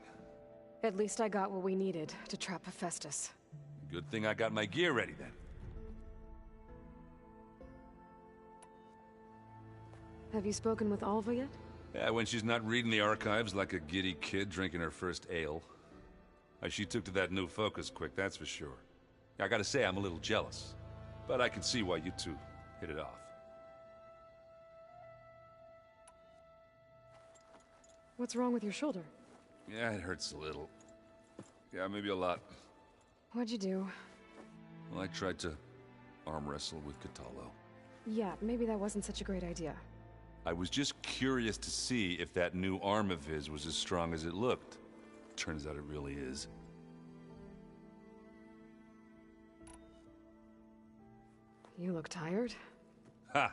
Speaker 1: At least I got what we needed to trap Hephaestus.
Speaker 15: Good thing I got my gear ready then.
Speaker 1: Have you spoken with Alva yet?
Speaker 15: Yeah, when she's not reading the archives like a giddy kid drinking her first ale. She took to that new focus quick, that's for sure. I gotta say, I'm a little jealous. But I can see why you two hit it off.
Speaker 1: What's wrong with your shoulder?
Speaker 15: Yeah, it hurts a little. Yeah, maybe a lot.
Speaker 1: What'd you do?
Speaker 15: Well, I tried to arm wrestle with Cthulhu.
Speaker 1: Yeah, maybe that wasn't such a great idea.
Speaker 15: I was just curious to see if that new arm of his was as strong as it looked. Turns out it really is.
Speaker 1: You look tired.
Speaker 15: Ha!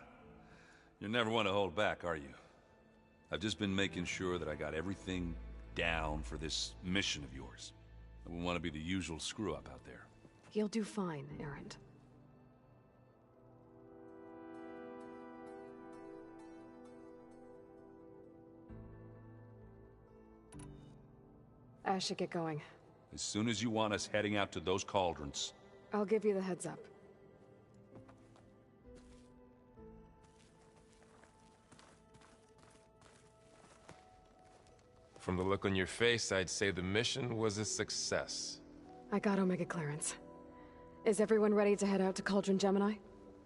Speaker 15: You're never one to hold back, are you? I've just been making sure that I got everything down for this mission of yours. I wouldn't want to be the usual screw-up out there.
Speaker 1: You'll do fine, Erend. I should get going.
Speaker 15: As soon as you want us heading out to those cauldrons.
Speaker 1: I'll give you the heads up.
Speaker 2: From the look on your face, I'd say the mission was a success.
Speaker 1: I got Omega clearance. Is everyone ready to head out to Cauldron Gemini?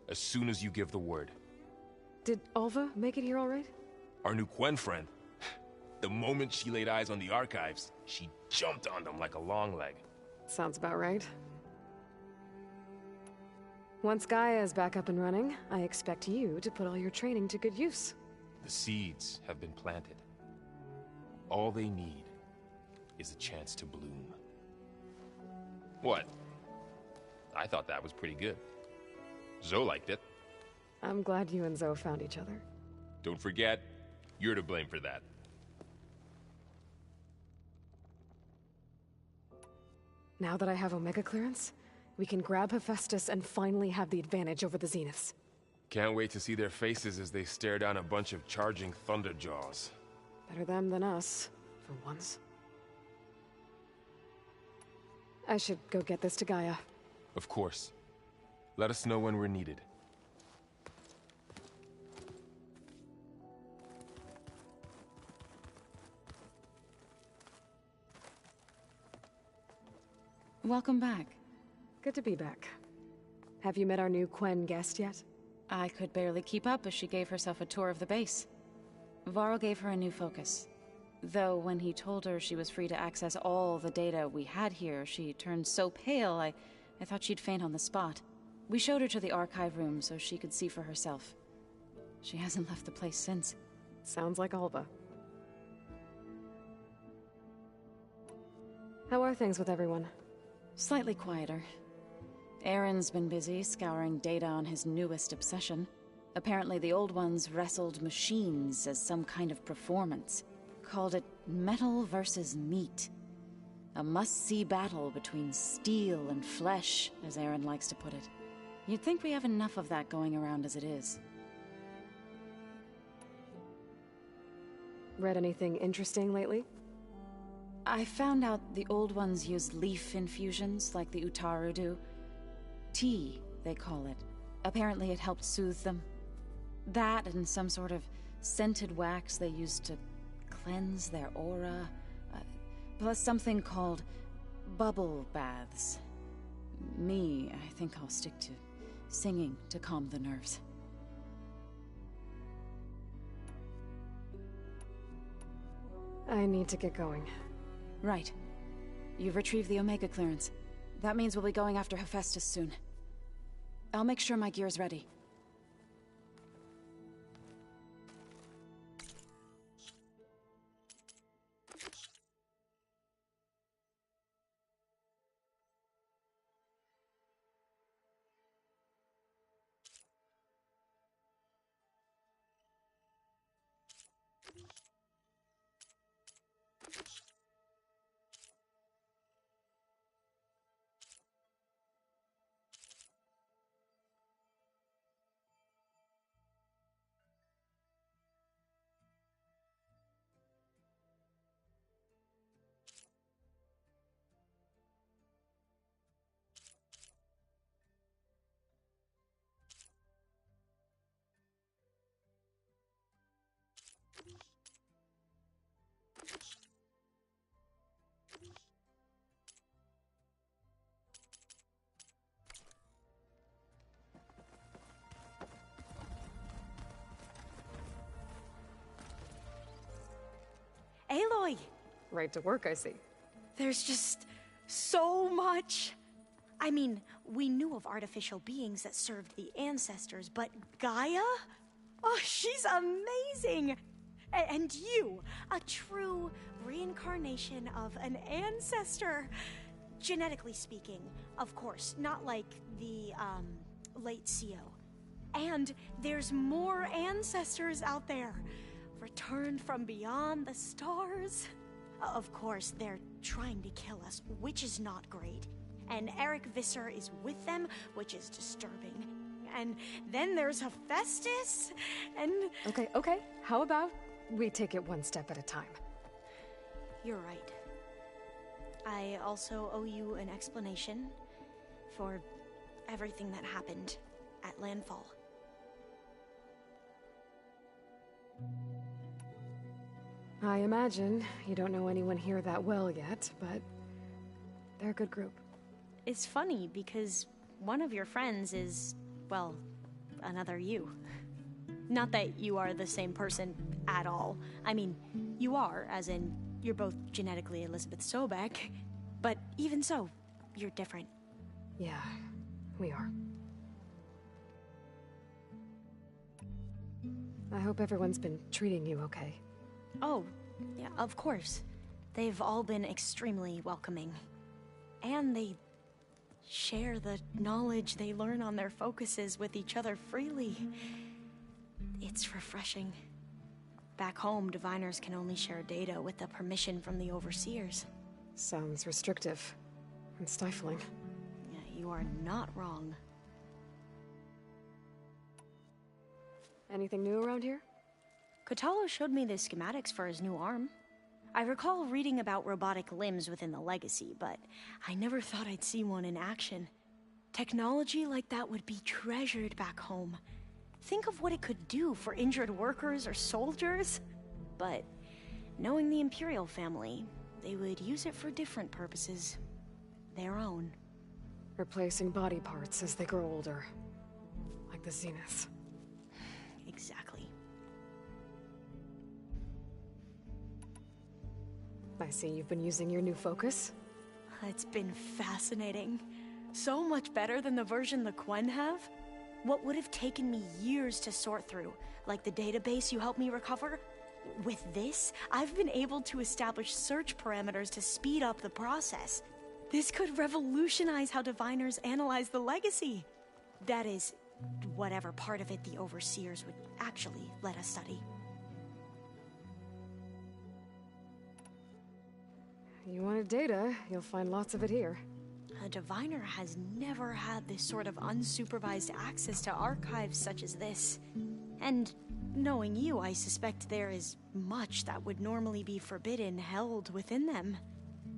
Speaker 2: As soon as you give the word.
Speaker 1: Did Alva make it here all right?
Speaker 2: Our new Quen friend. The moment she laid eyes on the archives, she jumped on them like a long leg.
Speaker 1: Sounds about right. Once Gaia is back up and running, I expect you to put all your training to good use.
Speaker 2: The seeds have been planted. All they need is a chance to bloom. What? I thought that was pretty good. Zoe liked it.
Speaker 1: I'm glad you and Zoe found each other.
Speaker 2: Don't forget, you're to blame for that.
Speaker 1: Now that I have Omega clearance, we can grab Hephaestus and finally have the advantage over the Zeniths.
Speaker 2: Can't wait to see their faces as they stare down a bunch of charging Thunderjaws.
Speaker 1: Better them than us, for once. I should go get this to Gaia.
Speaker 2: Of course. Let us know when we're needed.
Speaker 8: Welcome back.
Speaker 1: Good to be back. Have you met our new Quen guest yet?
Speaker 8: I could barely keep up as she gave herself a tour of the base. Varl gave her a new focus. Though when he told her she was free to access all the data we had here, she turned so pale I thought she'd faint on the spot. We showed her to the archive room so she could see for herself. She hasn't left the place since.
Speaker 1: Sounds like Alva. How are things with everyone?
Speaker 8: Slightly quieter. Aaron's been busy scouring data on his newest obsession. Apparently the old ones wrestled machines as some kind of performance. Called it metal versus meat. A must-see battle between steel and flesh, as Aaron likes to put it. You'd think we have enough of that going around as it is.
Speaker 1: Read anything interesting lately?
Speaker 8: I found out the old ones use leaf infusions like the Utaru do. Tea, they call it. Apparently it helped soothe them. That and some sort of scented wax they used to cleanse their aura. Plus something called bubble baths. Me, I think I'll stick to singing to calm the nerves.
Speaker 1: I need to get going.
Speaker 8: Right. You've retrieved the Omega clearance. That means we'll be going after Hephaestus soon. I'll make sure my gear's ready.
Speaker 1: Right to work, I see.
Speaker 14: There's just so much. I mean, we knew of artificial beings that served the ancestors, but Gaia? Oh, she's amazing! And you, a true reincarnation of an ancestor. Genetically speaking, of course, not like the, late CO. And there's more ancestors out there, returned from beyond the stars. Of course, they're trying to kill us, which is not great. And Eric Visser is with them, which is disturbing. And then there's Hephaestus, and...
Speaker 1: Okay. How about we take it one step at a time?
Speaker 14: You're right. I also owe you an explanation for everything that happened at Landfall.
Speaker 1: I imagine you don't know anyone here that well yet, but they're a good group.
Speaker 14: It's funny because one of your friends is, well, another you. Not that you are the same person at all. I mean, you are, as in, you're both genetically Elizabeth Sobek, but even so, you're different.
Speaker 1: Yeah, we are. I hope everyone's been treating you okay.
Speaker 14: Oh, yeah, of course. They've all been extremely welcoming. And they share the knowledge they learn on their focuses with each other freely. It's refreshing. Back home, diviners can only share data with the permission from the overseers.
Speaker 1: Sounds restrictive and stifling.
Speaker 14: Yeah, you are not wrong.
Speaker 1: Anything new around here?
Speaker 14: Kotalo showed me the schematics for his new arm. I recall reading about robotic limbs within the Legacy, but I never thought I'd see one in action. Technology like that would be treasured back home. Think of what it could do for injured workers or soldiers. But knowing the Imperial family, they would use it for different purposes. Their own.
Speaker 1: Replacing body parts as they grow older. Like the Zenith.
Speaker 14: Exactly.
Speaker 1: I see you've been using your new focus.
Speaker 14: It's been fascinating. So much better than the version the Quen have. What would have taken me years to sort through, like the database you helped me recover, with this, I've been able to establish search parameters to speed up the process. This could revolutionize how diviners analyze the Legacy. That is, whatever part of it the Overseers would actually let us study.
Speaker 1: You wanted data, you'll find lots of it here.
Speaker 14: A diviner has never had this sort of unsupervised access to archives such as this. And knowing you, I suspect there is much that would normally be forbidden held within them.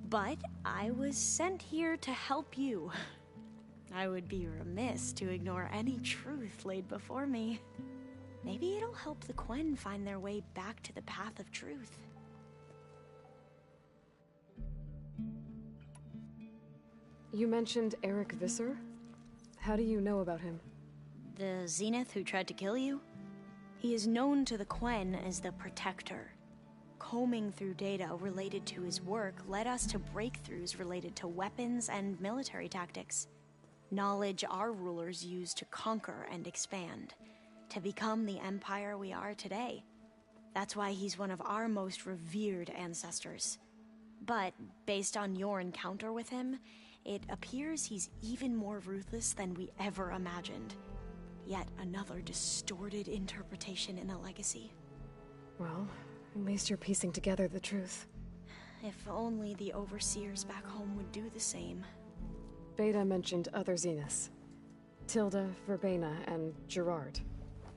Speaker 14: But I was sent here to help you. I would be remiss to ignore any truth laid before me. Maybe it'll help the Quen find their way back to the path of truth.
Speaker 1: You mentioned Eric Visser? How do you know about him?
Speaker 14: The Zenith who tried to kill you? He is known to the Quen as the Protector. Combing through data related to his work led us to breakthroughs related to weapons and military tactics. Knowledge our rulers used to conquer and expand, to become the empire we are today. That's why he's one of our most revered ancestors. But based on your encounter with him, it appears he's even more ruthless than we ever imagined. Yet another distorted interpretation in the Legacy.
Speaker 1: Well, at least you're piecing together the truth.
Speaker 14: If only the Overseers back home would do the same.
Speaker 1: Beta mentioned other Zeniths. Tilda, Verbena, and Gerard.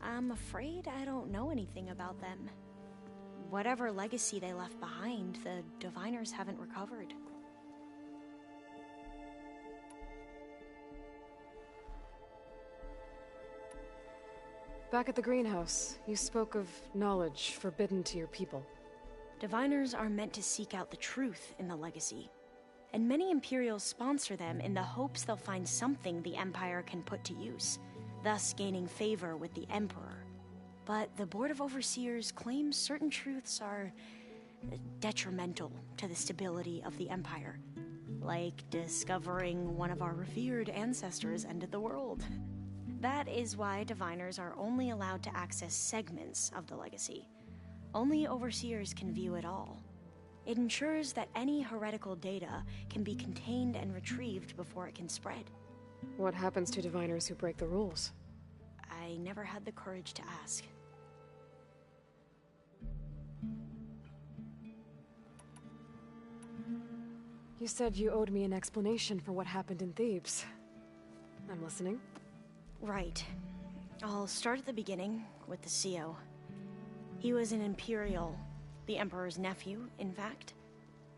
Speaker 14: I'm afraid I don't know anything about them. Whatever legacy they left behind, the diviners haven't recovered.
Speaker 1: Back at the greenhouse, you spoke of knowledge forbidden to your people.
Speaker 14: Diviners are meant to seek out the truth in the Legacy, and many Imperials sponsor them in the hopes they'll find something the Empire can put to use, thus gaining favor with the Emperor. But the Board of Overseers claims certain truths are detrimental to the stability of the Empire. Like discovering one of our revered ancestors ended the world. That is why diviners are only allowed to access segments of the legacy. Only overseers can view it all. It ensures that any heretical data can be contained and retrieved before it can spread.
Speaker 1: What happens to diviners who break the rules?
Speaker 14: I never had the courage to ask.
Speaker 1: You said you owed me an explanation for what happened in Thebes. I'm listening.
Speaker 14: Right. I'll start at the beginning with the CEO. He was an Imperial, the Emperor's nephew, in fact.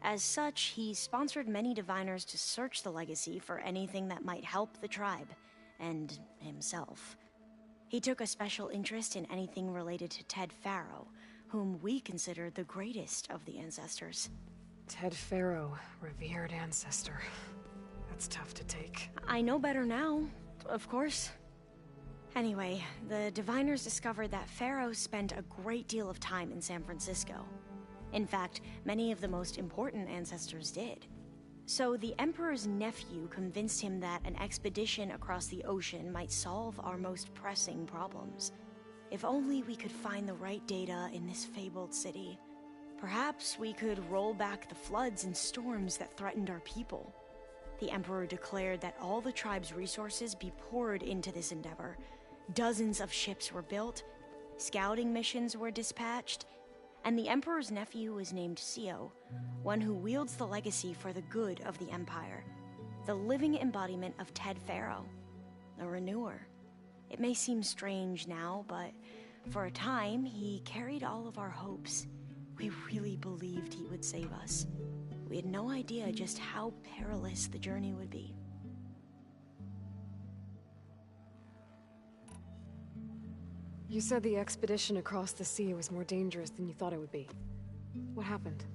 Speaker 14: As such, he sponsored many diviners to search the legacy for anything that might help the tribe, and himself. He took a special interest in anything related to Ted Faro, whom we considered the greatest of the ancestors.
Speaker 1: Ted Faro, revered ancestor. That's tough to take.
Speaker 14: I know better now, of course. Anyway, the diviners discovered that Faro spent a great deal of time in San Francisco. In fact, many of the most important ancestors did. So the Emperor's nephew convinced him that an expedition across the ocean might solve our most pressing problems. If only we could find the right data in this fabled city. Perhaps we could roll back the floods and storms that threatened our people. The Emperor declared that all the tribe's resources be poured into this endeavor. Dozens of ships were built, scouting missions were dispatched, and the Emperor's nephew was named CEO, one who wields the legacy for the good of the Empire, the living embodiment of Ted Faro, a renewer. It may seem strange now, but for a time, he carried all of our hopes. We really believed he would save us. We had no idea just how perilous the journey would be.
Speaker 1: You said the expedition across the sea was more dangerous than you thought it would be. What happened?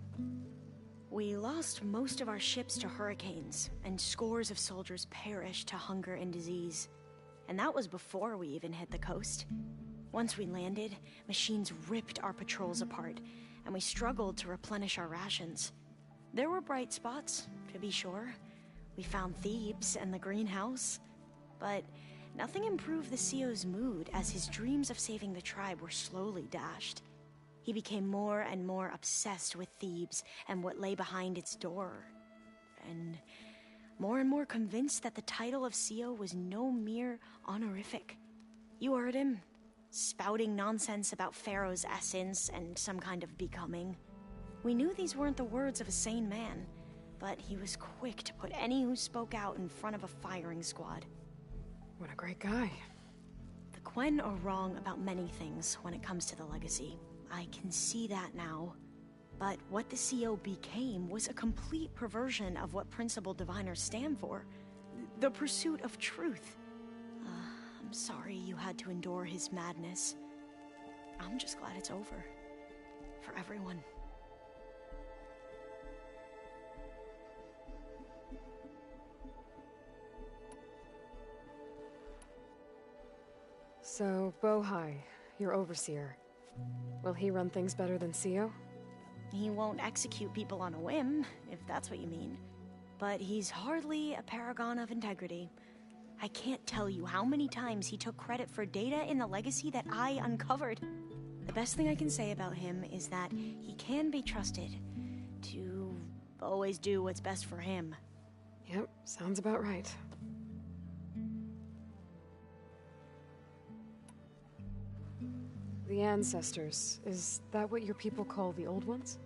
Speaker 14: We lost most of our ships to hurricanes, and scores of soldiers perished to hunger and disease. And that was before we even hit the coast. Once we landed, machines ripped our patrols apart, and we struggled to replenish our rations. There were bright spots, to be sure. We found Thebes and the greenhouse, but nothing improved the CEO's mood as his dreams of saving the tribe were slowly dashed. He became more and more obsessed with Thebes and what lay behind its door, and more convinced that the title of CEO was no mere honorific. You heard him, spouting nonsense about Pharaoh's essence and some kind of becoming. We knew these weren't the words of a sane man, but he was quick to put any who spoke out in front of a firing squad.
Speaker 1: What a great guy.
Speaker 14: The Quen are wrong about many things when it comes to the legacy. I can see that now. But what the CEO became was a complete perversion of what principled diviners stand for. The pursuit of truth. I'm sorry you had to endure his madness. I'm just glad it's over. For everyone.
Speaker 1: So, Bohai, your overseer. Will he run things better than CEO?
Speaker 14: He won't execute people on a whim, if that's what you mean. But he's hardly a paragon of integrity. I can't tell you how many times he took credit for data in the legacy that I uncovered. The best thing I can say about him is that he can be trusted to always do what's best for him.
Speaker 1: Yep, sounds about right. The ancestors, is that what your people call the old ones?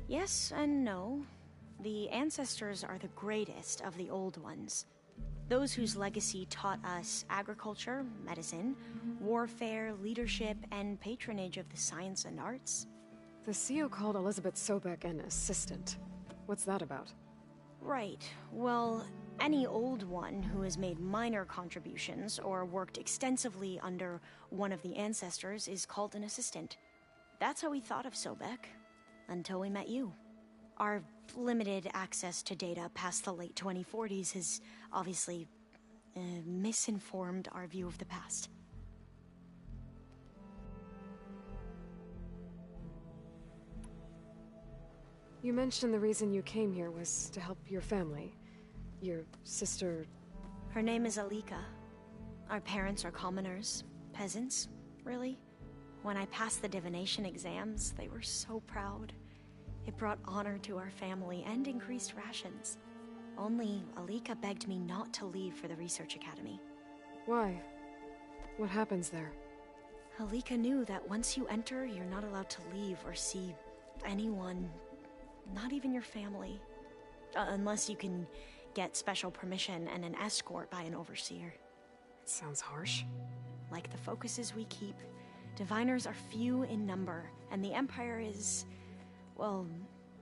Speaker 14: Yes and no. The ancestors are the greatest of the old ones. Those whose legacy taught us agriculture, medicine, warfare, leadership, and patronage of the science and arts.
Speaker 1: The CEO called Elizabeth Sobek an assistant. What's that about?
Speaker 14: Right. Well, any old one who has made minor contributions or worked extensively under one of the ancestors is called an assistant. That's how we thought of Sobek, until we met you. Our limited access to data past the late 2040s has obviously misinformed our view of the past.
Speaker 1: You mentioned the reason you came here was to help your family. Your sister...
Speaker 14: Her name is Alika. Our parents are commoners. Peasants, really. When I passed the divination exams, they were so proud. It brought honor to our family and increased rations. Only Alika begged me not to leave for the research academy.
Speaker 1: Why? What happens there?
Speaker 14: Alika knew that once you enter, you're not allowed to leave or see anyone, not even your family. Unless you can get special permission and an escort by an overseer.
Speaker 1: It sounds harsh.
Speaker 14: Like the focuses we keep, diviners are few in number, and the Empire is, well,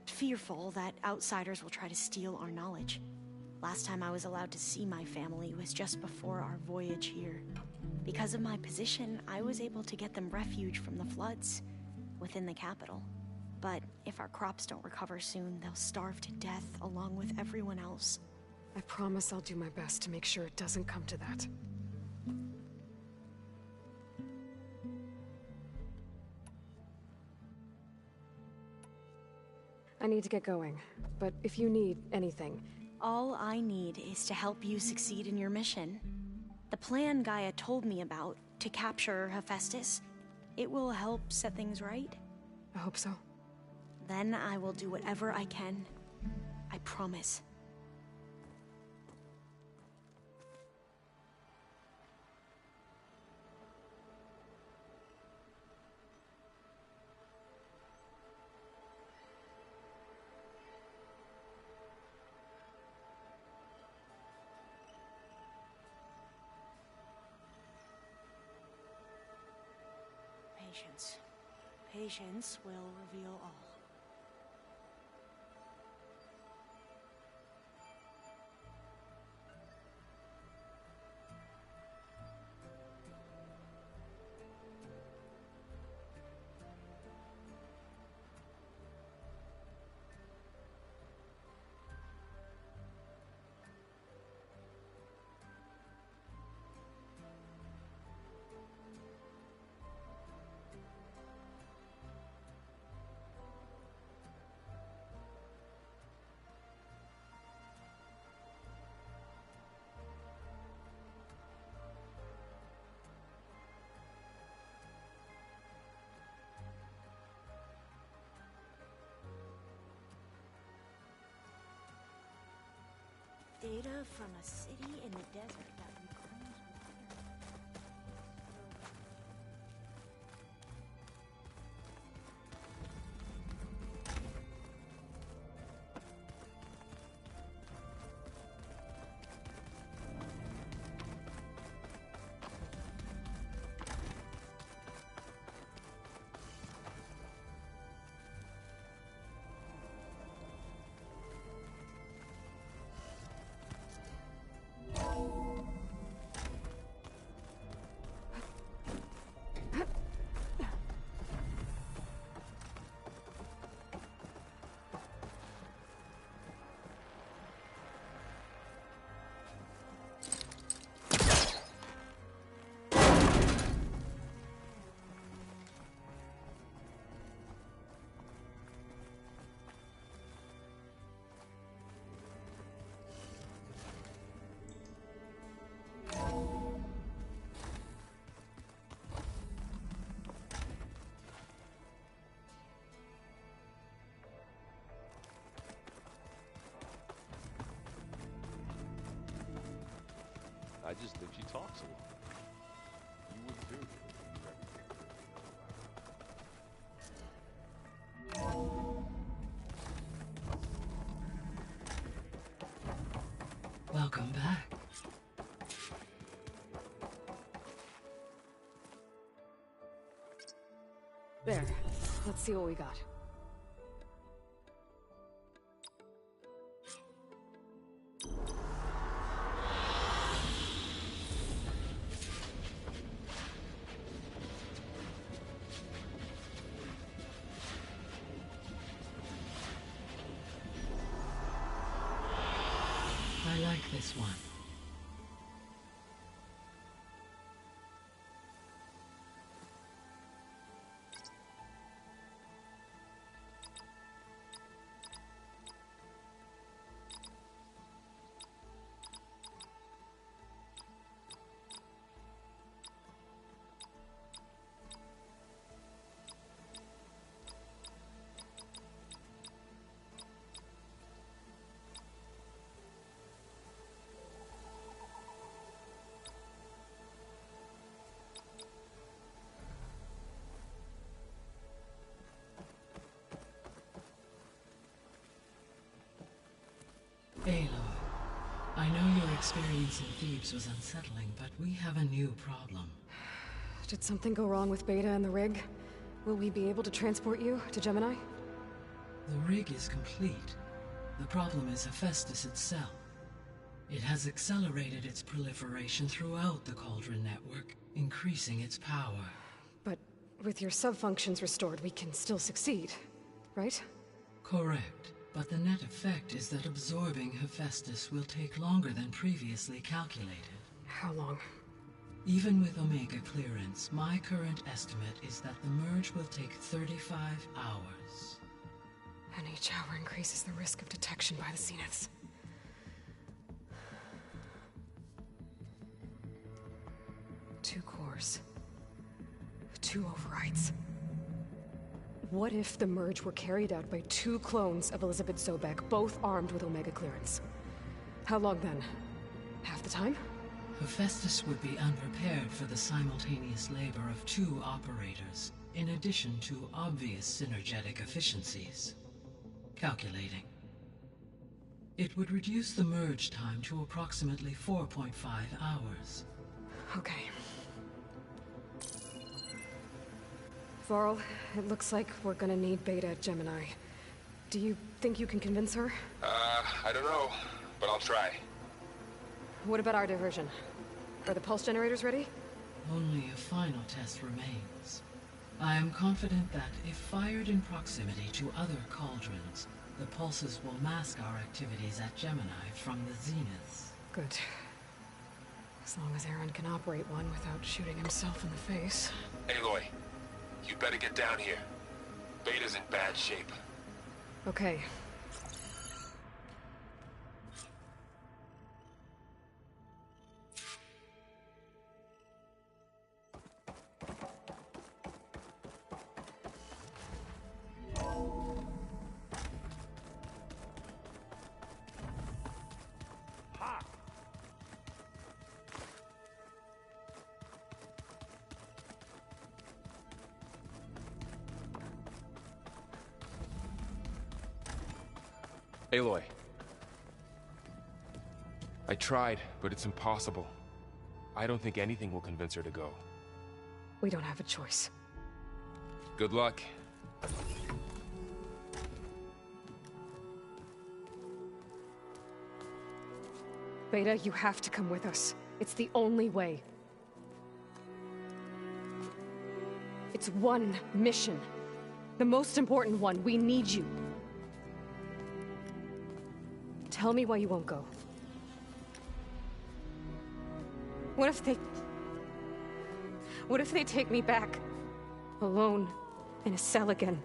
Speaker 14: fearful that outsiders will try to steal our knowledge. Last time I was allowed to see my family was just before our voyage here. Because of my position, I was able to get them refuge from the floods within the capital. But if our crops don't recover soon, they'll starve to death along with everyone else.
Speaker 1: I promise I'll do my best to make sure it doesn't come to that. I need to get going, but if you need anything...
Speaker 14: All I need is to help you succeed in your mission. The plan Gaia told me about, to capture Hephaestus, it will help set things right.
Speaker 1: I hope so.
Speaker 14: Then I will do whatever I can. I promise. Patience. Patience will reveal all. Data from a city in the desert that reclaims
Speaker 2: I just think she talks a lot. You would too.
Speaker 6: Welcome back.
Speaker 1: There. Let's see what we got.
Speaker 6: I like this one. in Thebes was unsettling, but we have a new problem.
Speaker 1: Did something go wrong with Beta and the rig? Will we be able to transport you to Gemini?
Speaker 6: The rig is complete. The problem is Hephaestus itself. It has accelerated its proliferation throughout the Cauldron network, increasing its power.
Speaker 1: But with your sub-functions restored, we can still succeed, right?
Speaker 6: Correct. But the net effect is that absorbing Hephaestus will take longer than previously calculated.
Speaker 1: How long?
Speaker 6: Even with Omega clearance, my current estimate is that the merge will take 35 hours.
Speaker 1: And each hour increases the risk of detection by the Zeniths. Two cores. Two overrides. What if the merge were carried out by two clones of Elizabeth Sobek, both armed with Omega clearance? How long then? Half the time?
Speaker 6: Hephaestus would be unprepared for the simultaneous labor of two operators, in addition to obvious synergetic efficiencies. Calculating. It would reduce the merge time to approximately 4.5 hours.
Speaker 1: Okay. Varl, it looks like we're gonna need Beta at Gemini. Do you think you can convince her?
Speaker 2: I don't know, but I'll try.
Speaker 1: What about our diversion? Are the pulse generators ready?
Speaker 6: Only a final test remains. I am confident that if fired in proximity to other cauldrons, the pulses will mask our activities at Gemini from the Zeniths.
Speaker 1: Good. As long as Aaron can operate one without shooting himself in the face.
Speaker 2: Aloy, you better get down here. Beta's in bad shape.
Speaker 1: Okay.
Speaker 2: Aloy. I tried, but it's impossible. I don't think anything will convince her to go.
Speaker 1: We don't have a choice.
Speaker 2: Good luck.
Speaker 1: Beta, you have to come with us. It's the only way. It's one mission. The most important one. We need you. Tell me why you won't go. What if they take me back? Alone, in a cell again.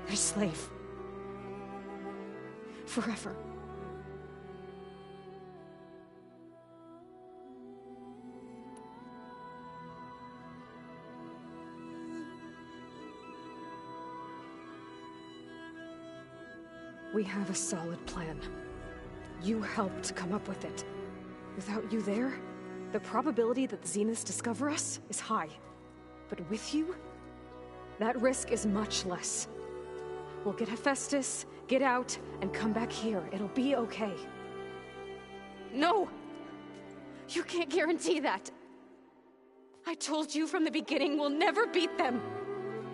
Speaker 1: Their slave. Forever. We have a solid plan. You helped come up with it. Without you there, the probability that the Zeniths discover us is high. But with you, that risk is much less. We'll get Hephaestus, get out, and come back here. It'll be okay. No! You can't guarantee that. I told you from the beginning we'll never beat them.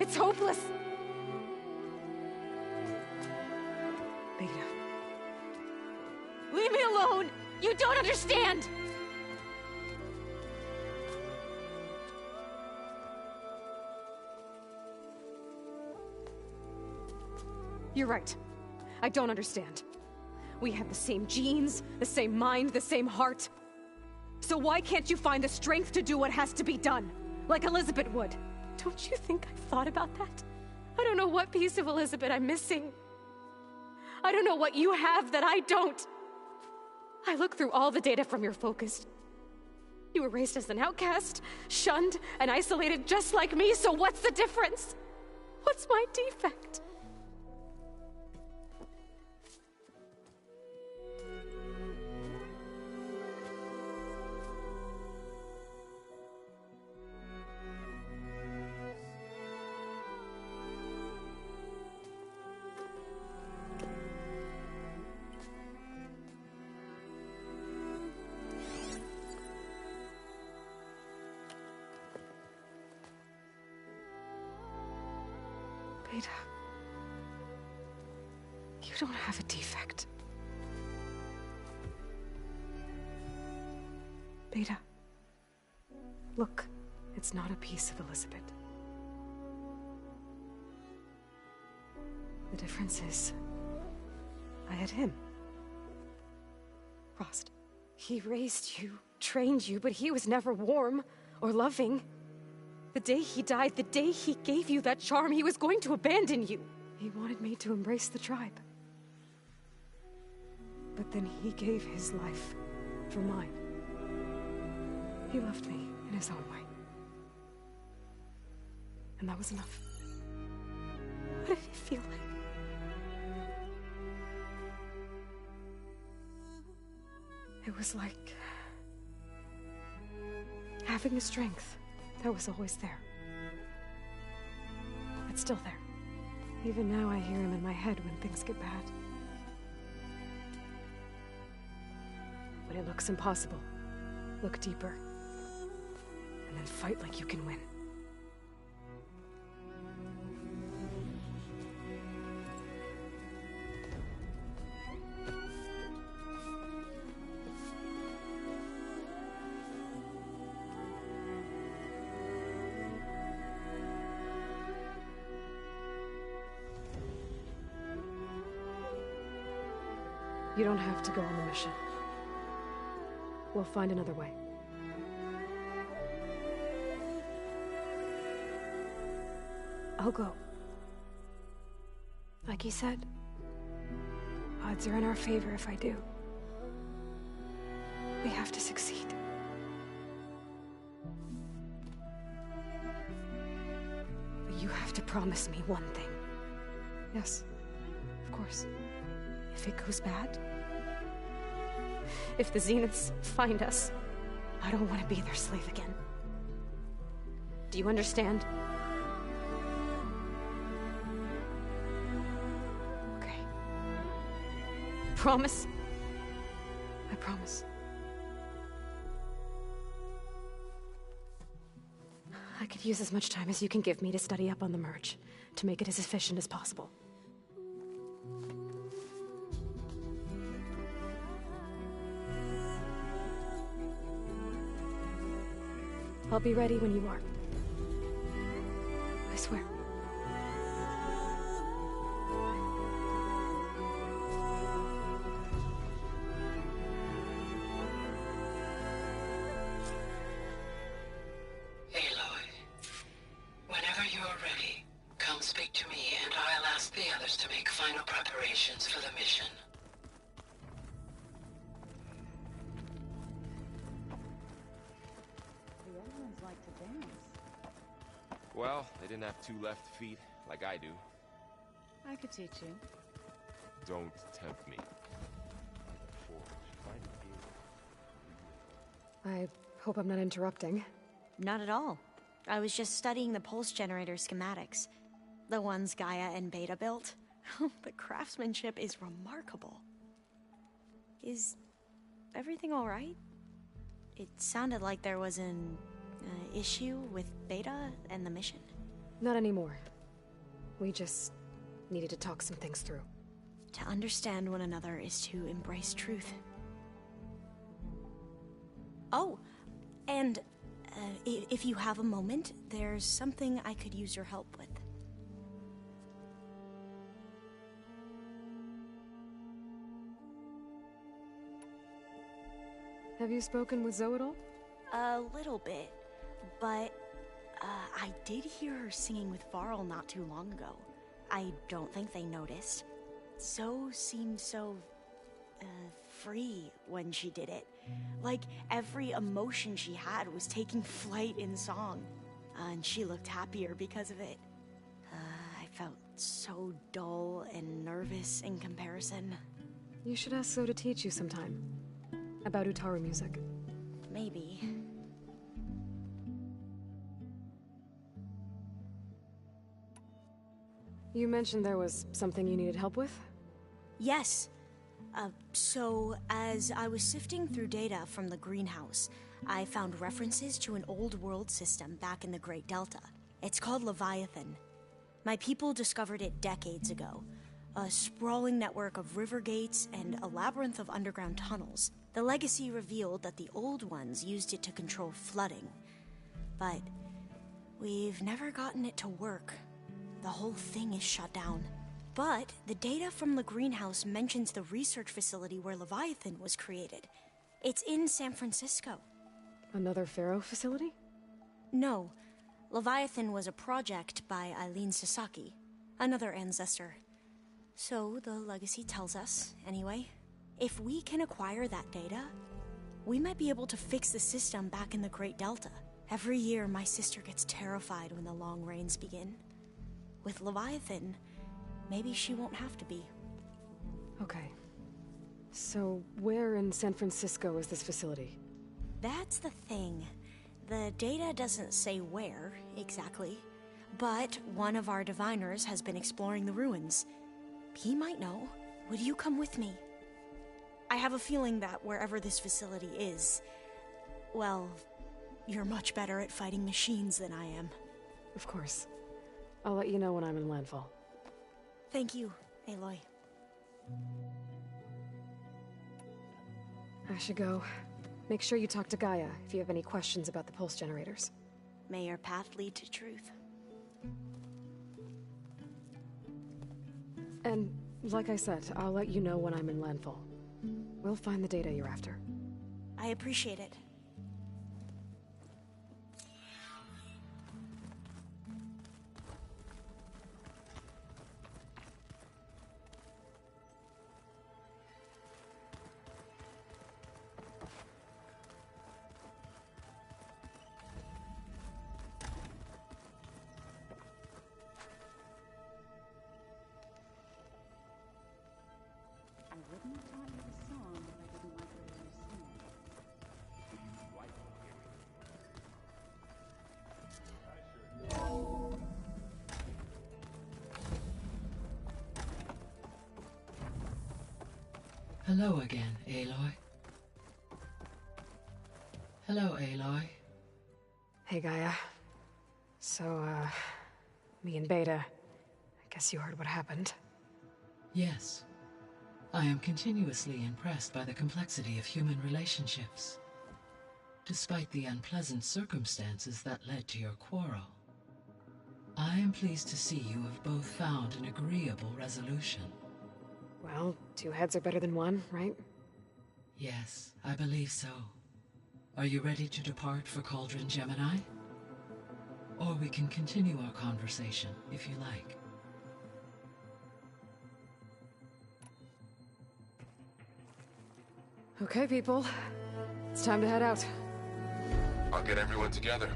Speaker 1: It's hopeless. Beta. Leave me alone! You don't understand! You're right. I don't understand. We have the same genes, the same mind, the same heart. So why can't you find the strength to do what has to be done? Like Elizabeth would. Don't you think I've thought about that? I don't know what piece of Elizabeth I'm missing. I don't know what you have that I don't. I look through all the data from your focus. You were raised as an outcast, shunned, and isolated just like me, so what's the difference? What's my defect? Beta. You don't have a defect. Beta. Look, it's not a piece of Elizabeth. The difference is, I had him. Frost. He raised you, trained you, but he was never warm or loving. The day he died, the day he gave you that charm, he was going to abandon you. He wanted me to embrace the tribe. But then he gave his life for mine. He loved me in his own way. And that was enough. What did it feel like? It was like having a strength that was always there. It's still there. Even now I hear him in my head when things get bad. When it looks impossible, look deeper. And then fight like you can win. You don't have to go on the mission. We'll find another way. I'll go. Like he said, odds are in our favor if I do. We have to succeed. But you have to promise me one thing. Yes, of course. If it goes bad, if the Zeniths find us, I don't want to be their slave again. Do you understand? Okay. Promise? I promise. I could use as much time as you can give me to study up on the merge, to make it as efficient as possible. I'll be ready when you are. I swear.
Speaker 16: Aloy, whenever you're ready, come speak to me and I'll ask the others to make final preparations for the mission.
Speaker 2: Well, they didn't have 2 left feet, like I do.
Speaker 8: I could teach you.
Speaker 2: Don't tempt me.
Speaker 1: I hope I'm not interrupting.
Speaker 14: Not at all. I was just studying the pulse generator schematics. The ones Gaia and Beta built. The craftsmanship is remarkable. Is everything all right? It sounded like there was an issue with Beta and the mission.
Speaker 1: Not anymore. We just needed to talk some things through.
Speaker 14: To understand one another is to embrace truth. Oh, and if you have a moment, there's something I could use your help with.
Speaker 1: Have you spoken with Zoe at all?
Speaker 14: A little bit, but I did hear her singing with Varl not too long ago. I don't think they noticed. Zoe seemed so free when she did it. Like every emotion she had was taking flight in song. And she looked happier because of it. I felt so dull and nervous in comparison.
Speaker 1: You should ask Zoe to teach you sometime. About Utaru music.
Speaker 14: Maybe.
Speaker 1: You mentioned there was something you needed help with?
Speaker 14: Yes. So, as I was sifting through data from the greenhouse, I found references to an old world system back in the Great Delta. It's called Leviathan. My people discovered it decades ago. A sprawling network of river gates and a labyrinth of underground tunnels. The legacy revealed that the old ones used it to control flooding. But we've never gotten it to work. The whole thing is shut down. But the data from the greenhouse mentions the research facility where Leviathan was created. It's in San Francisco.
Speaker 1: Another Pharaoh facility?
Speaker 14: No. Leviathan was a project by Eileen Sasaki, another ancestor. So the legacy tells us, anyway. If we can acquire that data, we might be able to fix the system back in the Great Delta. Every year, my sister gets terrified when the long rains begin. With Leviathan, maybe she won't have to be.
Speaker 1: Okay. So, where in San Francisco is this facility?
Speaker 14: That's the thing. The data doesn't say where, exactly. But one of our diviners has been exploring the ruins. He might know. Would you come with me? I have a feeling that wherever this facility is, well, you're much better at fighting machines than I am.
Speaker 1: Of course. I'll let you know when I'm in landfall.
Speaker 14: Thank you, Aloy.
Speaker 1: I should go. Make sure you talk to Gaia if you have any questions about the pulse generators.
Speaker 14: May your path lead to truth.
Speaker 1: And, like I said, I'll let you know when I'm in landfall. We'll find the data you're after.
Speaker 14: I appreciate it.
Speaker 6: Hello again, Aloy. Hello, Aloy.
Speaker 1: Hey, Gaia. So, me and Beta, I guess you heard what happened.
Speaker 6: Yes. I am continuously impressed by the complexity of human relationships. Despite the unpleasant circumstances that led to your quarrel, I am pleased to see you have both found an agreeable resolution.
Speaker 1: Well, two heads are better than one, right?
Speaker 6: Yes, I believe so. Are you ready to depart for Cauldron Gemini? Or we can continue our conversation, if you like.
Speaker 1: Okay, people. It's time to head out.
Speaker 2: I'll get everyone together.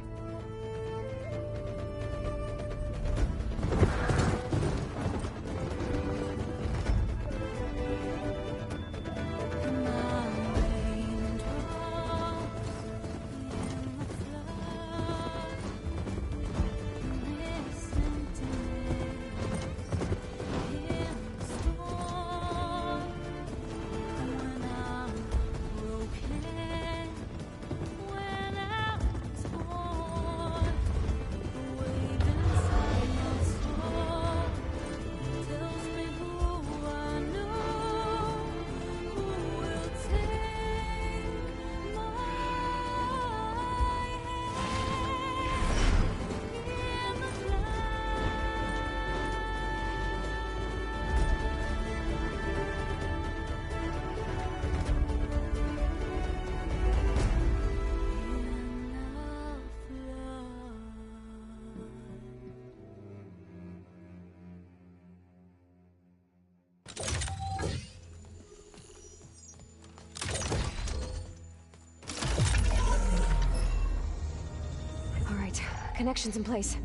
Speaker 1: Connections in place.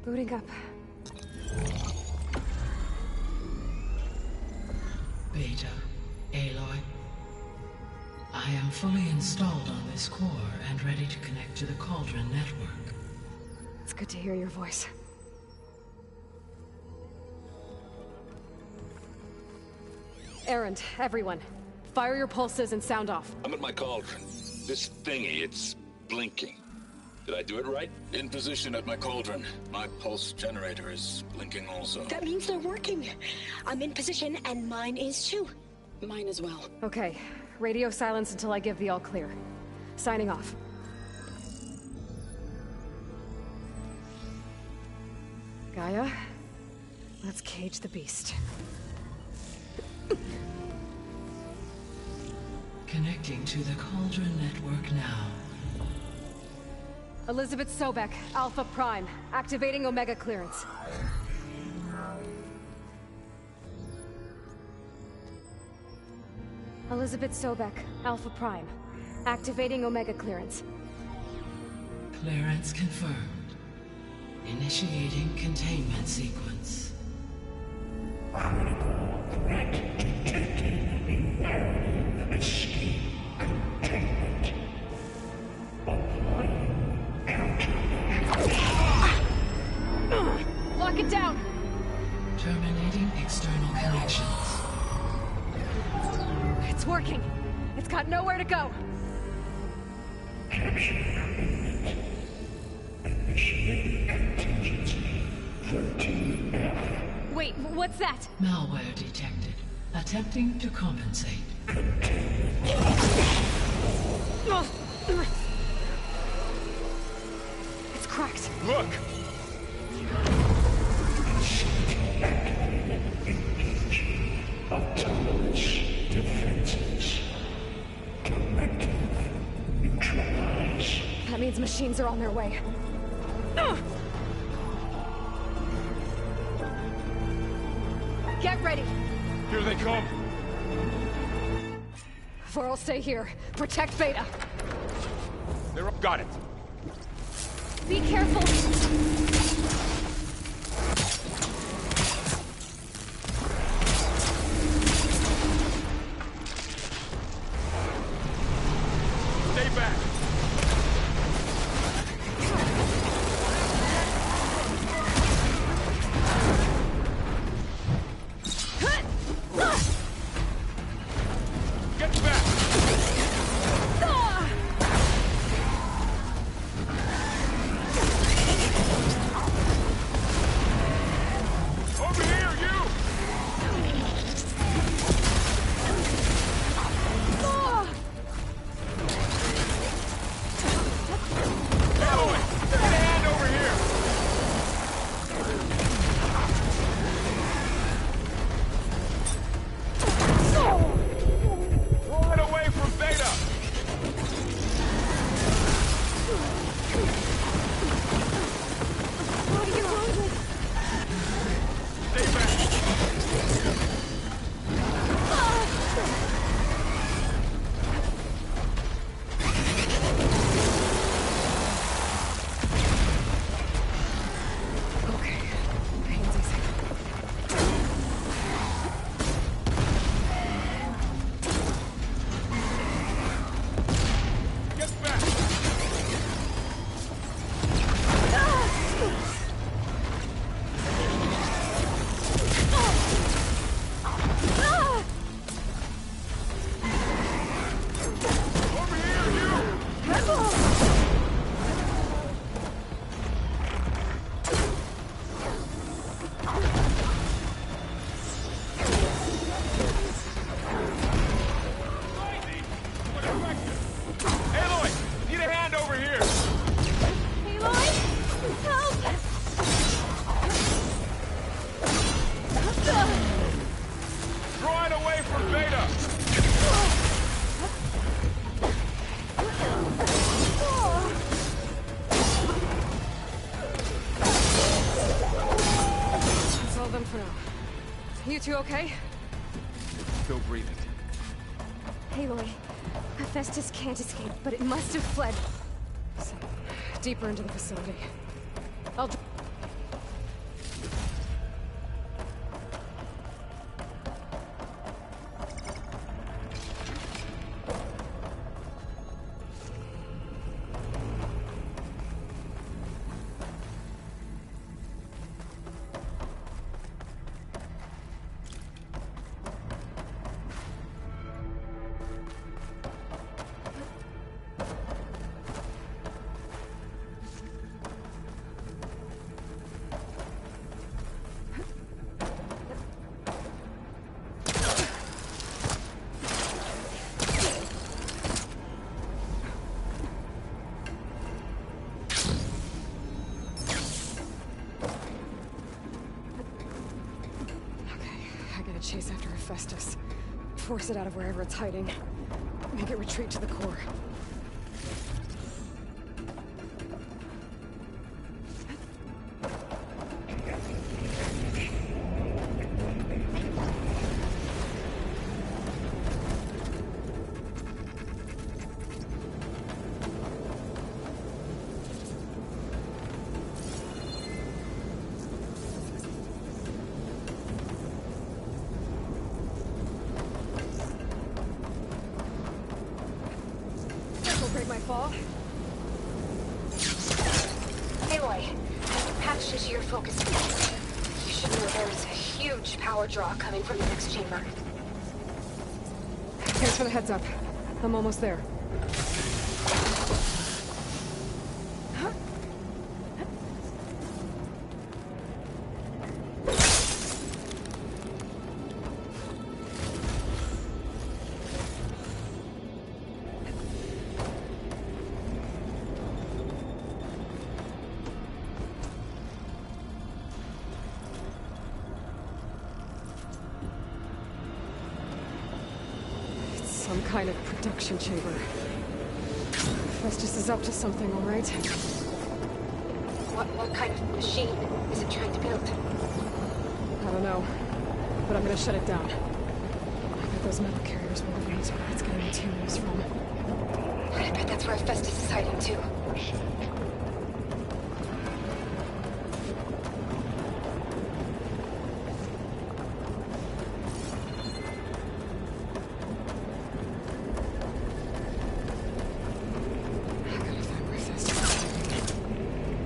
Speaker 1: Booting up.
Speaker 6: Beta, Aloy. I am fully installed on this core and ready to connect to the Cauldron network.
Speaker 1: It's good to hear your voice. Errand, everyone. Fire your pulses and sound off.
Speaker 17: I'm at my cauldron. This thingy, it's blinking. Did I do it right?
Speaker 11: In position at my cauldron. My pulse generator is blinking also.
Speaker 14: That means they're working. I'm in position, and mine is too. Mine as well.
Speaker 1: Okay. Radio silence until I give the all clear. Signing off. Gaia, let's cage the beast.
Speaker 6: Connecting to the Cauldron network now.
Speaker 1: Elizabeth Sobek, Alpha Prime, activating Omega clearance. Elizabeth Sobek, Alpha Prime, activating Omega clearance.
Speaker 6: Clearance confirmed. Initiating containment sequence.
Speaker 18: Critical threat detected. Imperative escape containment. Applying countermeasures.
Speaker 1: Lock it down!
Speaker 6: Terminating external connections.
Speaker 1: It's working. It's got nowhere to go.
Speaker 18: Capture agreement. Initiating contingency 13F.
Speaker 1: Wait, what's that?
Speaker 6: Malware detected. Attempting to compensate.
Speaker 1: It's cracked.
Speaker 17: Look!
Speaker 18: Engaging autonomous defenses. Directive neutralize.
Speaker 1: That means machines are on their way. Get ready!
Speaker 17: Here they come!
Speaker 1: Vor'll stay here. Protect Beta.
Speaker 17: They're up. Got it.
Speaker 1: Be careful!
Speaker 17: Stay back! Get back! Over here, you! Aloy, get a hand over here! Roll it away from Beta!
Speaker 1: What are you wrong with?
Speaker 17: Stay back!
Speaker 1: Okay. Pain's easy.
Speaker 17: Get back! Over here, you! Aloy, need a hand over here!
Speaker 1: Aloy! Help!
Speaker 17: Draw it away from Beta!
Speaker 1: That's all of them for now. You two okay?
Speaker 17: Still breathing.
Speaker 1: Aloy, Hephaestus can't escape, but it must have fled. So, deeper into the facility. I'll... Hephaestus. Force it out of wherever it's hiding. Make it retreat to the core. Draw coming from the next chamber. Thanks for the heads up. I'm almost there. Some kind of production chamber. Festus is up to something, all right?
Speaker 19: What kind of machine is it trying to build?
Speaker 1: I don't know, but I'm gonna shut it down. I bet those metal carriers were the ones where it's getting materials from.
Speaker 19: I bet that's where Festus is hiding too.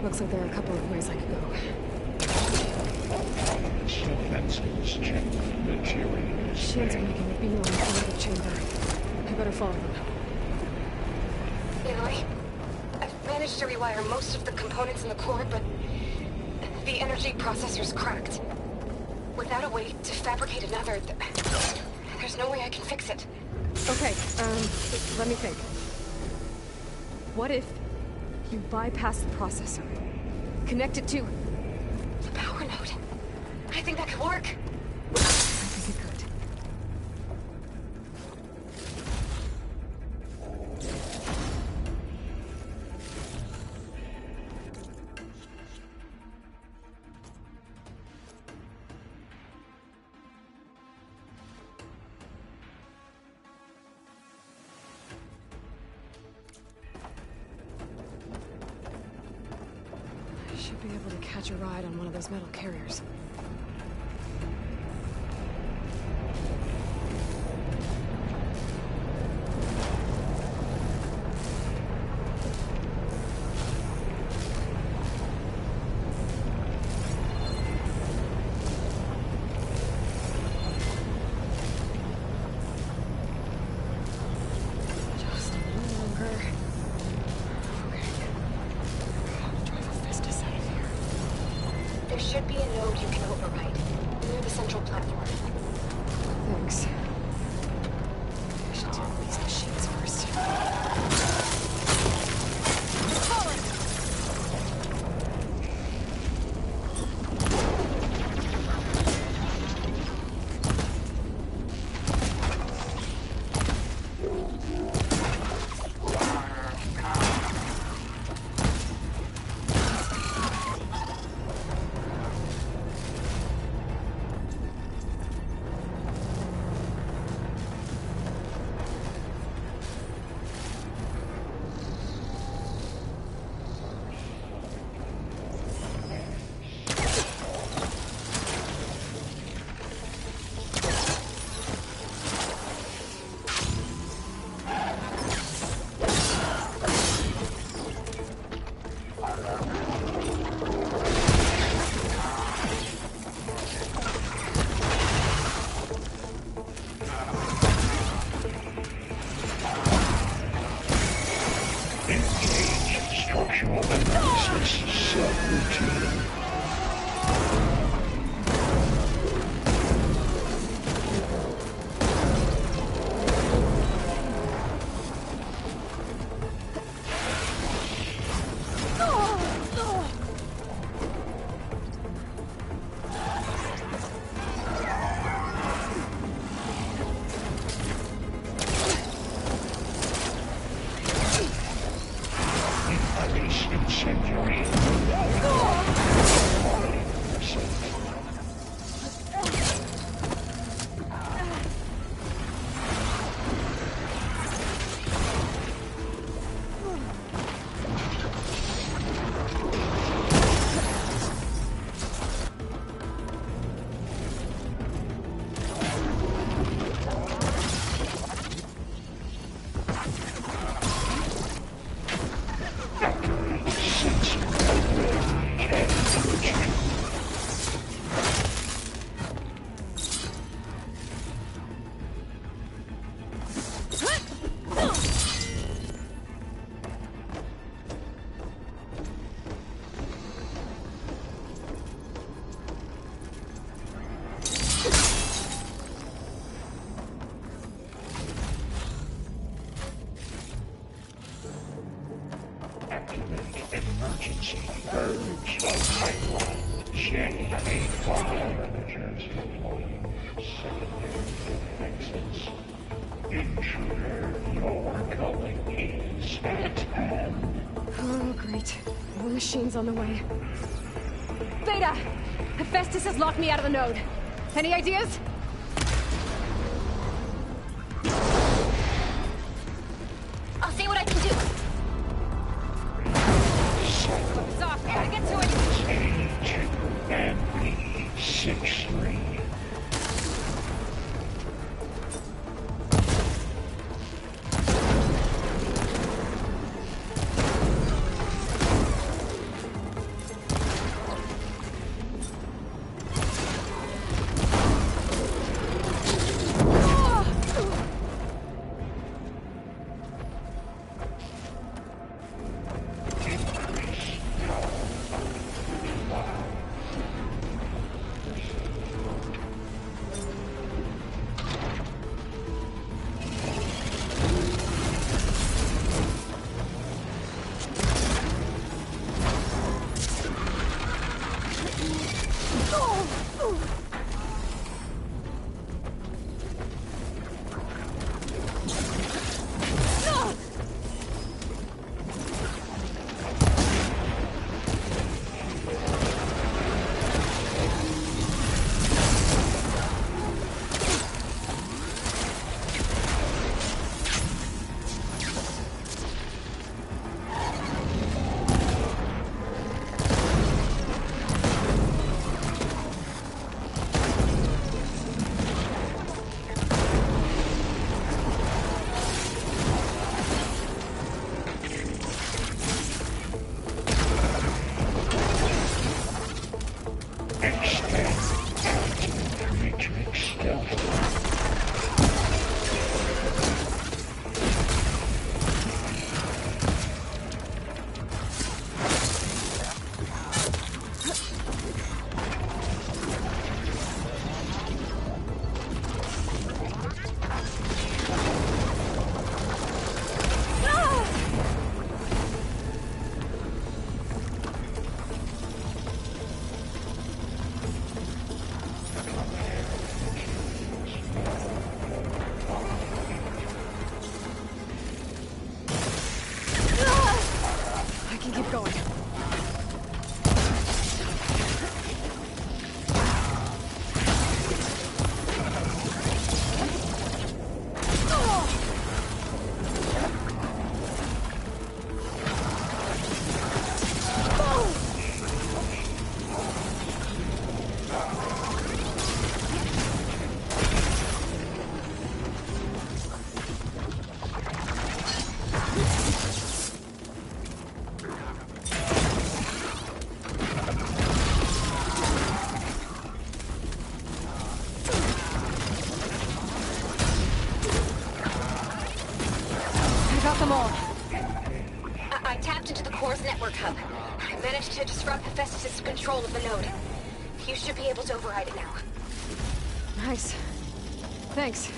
Speaker 1: Looks like there are a couple of ways I could go.
Speaker 18: Defenses check materials.
Speaker 1: Machines are making a beeline for the chamber. I better follow them.
Speaker 19: Aloy, I've managed to rewire most of the components in the core, but the energy processor's cracked. Without a way to fabricate another, there's no way I can fix it.
Speaker 1: Okay, let me think. What if you bypass the processor? Connect it to
Speaker 19: the power node. I think that could work.
Speaker 1: I think it could. Should be able to catch a ride on one of those metal carriers. Just a little longer.
Speaker 19: There should be a node you can override, near the central platform.
Speaker 1: Thanks. I should deal with these machines first.
Speaker 18: Structural analysis subroutine. Emergency urge pipeline. J85 parameters deploying secondary defenses. Intruder, your culling is at hand.
Speaker 1: Oh, great. More machines on the way. Beta! Hephaestus has locked me out of the node. Any ideas?
Speaker 19: I'll see what I can do.
Speaker 1: It's off. Gotta get to it.
Speaker 18: A2 and B63.
Speaker 19: I tapped into the core's network hub. I managed to disrupt Hephaestus' control of the node. You should be able to override it now.
Speaker 1: Nice. Thanks.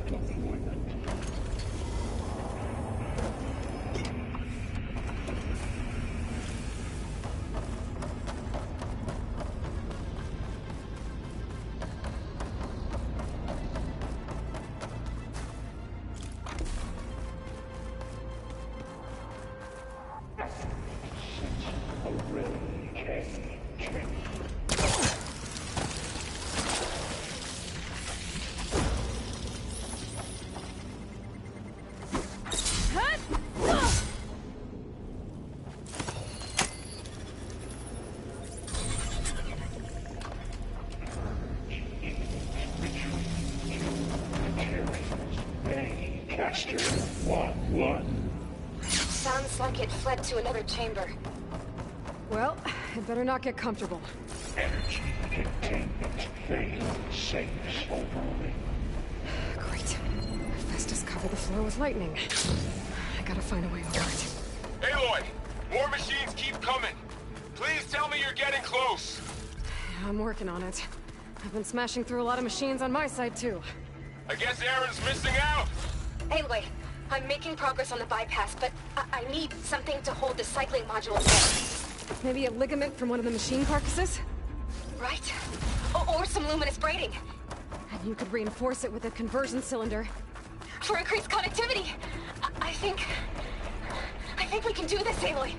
Speaker 18: Deployment. Caster 1-1.
Speaker 19: Sounds like it fled to another chamber.
Speaker 1: Well, it better not get comfortable.
Speaker 18: Energy containment failed. Saves overrunning.
Speaker 1: Great. Festus covered the floor with lightning. I gotta find a way over it.
Speaker 17: Aloy! More machines keep coming! Please tell me you're getting close!
Speaker 1: Yeah, I'm working on it. I've been smashing through a lot of machines on my side, too.
Speaker 17: I guess Aaron's missing out!
Speaker 19: Aloy, I'm making progress on the bypass, but I need something to hold the cycling module together.
Speaker 1: Maybe a ligament from one of the machine carcasses?
Speaker 19: Right? Or some luminous braiding.
Speaker 1: And you could reinforce it with a conversion cylinder.
Speaker 19: For increased connectivity! I think we can do this, Aloy.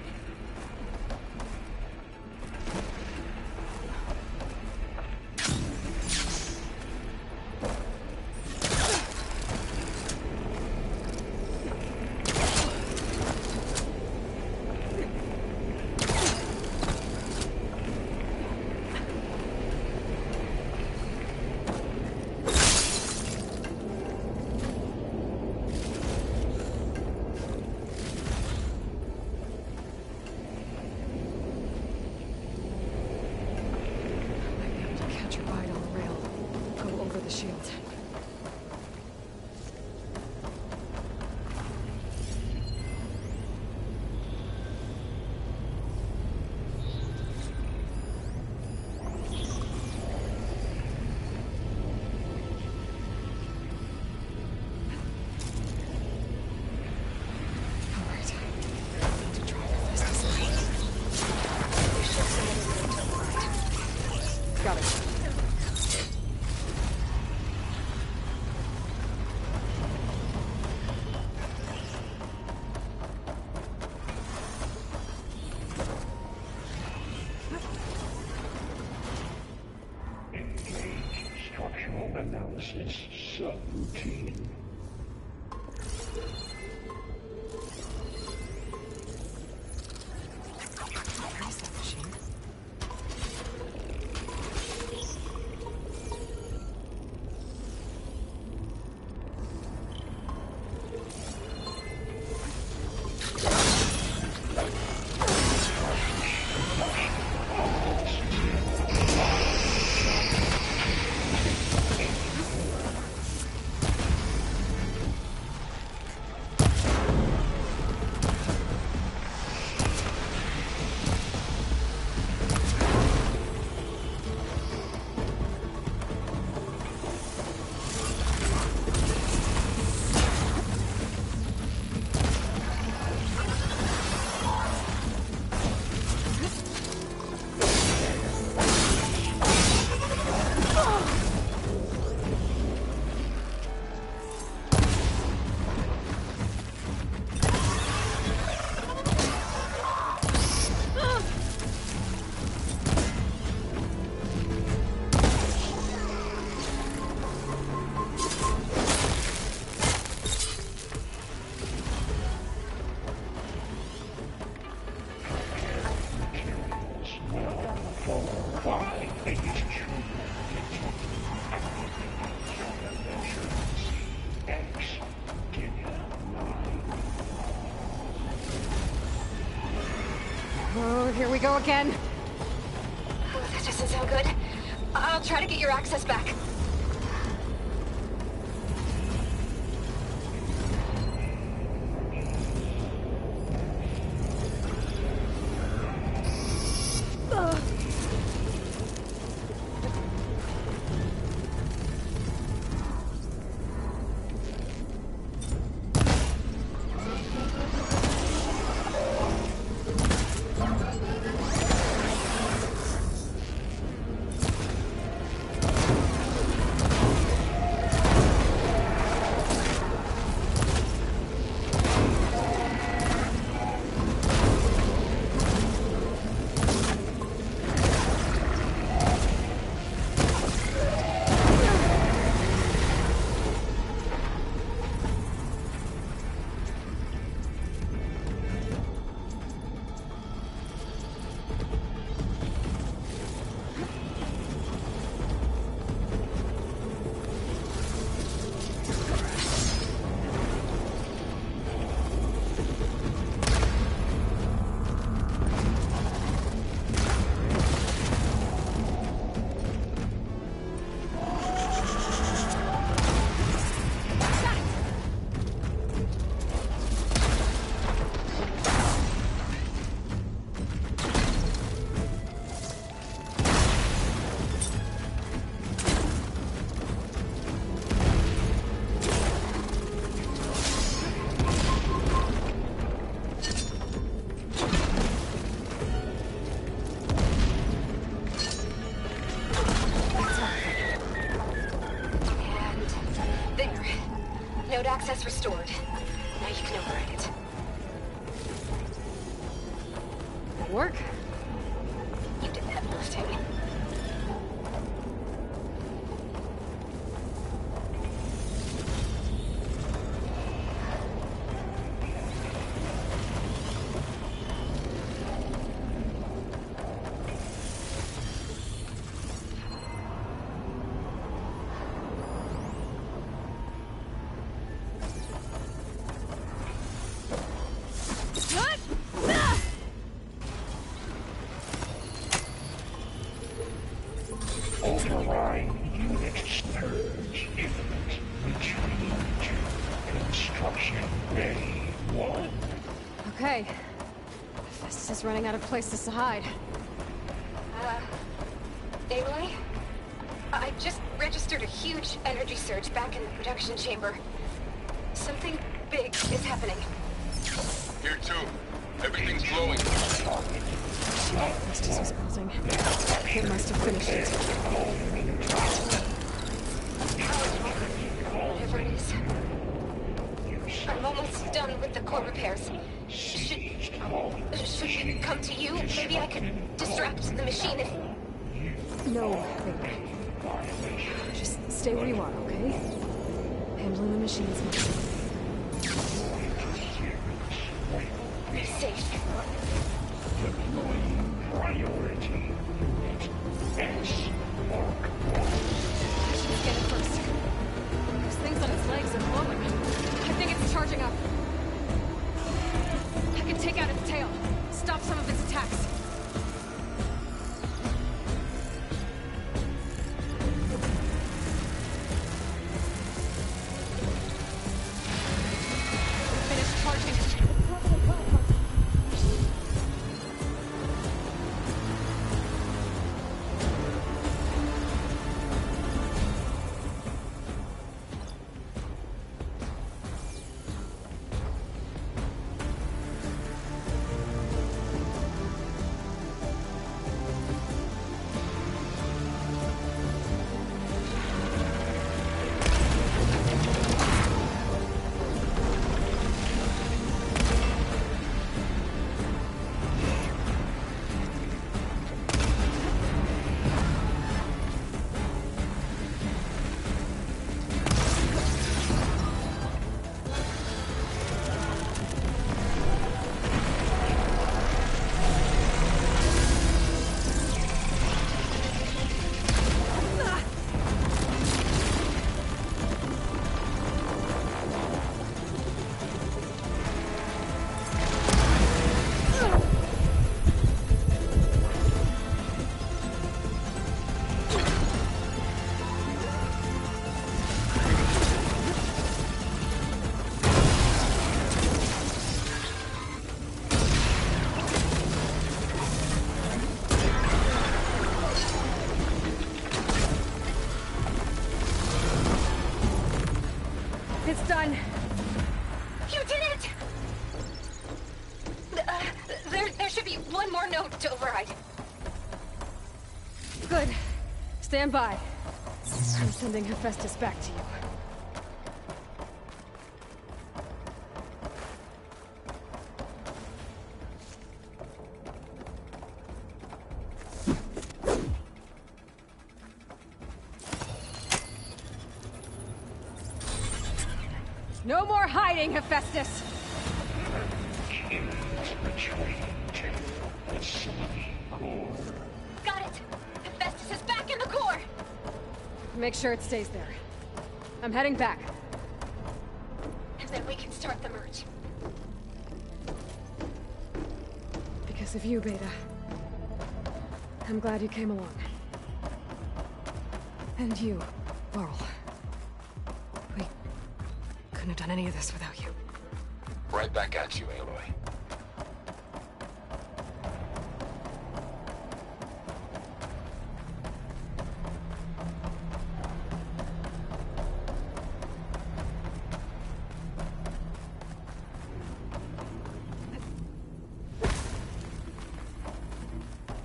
Speaker 1: Got it.
Speaker 18: Engage structural analysis subroutine.
Speaker 1: Where is that machine? Oh, here we go again.
Speaker 19: Oh, that doesn't sound good. I'll try to get your access back. Node access restored. Now you can override it.
Speaker 1: That work?
Speaker 19: You did the heavy lifting.
Speaker 18: Override unit purge imminent. Retreating to construction bay 1.
Speaker 1: Okay. Festus is running out of places to hide.
Speaker 19: Aloy? I just registered a huge energy surge back in the production chamber. Something big is happening.
Speaker 17: Here too. Everything's glowing.
Speaker 1: Festus is buzzing. It must have finished it.
Speaker 19: Whatever it is. I'm almost done with the core repairs. Should we come to you? Maybe I could distract the machine if...
Speaker 1: No, baby. Just stay where you are, okay? Handling the machines.
Speaker 19: Be safe.
Speaker 18: Deploying priority unit S Mark 1.
Speaker 1: Let's get it first. Those things on its legs are glowing. I think it's charging up. I can take out its tail. Stop some of its attacks. Finish charging. It's done.
Speaker 19: You did it! There should be one more node to override.
Speaker 1: Good. Stand by. I'm sending Hephaestus back to you. No more hiding, Hephaestus!
Speaker 19: Got it! Hephaestus is back in the core!
Speaker 1: Make sure it stays there. I'm heading back.
Speaker 19: And then we can start the merge.
Speaker 1: Because of you, Beta. I'm glad you came along. And you, Laurel. We couldn't have done any of this without you.
Speaker 2: Right back at you, Aloy.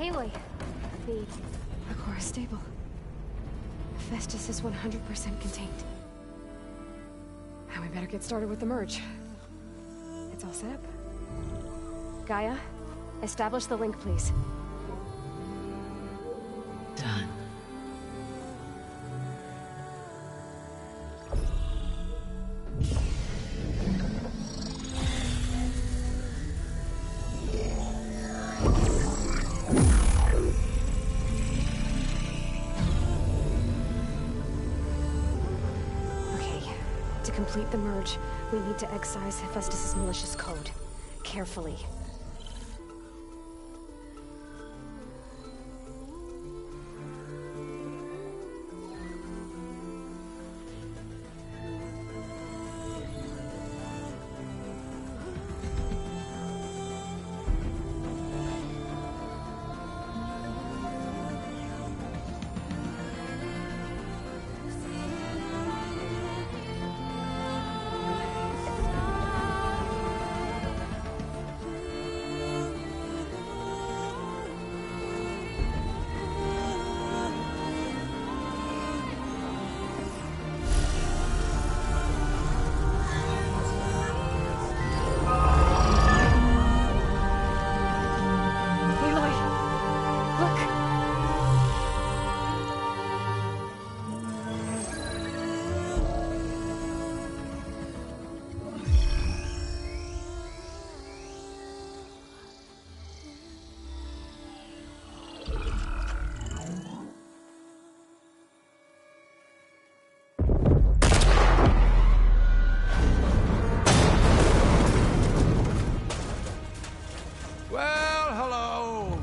Speaker 1: Aloy. The core is stable. Hephaestus is 100% contained. And we better get started with the merge. It's all set up. Gaia, establish the link, please.
Speaker 6: Done.
Speaker 1: To complete the merge, we need to excise Hephaestus' malicious code. Carefully.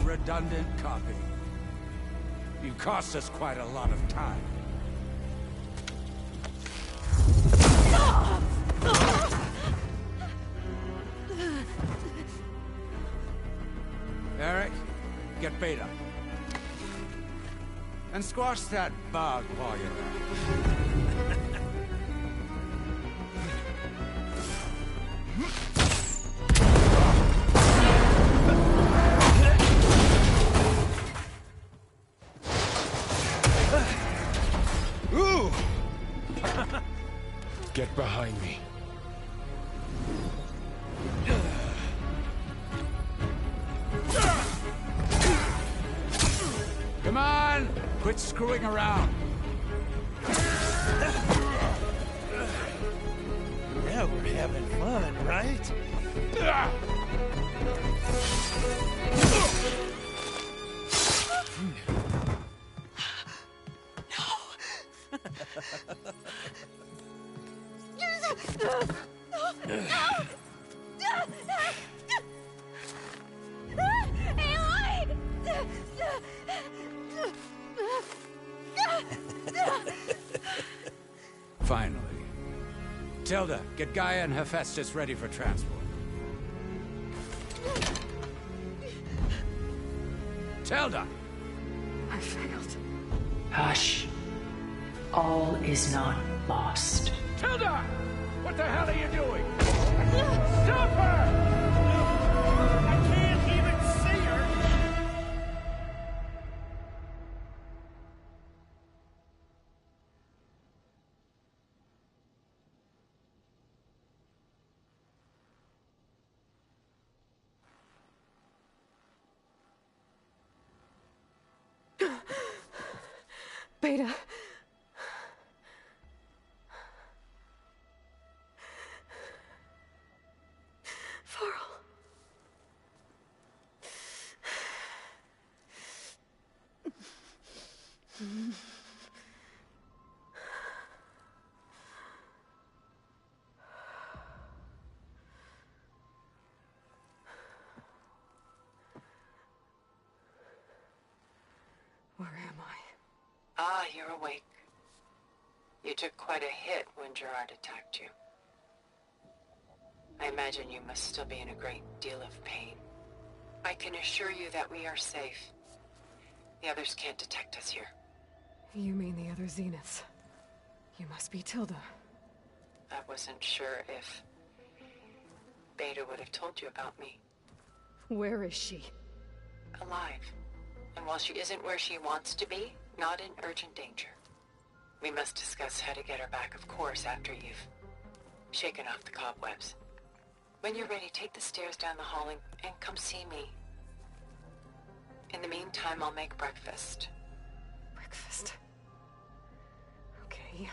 Speaker 7: Redundant copy. You cost us quite a lot of time. Eric, get Beta. And squash that bug while you're at it.
Speaker 2: Get behind me.
Speaker 7: Come on! Quit screwing around.
Speaker 21: Now we're having fun, right?
Speaker 7: Finally. Tilda, get Gaia and Hephaestus ready for transport. Tilda!
Speaker 1: I failed.
Speaker 16: Hush. All is not lost.
Speaker 7: Tilda! What the hell are you doing? Stop her!
Speaker 21: I can't even see her!
Speaker 1: Beta. Where am I?
Speaker 16: Ah, you're awake. You took quite a hit when Gerard attacked you. I imagine you must still be in a great deal of pain. I can assure you that we are safe. The others can't detect us here.
Speaker 1: You mean the other Zeniths? You must be Tilda.
Speaker 16: I wasn't sure if Beta would have told you about me.
Speaker 1: Where is she?
Speaker 16: Alive. And while she isn't where she wants to be, not in urgent danger. We must discuss how to get her back, of course, after you've shaking off the cobwebs. When you're ready, take the stairs down the hall and come see me. In the meantime, I'll make breakfast.
Speaker 1: Breakfast? Okay.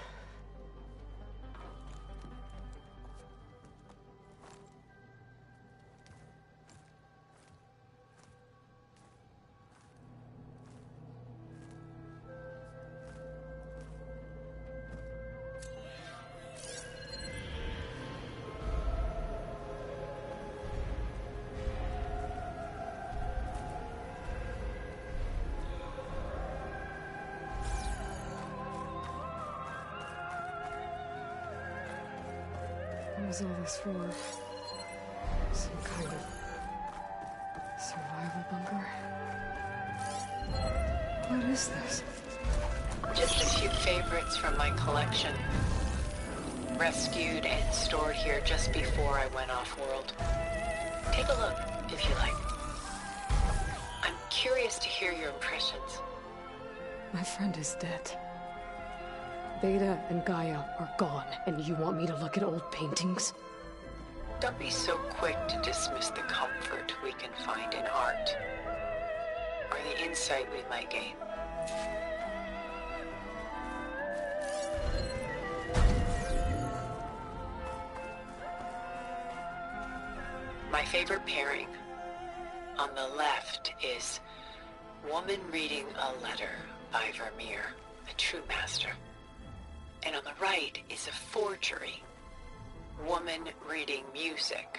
Speaker 1: What is all this for? Some kind of survival bunker? What is this?
Speaker 16: Just a few favorites from my collection. Rescued and stored here just before I went off-world. Take a look, if you like. I'm curious to hear your impressions.
Speaker 1: My friend is dead. Beta and Gaia are gone, and you want me to look at old paintings?
Speaker 16: Don't be so quick to dismiss the comfort we can find in art, or the insight we might gain. My favorite pairing on the left is Woman Reading a Letter by Vermeer, a true master. And on the right is a forgery, Woman Reading Music,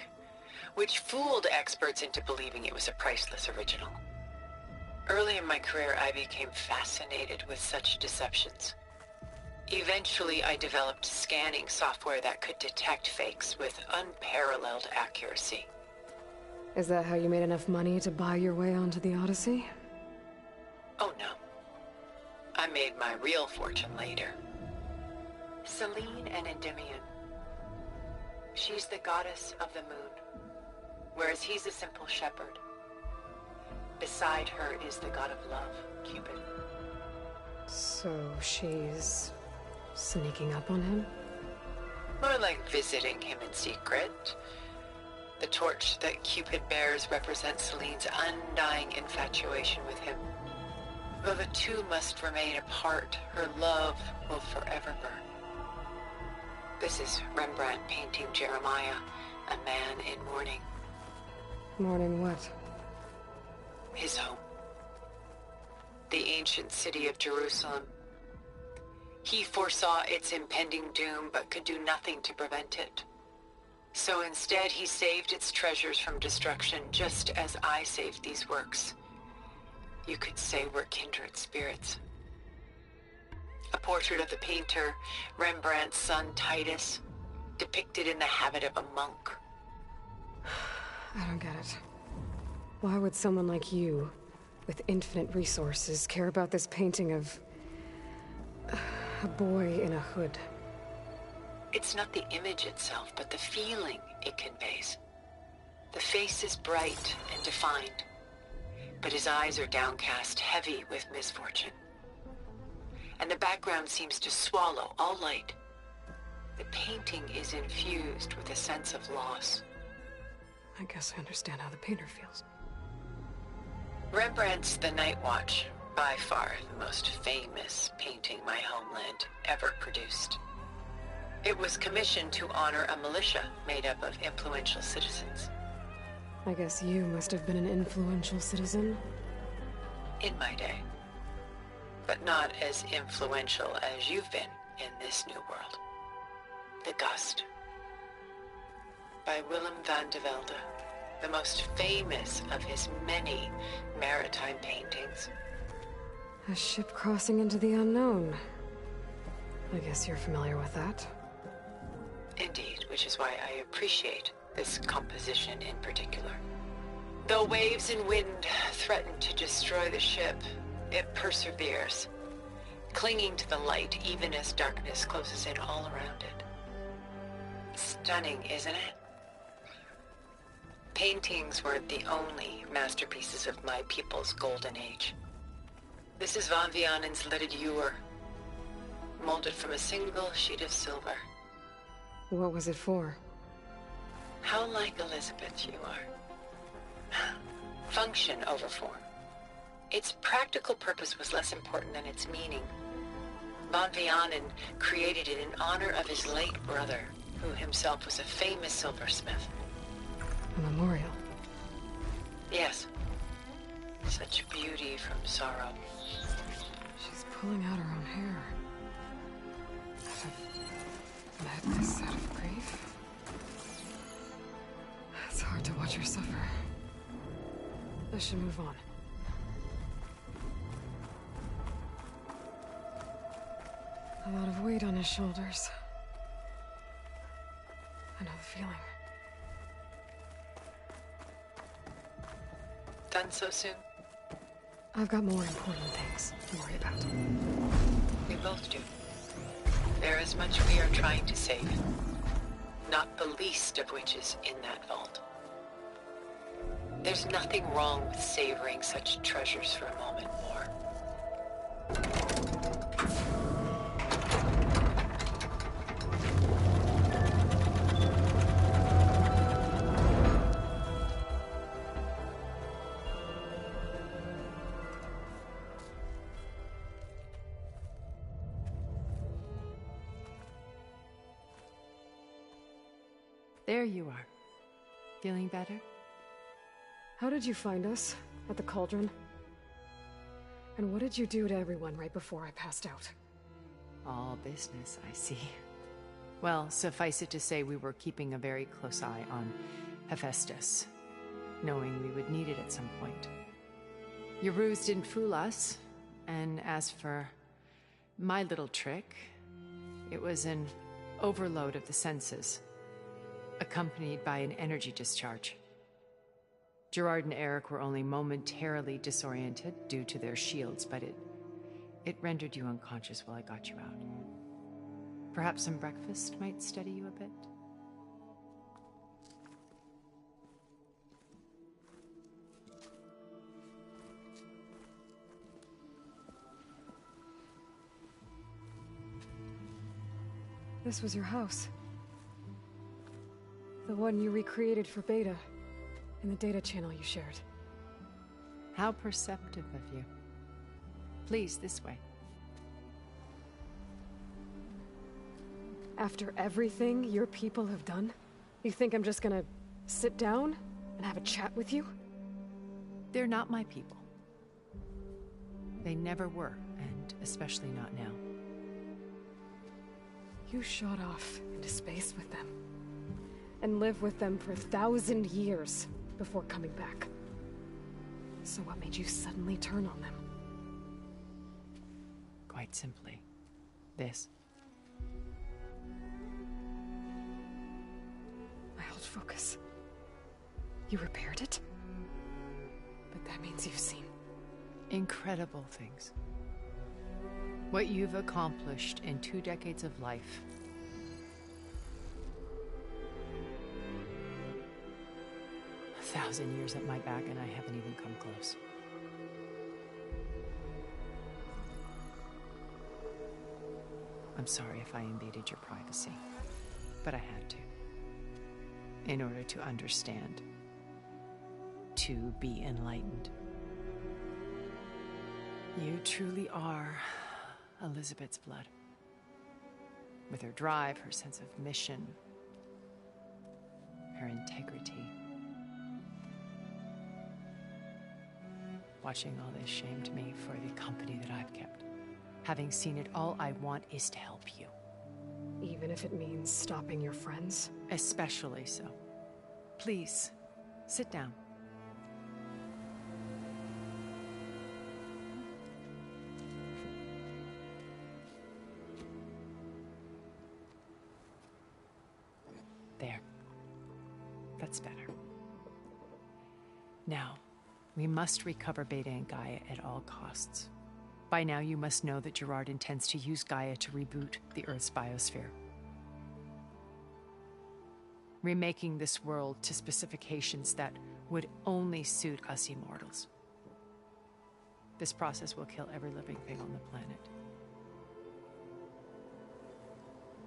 Speaker 16: which fooled experts into believing it was a priceless original. Early in my career, I became fascinated with such deceptions. Eventually, I developed scanning software that could detect fakes with unparalleled accuracy.
Speaker 1: Is that how you made enough money to buy your way onto the Odyssey?
Speaker 16: Oh no. I made my real fortune later. Selene an Endymion. She's the goddess of the moon, whereas he's a simple shepherd. Beside her is the god of love, Cupid.
Speaker 1: So she's sneaking up on him?
Speaker 16: More like visiting him in secret. The torch that Cupid bears represents Selene's undying infatuation with him. Though the two must remain apart, her love will forever burn. This is Rembrandt painting Jeremiah, a man in mourning.
Speaker 1: Mourning what?
Speaker 16: His home. The ancient city of Jerusalem. He foresaw its impending doom, but could do nothing to prevent it. So instead, he saved its treasures from destruction, just as I saved these works. You could say we're kindred spirits. A portrait of the painter, Rembrandt's son Titus, depicted in the habit of a monk.
Speaker 1: I don't get it. Why would someone like you, with infinite resources, care about this painting of a boy in a hood?
Speaker 16: It's not the image itself, but the feeling it conveys. The face is bright and defined, but his eyes are downcast, heavy with misfortune. And the background seems to swallow all light. The painting is infused with a sense of loss.
Speaker 1: I guess I understand how the painter feels.
Speaker 16: Rembrandt's The Night Watch, by far the most famous painting my homeland ever produced. It was commissioned to honor a militia made up of influential citizens.
Speaker 1: I guess you must have been an influential citizen.
Speaker 16: In my day. But not as influential as you've been in this new world. The Gust. By Willem van de Velde, the most famous of his many maritime paintings.
Speaker 1: A ship crossing into the unknown. I guess you're familiar with that.
Speaker 16: Indeed, which is why I appreciate this composition in particular. Though waves and wind threaten to destroy the ship, it perseveres, clinging to the light even as darkness closes in all around it. Stunning, isn't it? Paintings weren't the only masterpieces of my people's golden age. This is Van Vianen's Leaded Ewer, molded from a single sheet of silver.
Speaker 1: What was it for?
Speaker 16: How like Elizabeth you are. Function over form. Its practical purpose was less important than its meaning. Von Vianen created it in honor of his late brother, who himself was a famous silversmith.
Speaker 1: A memorial.
Speaker 16: Yes. Such beauty from sorrow.
Speaker 1: She's pulling out her own hair. Out of madness, out of grief. It's hard to watch her suffer. I should move on. A lot of weight on his shoulders. I know the feeling.
Speaker 16: Done so soon?
Speaker 1: I've got more important things to worry about.
Speaker 16: We both do. There is much we are trying to save. Not the least of which is in that vault. There's nothing wrong with savoring such treasures for a moment more.
Speaker 3: There you are. Feeling better?
Speaker 1: How did you find us? At the cauldron? And what did you do to everyone right before I passed out?
Speaker 3: All business, I see. Well, suffice it to say we were keeping a very close eye on Hephaestus, knowing we would need it at some point. Your ruse didn't fool us, and as for my little trick, it was an overload of the senses, accompanied by an energy discharge. Gerard and Eric were only momentarily disoriented due to their shields, but it rendered you unconscious while I got you out. Perhaps some breakfast might steady you a bit?
Speaker 1: This was your house. The one you recreated for Beta, in the data channel you shared.
Speaker 3: How perceptive of you. Please, this way.
Speaker 1: After everything your people have done, you think I'm just gonna sit down and have a chat with you?
Speaker 3: They're not my people. They never were, and especially not now.
Speaker 1: You shot off into space with them, and lived with them for 1,000 years before coming back. So what made you suddenly turn on them?
Speaker 3: Quite simply, this.
Speaker 1: I held focus. You repaired it? But that means you've seen...
Speaker 3: incredible things. What you've accomplished in 2 decades of life. A 1,000 years at my back and I haven't even come close. I'm sorry if I invaded your privacy, but I had to. In order to understand. To be enlightened. You truly are Elizabeth's blood. With her drive, her sense of mission, her integrity. Watching all this shamed me for the company that I've kept. Having seen it, all I want is to help you.
Speaker 1: Even if it means stopping your friends?
Speaker 3: Especially so. Please, sit down. There. That's better. Now, we must recover Beta and Gaia at all costs. By now, you must know that Gerard intends to use Gaia to reboot the Earth's biosphere. Remaking this world to specifications that would only suit us immortals. This process will kill every living thing on the planet.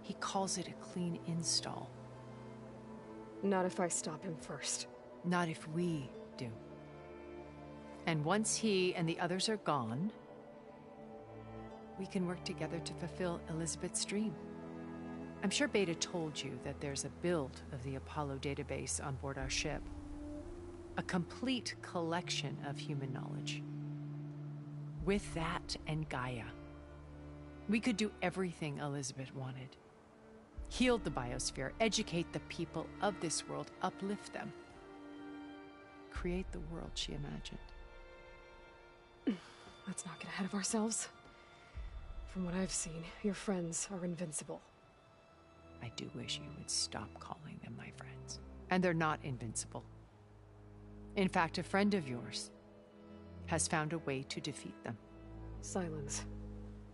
Speaker 3: He calls it a clean install.
Speaker 1: Not if I stop him first.
Speaker 3: Not if we do. And once he and the others are gone, we can work together to fulfill Elizabeth's dream. I'm sure Beta told you that there's a build of the Apollo database on board our ship. A complete collection of human knowledge. With that and Gaia, we could do everything Elizabeth wanted. Heal the biosphere, educate the people of this world, uplift them. Create the world she imagined.
Speaker 1: Let's not get ahead of ourselves. From what I've seen, your friends are invincible.
Speaker 3: I do wish you would stop calling them my friends. And they're not invincible. In fact, a friend of yours has found a way to defeat them.
Speaker 1: Silence.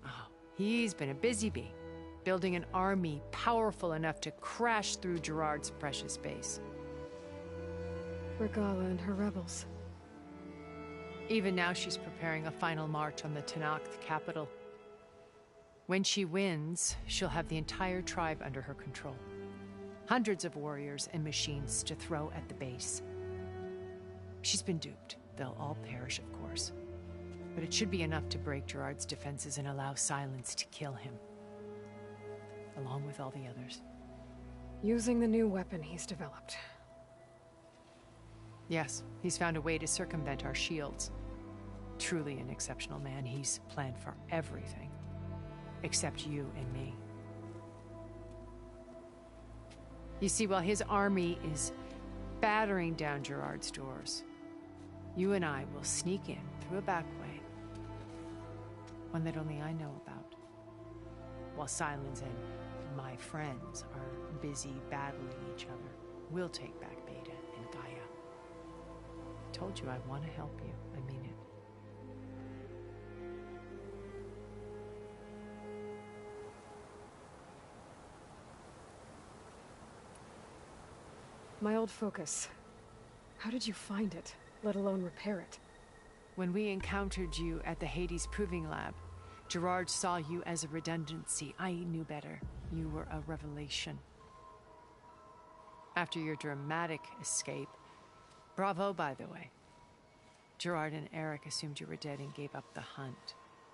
Speaker 3: Oh, he's been a busy bee, building an army powerful enough to crash through Gerard's precious base.
Speaker 1: Regala and her rebels.
Speaker 3: Even now she's preparing a final march on the Tenakth capital. When she wins, she'll have the entire tribe under her control. Hundreds of warriors and machines to throw at the base. She's been duped. They'll all perish, of course. But it should be enough to break Gerard's defenses and allow Silence to kill him. Along with all the others.
Speaker 1: Using the new weapon he's developed.
Speaker 3: Yes, he's found a way to circumvent our shields. Truly an exceptional man. He's planned for everything. Except you and me. You see, while his army is battering down Gerard's doors, you and I will sneak in through a back way. One that only I know about. While Silence and my friends are busy battling each other, we'll take back Beta and Gaia. I told you I want to help you. I mean it.
Speaker 1: My old focus. How did you find it, let alone repair it?
Speaker 3: When we encountered you at the Hades Proving Lab, Gerard saw you as a redundancy. I knew better. You were a revelation. After your dramatic escape, bravo, by the way. Gerard and Eric assumed you were dead and gave up the hunt.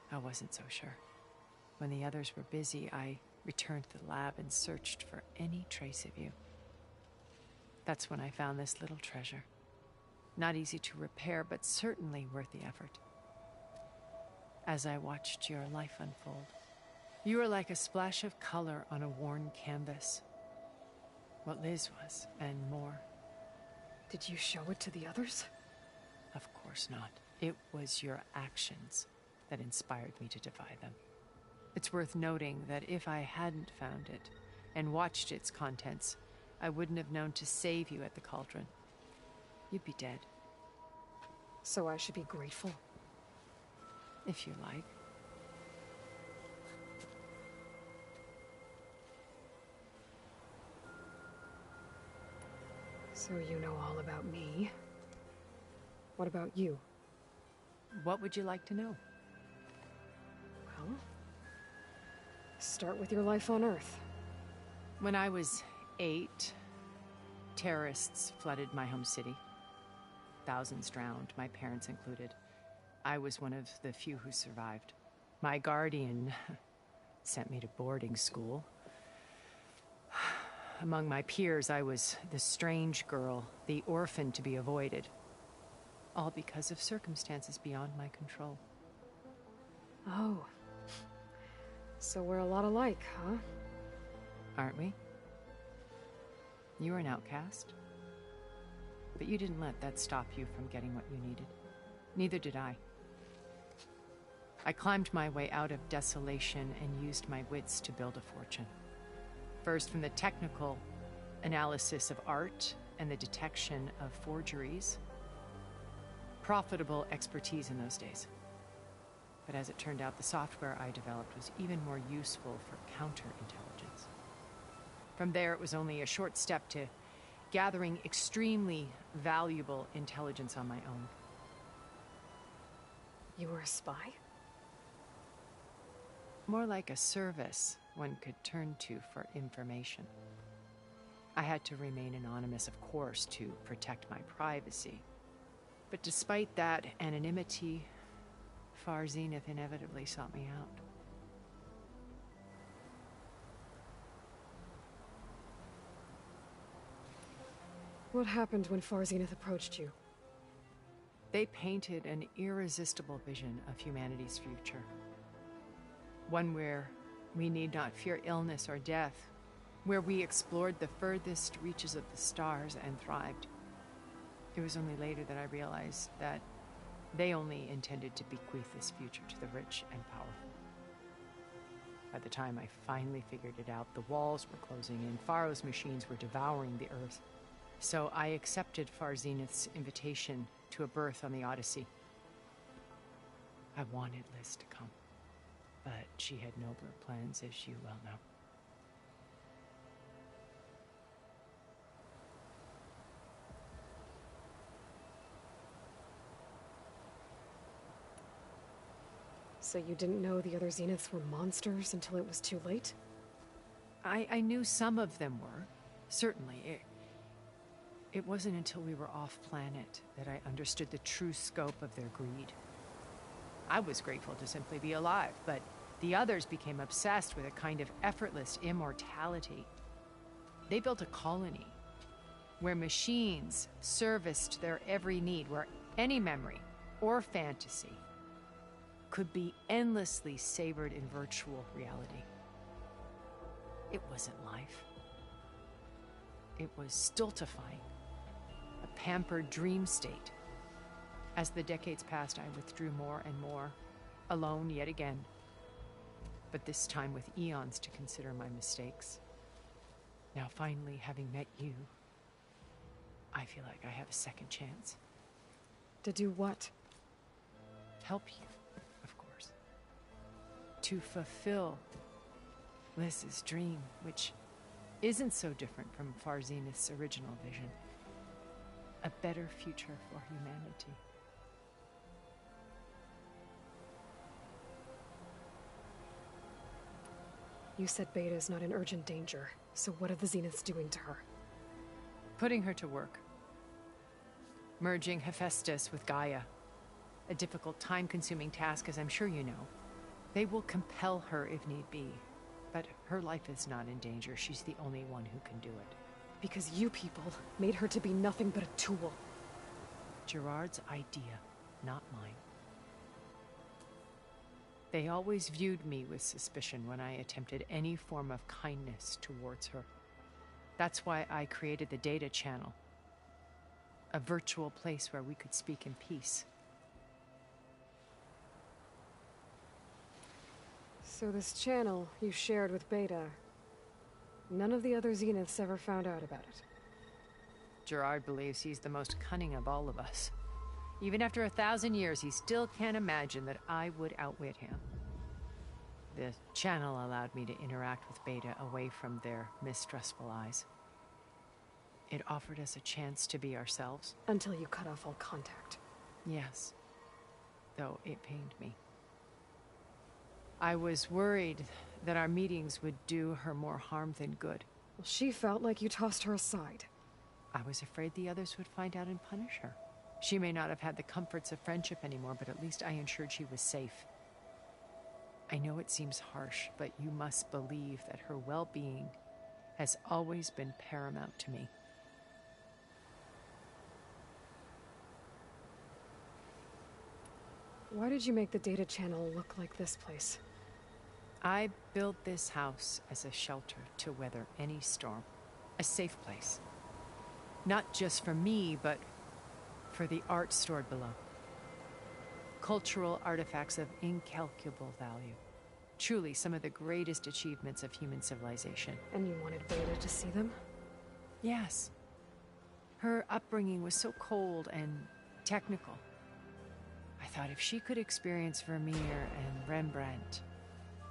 Speaker 3: I wasn't so sure. When the others were busy, I returned to the lab and searched for any trace of you. That's when I found this little treasure. Not easy to repair, but certainly worth the effort. As I watched your life unfold, you were like a splash of color on a worn canvas. What Liz was, and more.
Speaker 1: Did you show it to the others?
Speaker 3: Of course not. It was your actions that inspired me to defy them. It's worth noting that if I hadn't found it and watched its contents, I wouldn't have known to save you at the cauldron. You'd be dead.
Speaker 1: So I should be grateful?
Speaker 3: If you like.
Speaker 1: So you know all about me. What about you?
Speaker 3: What would you like to know?
Speaker 1: Well, start with your life on Earth.
Speaker 3: When I was 8, terrorists flooded my home city. Thousands drowned, my parents included. I was one of the few who survived. My guardian sent me to boarding school. Among my peers, I was the strange girl, the orphan to be avoided. All because of circumstances beyond my control.
Speaker 1: Oh. So we're a lot alike, huh?
Speaker 3: Aren't we? You were an outcast. But you didn't let that stop you from getting what you needed. Neither did I. I climbed my way out of desolation and used my wits to build a fortune. First from the technical analysis of art and the detection of forgeries. Profitable expertise in those days. But as it turned out, the software I developed was even more useful for counterintelligence. From there, it was only a short step to gathering extremely valuable intelligence on my own.
Speaker 1: You were a spy?
Speaker 3: More like a service one could turn to for information. I had to remain anonymous, of course, to protect my privacy. But despite that anonymity, Far Zenith inevitably sought me out.
Speaker 1: What happened when Far Zenith approached you?
Speaker 3: They painted an irresistible vision of humanity's future. One where we need not fear illness or death, where we explored the furthest reaches of the stars and thrived. It was only later that I realized that they only intended to bequeath this future to the rich and powerful. By the time I finally figured it out, the walls were closing in, Pharaoh's machines were devouring the earth. So I accepted Far Zenith's invitation to a berth on the Odyssey. I wanted Liz to come, but she had nobler plans, as you well know.
Speaker 1: So you didn't know the other Zeniths were monsters until it was too late?
Speaker 3: I knew some of them were, certainly. It wasn't until we were off-planet that I understood the true scope of their greed. I was grateful to simply be alive, but the others became obsessed with a kind of effortless immortality. They built a colony where machines serviced their every need, where any memory or fantasy could be endlessly savored in virtual reality. It wasn't life. It was stultifying, a pampered dream state. As the decades passed, I withdrew more and more, alone yet again, but this time with eons to consider my mistakes. Now finally, having met you, I feel like I have a second chance.
Speaker 1: To do what?
Speaker 3: Help you, of course. To fulfill Liz's dream, which isn't so different from Far Zenith's original vision. A better future for humanity.
Speaker 1: You said Beta is not in urgent danger, so what are the Zeniths doing to her?
Speaker 3: Putting her to work. Merging Hephaestus with Gaia. A difficult, time-consuming task, as I'm sure you know. They will compel her if need be. But her life is not in danger. She's the only one who can do it.
Speaker 1: Because you people made her to be nothing but a tool.
Speaker 3: Gerard's idea, not mine. They always viewed me with suspicion when I attempted any form of kindness towards her. That's why I created the data channel. A virtual place where we could speak in peace.
Speaker 1: So this channel you shared with Beta, none of the other Zeniths ever found out about it?
Speaker 3: Gerard believes he's the most cunning of all of us. Even after 1,000 years, he still can't imagine that I would outwit him. The channel allowed me to interact with Beta away from their mistrustful eyes. It offered us a chance to be ourselves.
Speaker 1: Until you cut off all contact.
Speaker 3: Yes. Though it pained me. I was worried that our meetings would do her more harm than good.
Speaker 1: Well, she felt like you tossed her aside.
Speaker 3: I was afraid the others would find out and punish her. She may not have had the comforts of friendship anymore, but at least I ensured she was safe. I know it seems harsh, but you must believe that her well-being has always been paramount to me.
Speaker 1: Why did you make the data channel look like this place?
Speaker 3: I built this house as a shelter to weather any storm. A safe place. Not just for me, but for the art stored below. Cultural artifacts of incalculable value. Truly some of the greatest achievements of human civilization.
Speaker 1: And you wanted Beta to see them?
Speaker 3: Yes. Her upbringing was so cold and technical. I thought if she could experience Vermeer and Rembrandt,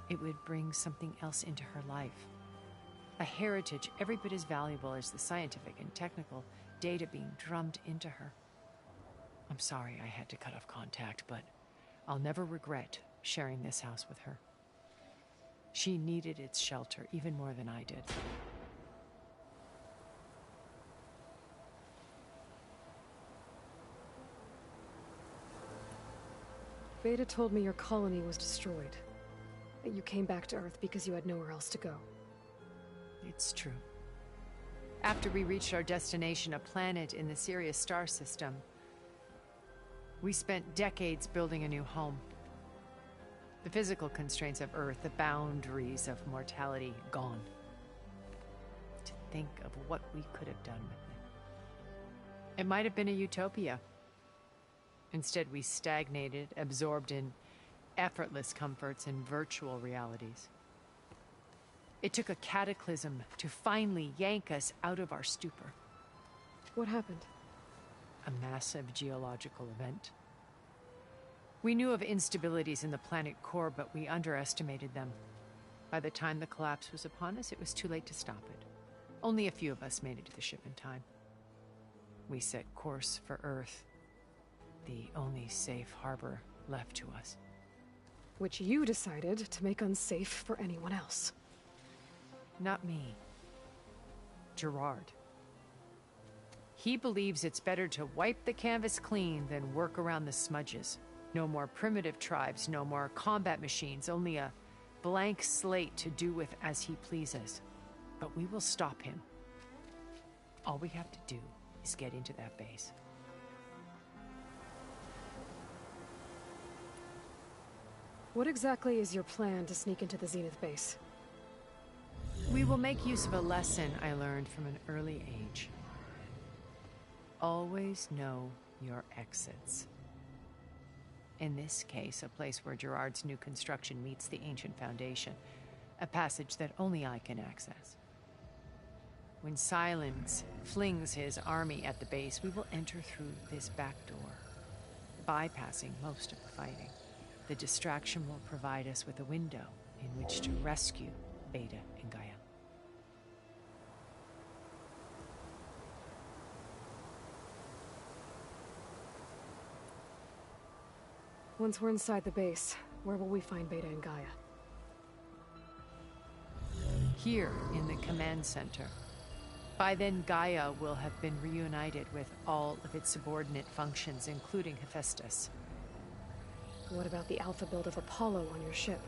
Speaker 3: it would bring something else into her life. A heritage every bit as valuable as the scientific and technical data being drummed into her. I'm sorry I had to cut off contact, but I'll never regret sharing this house with her. She needed its shelter even more than I did.
Speaker 1: Beta told me your colony was destroyed. That you came back to Earth because you had nowhere else to go.
Speaker 3: It's true. After we reached our destination, a planet in the Sirius star system, we spent decades building a new home. The physical constraints of Earth, the boundaries of mortality, gone. To think of what we could have done with it. It might have been a utopia. Instead, we stagnated, absorbed in effortless comforts and virtual realities. It took a cataclysm to finally yank us out of our stupor.
Speaker 1: What happened?
Speaker 3: A massive geological event. We knew of instabilities in the planet core, but we underestimated them. By the time the collapse was upon us, it was too late to stop it. Only a few of us made it to the ship in time. We set course for Earth, the only safe harbor left to us.
Speaker 1: Which you decided to make unsafe for anyone else.
Speaker 3: Not me. Gerard. He believes it's better to wipe the canvas clean than work around the smudges. No more primitive tribes, no more combat machines, only a blank slate to do with as he pleases. But we will stop him. All we have to do is get into that base.
Speaker 1: What exactly is your plan to sneak into the Zenith base?
Speaker 3: We will make use of a lesson I learned from an early age. Always know your exits. In this case, a place where Gerard's new construction meets the ancient foundation, a passage that only I can access. When Silence flings his army at the base, we will enter through this back door, bypassing most of the fighting. The distraction will provide us with a window in which to rescue Beta and Gaia.
Speaker 1: Once we're inside the base, where will we find Beta and Gaia?
Speaker 3: Here in the command center. By then, Gaia will have been reunited with all of its subordinate functions, including Hephaestus.
Speaker 1: What about the alpha build of Apollo on your ship?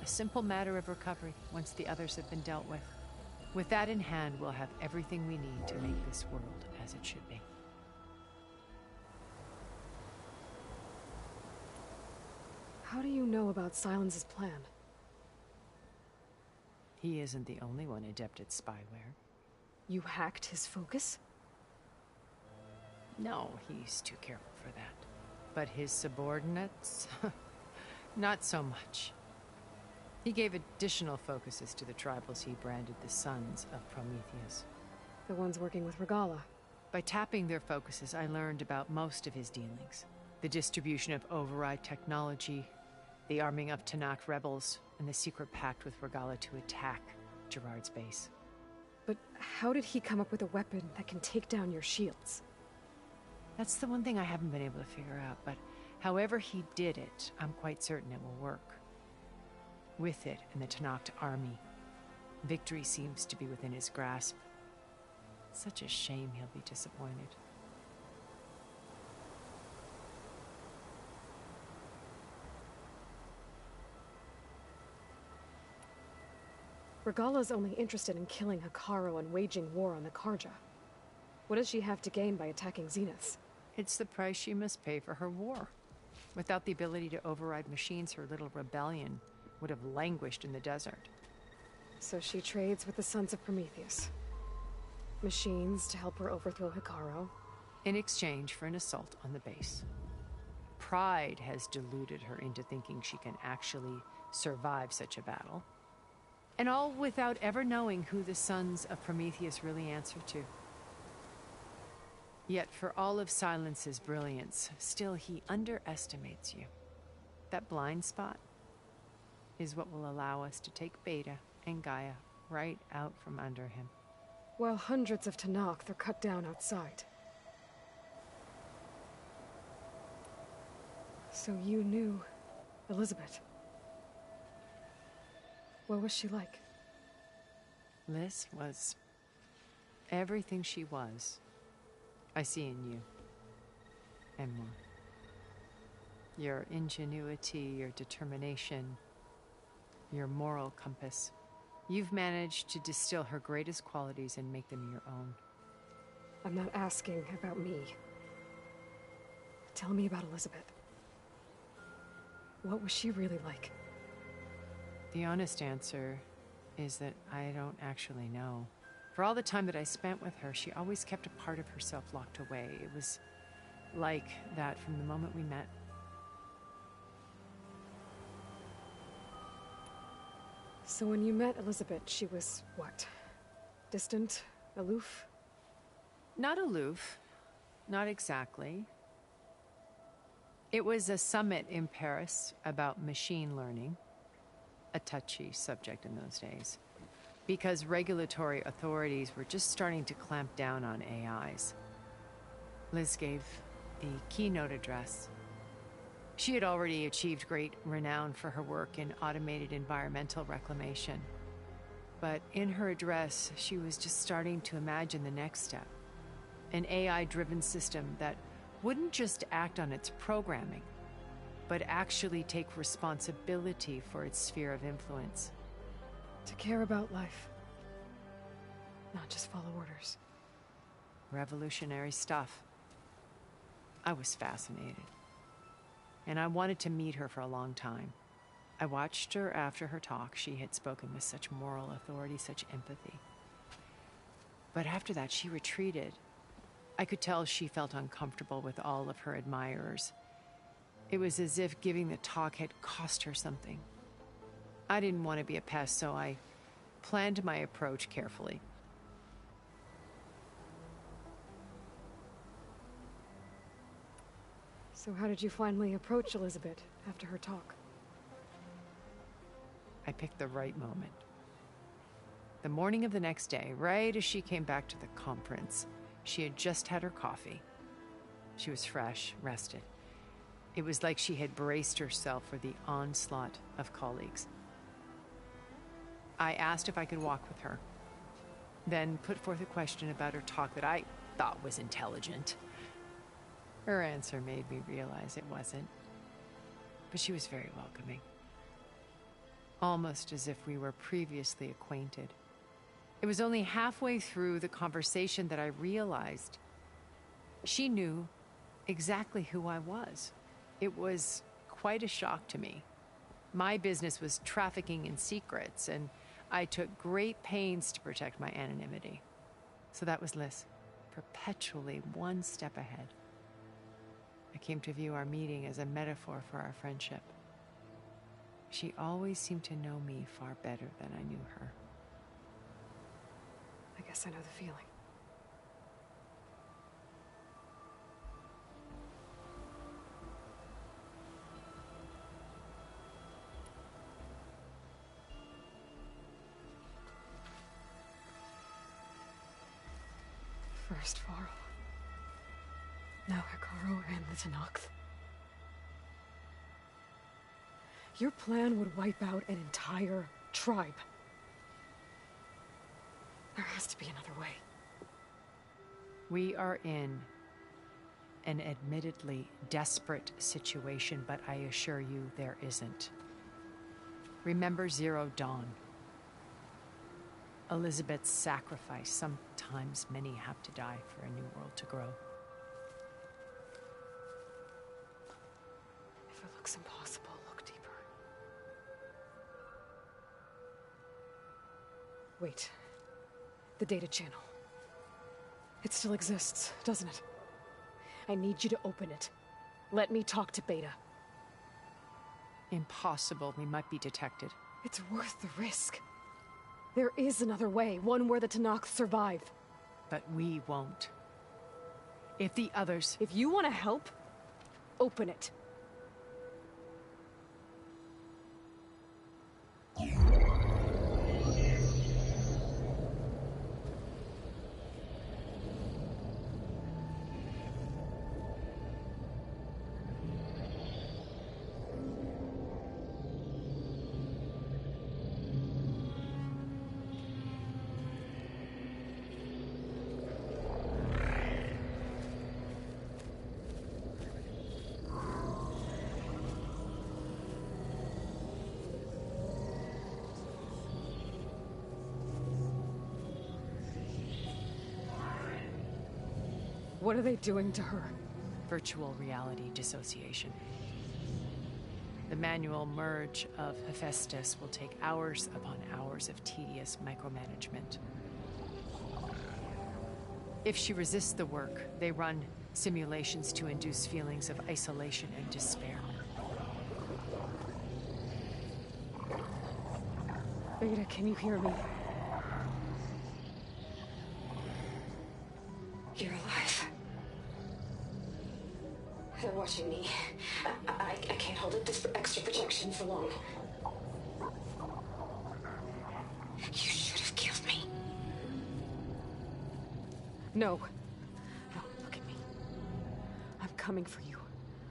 Speaker 3: A simple matter of recovery once the others have been dealt with. With that in hand, we'll have everything we need to make this world as it should be.
Speaker 1: How do you know about Silence's plan?
Speaker 3: He isn't the only one adept at spyware.
Speaker 1: You hacked his focus?
Speaker 3: No, he's too careful for that. But his subordinates? Not so much. He gave additional focuses to the tribals he branded the Sons of Prometheus.
Speaker 1: The ones working with Regala.
Speaker 3: By tapping their focuses, I learned about most of his dealings. The distribution of override technology, the arming of Tanakh rebels, and the secret pact with Regala to attack Gerard's base.
Speaker 1: But how did he come up with a weapon that can take down your shields?
Speaker 3: That's the one thing I haven't been able to figure out, but however he did it, I'm quite certain it will work. With it and the Tanakh army, victory seems to be within his grasp. Such a shame he'll be disappointed.
Speaker 1: Regala's only interested in killing Hekarro and waging war on the Karja. What does she have to gain by attacking Zeniths?
Speaker 3: It's the price she must pay for her war. Without the ability to override machines, her little rebellion would have languished in the desert.
Speaker 1: So she trades with the Sons of Prometheus. Machines to help her overthrow Hekarro.
Speaker 3: In exchange for an assault on the base. Pride has deluded her into thinking she can actually survive such a battle. And all without ever knowing who the Sons of Prometheus really answer to. Yet for all of Silence's brilliance, still he underestimates you. That blind spot is what will allow us to take Beta and Gaia right out from under him.
Speaker 1: While hundreds of Tanakh are cut down outside. So you knew Elizabeth? What was she like?
Speaker 3: Liz was everything she was. I see in you. And more. Your ingenuity, your determination, your moral compass. You've managed to distill her greatest qualities and make them your own.
Speaker 1: I'm not asking about me. Tell me about Elizabeth. What was she really like?
Speaker 3: The honest answer is that I don't actually know. For all the time that I spent with her, she always kept a part of herself locked away. It was like that from the moment we met.
Speaker 1: So when you met Elizabeth, she was what? Distant? Aloof?
Speaker 3: Not aloof. Not exactly. It was a summit in Paris about machine learning, a touchy subject in those days, because regulatory authorities were just starting to clamp down on AIs. Liz gave the keynote address. She had already achieved great renown for her work in automated environmental reclamation. But in her address, she was just starting to imagine the next step. An AI-driven system that wouldn't just act on its programming, but actually take responsibility for its sphere of influence.
Speaker 1: To care about life. Not just follow orders.
Speaker 3: Revolutionary stuff. I was fascinated. And I wanted to meet her for a long time. I watched her after her talk. She had spoken with such moral authority, such empathy. But after that, she retreated. I could tell she felt uncomfortable with all of her admirers. It was as if giving the talk had cost her something. I didn't want to be a pest, so I planned my approach carefully.
Speaker 1: So how did you finally approach Elizabeth after her talk?
Speaker 3: I picked the right moment. The morning of the next day, right as she came back to the conference, she had just had her coffee. She was fresh, rested. It was like she had braced herself for the onslaught of colleagues. I asked if I could walk with her, then put forth a question about her talk that I thought was intelligent. Her answer made me realize it wasn't, but she was very welcoming. Almost as if we were previously acquainted. It was only halfway through the conversation that I realized she knew exactly who I was. It was quite a shock to me. My business was trafficking in secrets, and I took great pains to protect my anonymity. So that was Liz, perpetually one step ahead. I came to view our meeting as a metaphor for our friendship. She always seemed to know me far better than I knew her.
Speaker 1: I guess I know the feeling. First Varl. Now Hikaru and the Tenakth. Your plan would wipe out an entire tribe. There has to be another way.
Speaker 3: We are in an admittedly desperate situation, but I assure you there isn't. Remember Zero Dawn. Elizabeth's sacrifice. Sometimes many have to die for a new world to grow.
Speaker 1: If it looks impossible, look deeper. Wait. The data channel. It still exists, doesn't it? I need you to open it. Let me talk to Beta.
Speaker 3: Impossible. We might be detected.
Speaker 1: It's worth the risk. There is another way, one where the Tenakth survive.
Speaker 3: But we won't. If the others...
Speaker 1: If you want to help, open it. What are they doing to her?
Speaker 3: Virtual reality dissociation. The manual merge of Hephaestus will take hours upon hours of tedious micromanagement. If she resists the work, they run simulations to induce feelings of isolation and despair.
Speaker 1: Beta, can you hear me?
Speaker 19: You're alive. They're watching me. I can't hold up this extra protection for long. You should have killed me.
Speaker 1: No. No, look at me. I'm coming for you.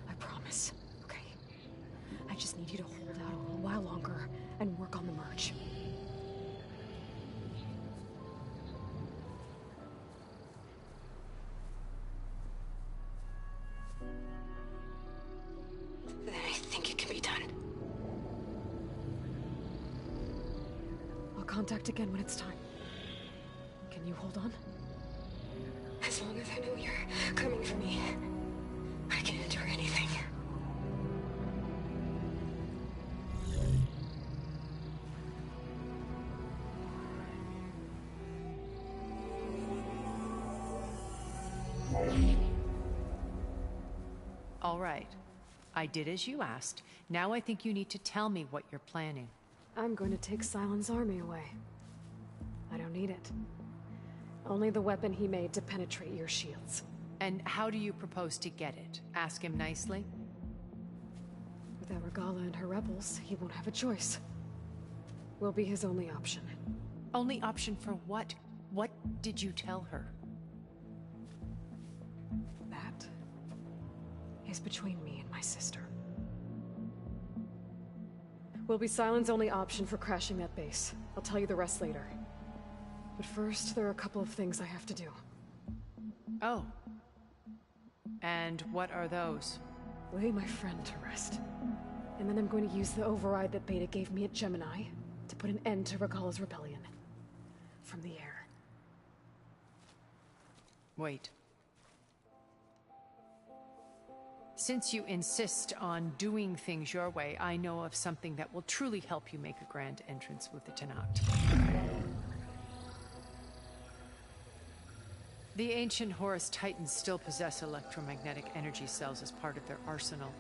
Speaker 1: I promise. Okay? I just need you to hold out a little while longer and work on the merge.
Speaker 19: Then I think it can be done.
Speaker 1: I'll contact again when it's time. Can you hold on?
Speaker 19: As long as I know you're coming for me, I can endure anything.
Speaker 3: All right. I did as you asked. Now I think you need to tell me what you're planning.
Speaker 1: I'm going to take Sylens' army away. I don't need it. Only the weapon he made to penetrate your shields.
Speaker 3: And how do you propose to get it? Ask him nicely?
Speaker 1: Without Regala and her rebels, he won't have a choice. We'll be his only option.
Speaker 3: Only option for what? What did you tell her?
Speaker 1: That is between me and my sister. We'll be Sylens' only option for crashing that base. I'll tell you the rest later. But first, there are a couple of things I have to do.
Speaker 3: Oh. And what are those?
Speaker 1: Lay my friend to rest. And then I'm going to use the override that Beta gave me at Gemini to put an end to Regala's rebellion. From the air.
Speaker 3: Wait. Since you insist on doing things your way, I know of something that will truly help you make a grand entrance with the Tenat. The ancient Horus Titans still possess electromagnetic energy cells as part of their arsenal.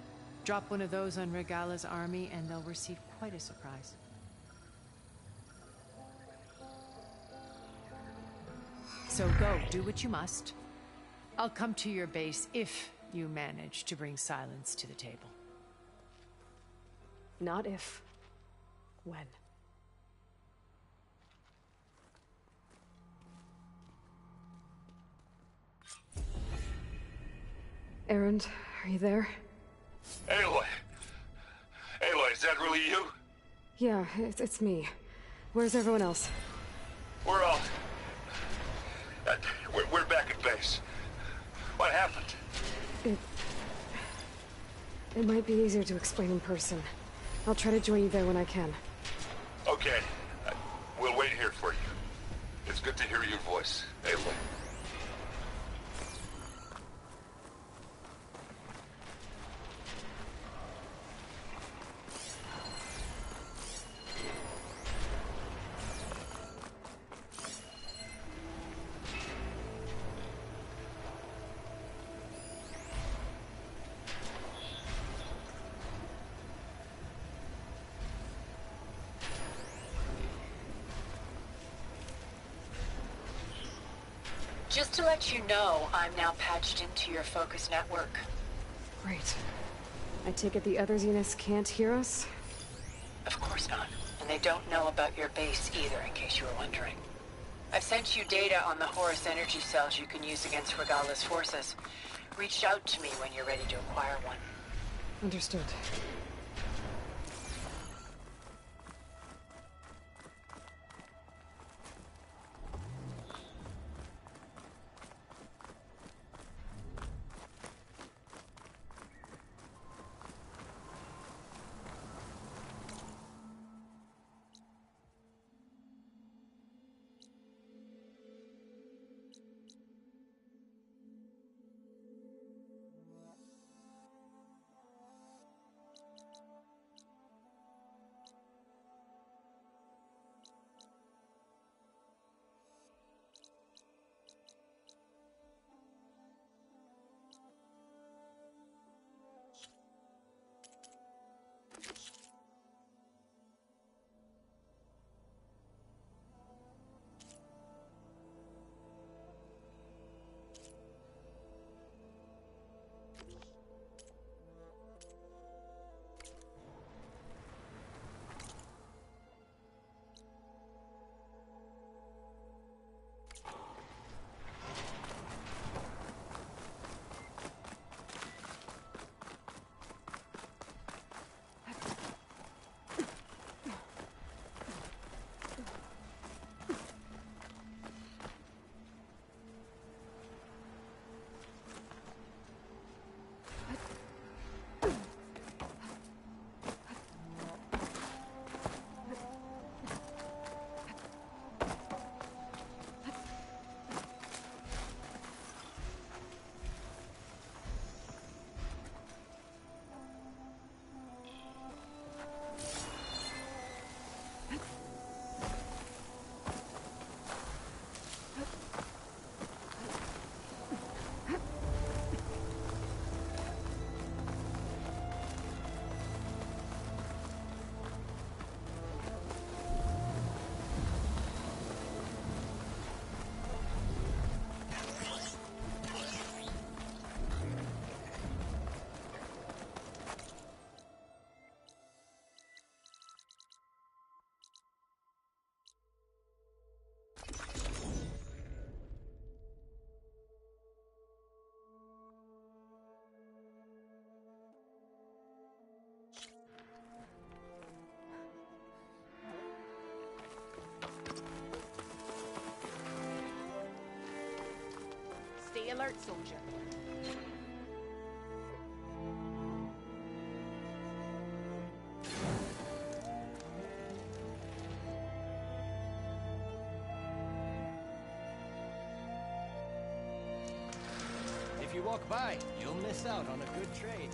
Speaker 3: Drop one of those on Regala's army and they'll receive quite a surprise. So go, do what you must. I'll come to your base if you manage to bring Sylens to the table.
Speaker 1: Not if. When. Erend, are you there?
Speaker 17: Aloy! Aloy, is that really you?
Speaker 1: Yeah, it's me. Where's everyone else?
Speaker 17: We're all... we're back at base. What happened?
Speaker 1: It might be easier to explain in person. I'll try to join you there when I can.
Speaker 17: Okay. We'll wait here for you. It's good to hear your voice, Aloy.
Speaker 16: Just to let you know, I'm now patched into your focus network.
Speaker 1: Great. I take it the other Zeniths can't hear us?
Speaker 16: Of course not. And they don't know about your base either, in case you were wondering. I've sent you data on the Horus energy cells you can use against Regala's forces. Reach out to me when you're ready to acquire one.
Speaker 1: Understood.
Speaker 10: Stay alert, soldier.
Speaker 22: If you walk by, you'll miss out on a good trade.